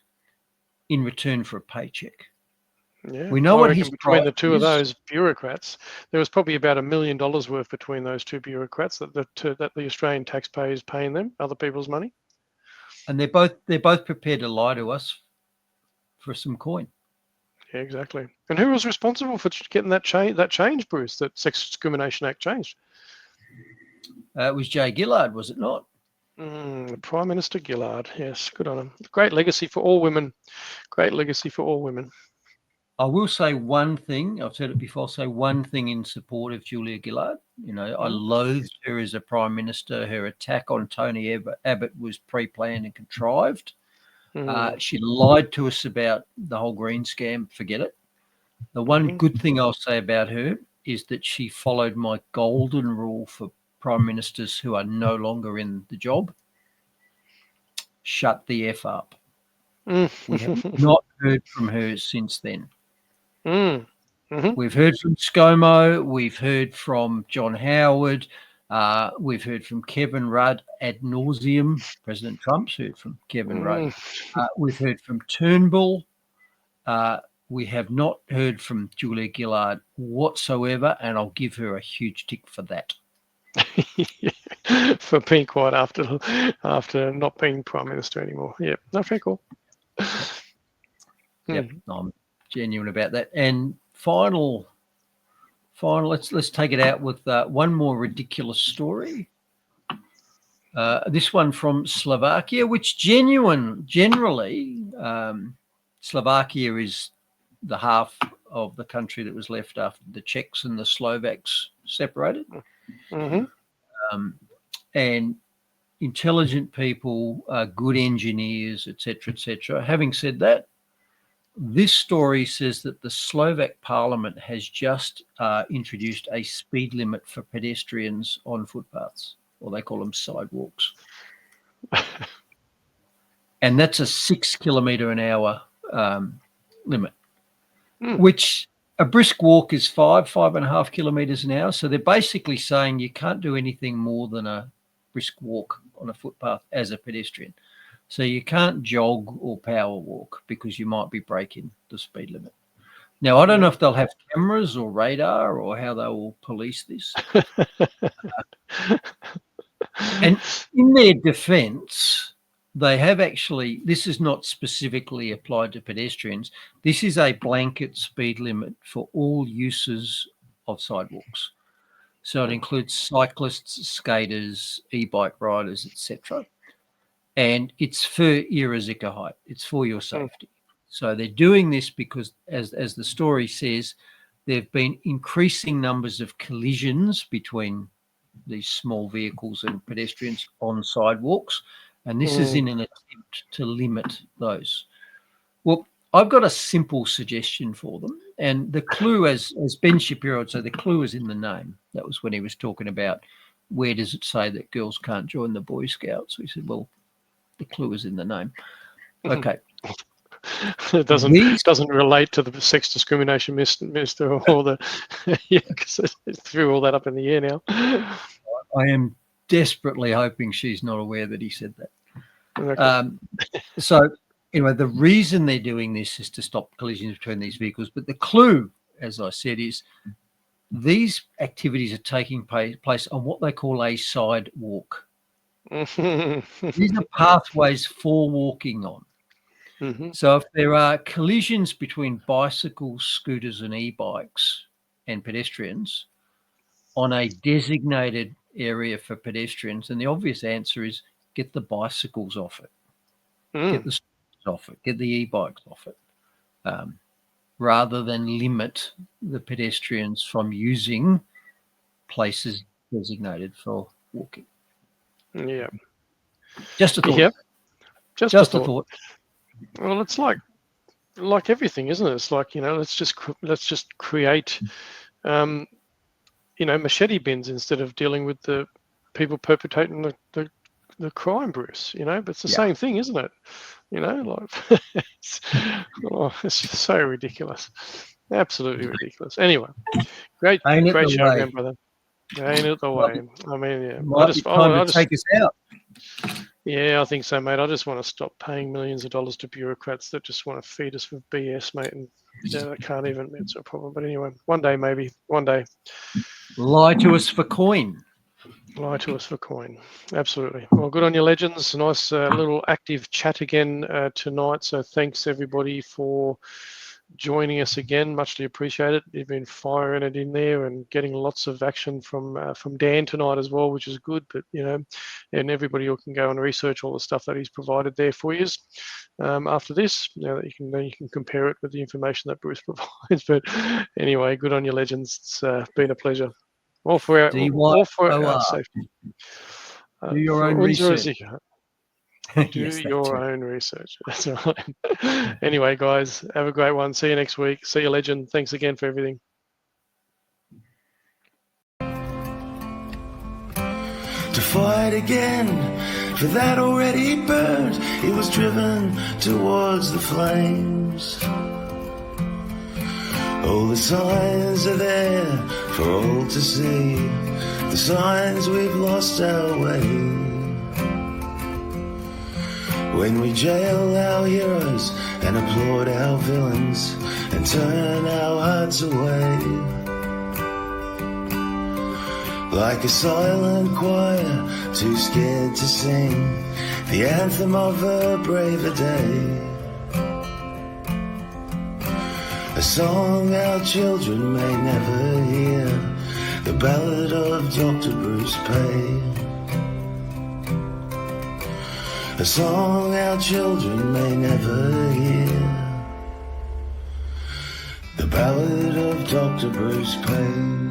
in return for a paycheck. Yeah. We know I what reckon his between the price two of is. those bureaucrats, there was probably about $1 million worth between those two bureaucrats that the Australian taxpayer is paying them other people's money. And they're both prepared to lie to us for some coin. Yeah, exactly. And who was responsible for getting that change, Bruce? That Sex Discrimination Act changed? It was Jay Gillard, was it not? Prime Minister Gillard. Yes, good on him. Great legacy for all women. Great legacy for all women. I will say one thing. I've said it before. I'll say one thing in support of Julia Gillard. I loathed her as a Prime Minister. Her attack on Tony Abbott was pre-planned and contrived. She lied to us about the whole green scam. Forget it. The one good thing I'll say about her is that she followed my golden rule for Prime Ministers who are no longer in the job. Shut the F up. We have not heard from her since then. We've heard from ScoMo. We've heard from John Howard. We've heard from Kevin Rudd ad nauseum. President Trump's heard from Kevin Rudd. We've heard from Turnbull. We have not heard from Julia Gillard whatsoever, and I'll give her a huge tick for that. For being quiet after not being Prime Minister anymore. Yeah, no, fair call. Yep, I'm genuine about that. And final, let's take it out with one more ridiculous story. This one from Slovakia, which generally, Slovakia is the half of the country that was left after the Czechs and the Slovaks separated. And intelligent people, good engineers, etc., etc. Having said that, this story says that the Slovak Parliament has just introduced a speed limit for pedestrians on footpaths, or they call them sidewalks. And that's a 6 kilometre an hour limit, which a brisk walk is 5.5 kilometres an hour. So they're basically saying you can't do anything more than a brisk walk on a footpath as a pedestrian. So you can't jog or power walk because you might be breaking the speed limit. Now, I don't know if they'll have cameras or radar or how they will police this. And in their defence, they have actually, this is not specifically applied to pedestrians. This is a blanket speed limit for all uses of sidewalks. So it includes cyclists, skaters, e-bike riders, etc. And it's for Irazika height. It's for your safety. So they're doing this because, as the story says, there have been increasing numbers of collisions between these small vehicles and pedestrians on sidewalks. And this is in an attempt to limit those. Well, I've got a simple suggestion for them. And the clue, as Ben Shapiro would say, the clue is in the name. That was when he was talking about where does it say that girls can't join the Boy Scouts. We said, well, the clue is in the name. Okay. It doesn't relate to the sex discrimination, Mister, or the because it threw all that up in the air now. I am desperately hoping she's not aware that he said that. Okay. So anyway, the reason they're doing this is to stop collisions between these vehicles. But the clue, as I said, is these activities are taking place on what they call a sidewalk. These are pathways for walking on. Mm-hmm. So if there are collisions between bicycles, scooters and e-bikes and pedestrians on a designated area for pedestrians, then the obvious answer is get the bicycles off it, get the scooters off it, get the e-bikes off it, rather than limit the pedestrians from using places designated for walking. Yeah. Just a thought. Yep. Just a thought. Well, it's like everything, isn't it? It's like, let's just create, machete bins instead of dealing with the people perpetrating the crime, Bruce. But it's the same thing, isn't it? It's just so ridiculous, absolutely ridiculous. Anyway, great show again, brother. Ain't it the way? I mean, yeah. I just take us out. Yeah, I think so, mate. I just want to stop paying millions of dollars to bureaucrats that just want to feed us with BS, mate, and they can't even answer a problem. But anyway, one day, maybe. One day. Lie to us for coin. Lie to us for coin. Absolutely. Well, good on you, legends. Nice little active chat again tonight. So thanks, everybody, for joining us again. Muchly appreciated. You've been firing it in there and getting lots of action from Dan tonight as well, which is good. But and everybody who can go and research all the stuff that he's provided there for you. After this, that you can compare it with the information that Bruce provides. But anyway, good on you, legends. It's been a pleasure. All for our safety. Do your own research. Do your own research. That's right. Anyway, guys, have a great one. See you next week. See you, legend. Thanks again for everything. To fight again for that already burned, he was driven towards the flames. All the signs are there for all to see, the signs we've lost our way. When we jail our heroes and applaud our villains and turn our hearts away, like a silent choir too scared to sing the anthem of a braver day, a song our children may never hear, the ballad of Dr. Bruce Paix. A song our children may never hear, the ballad of Dr. Bruce Paix.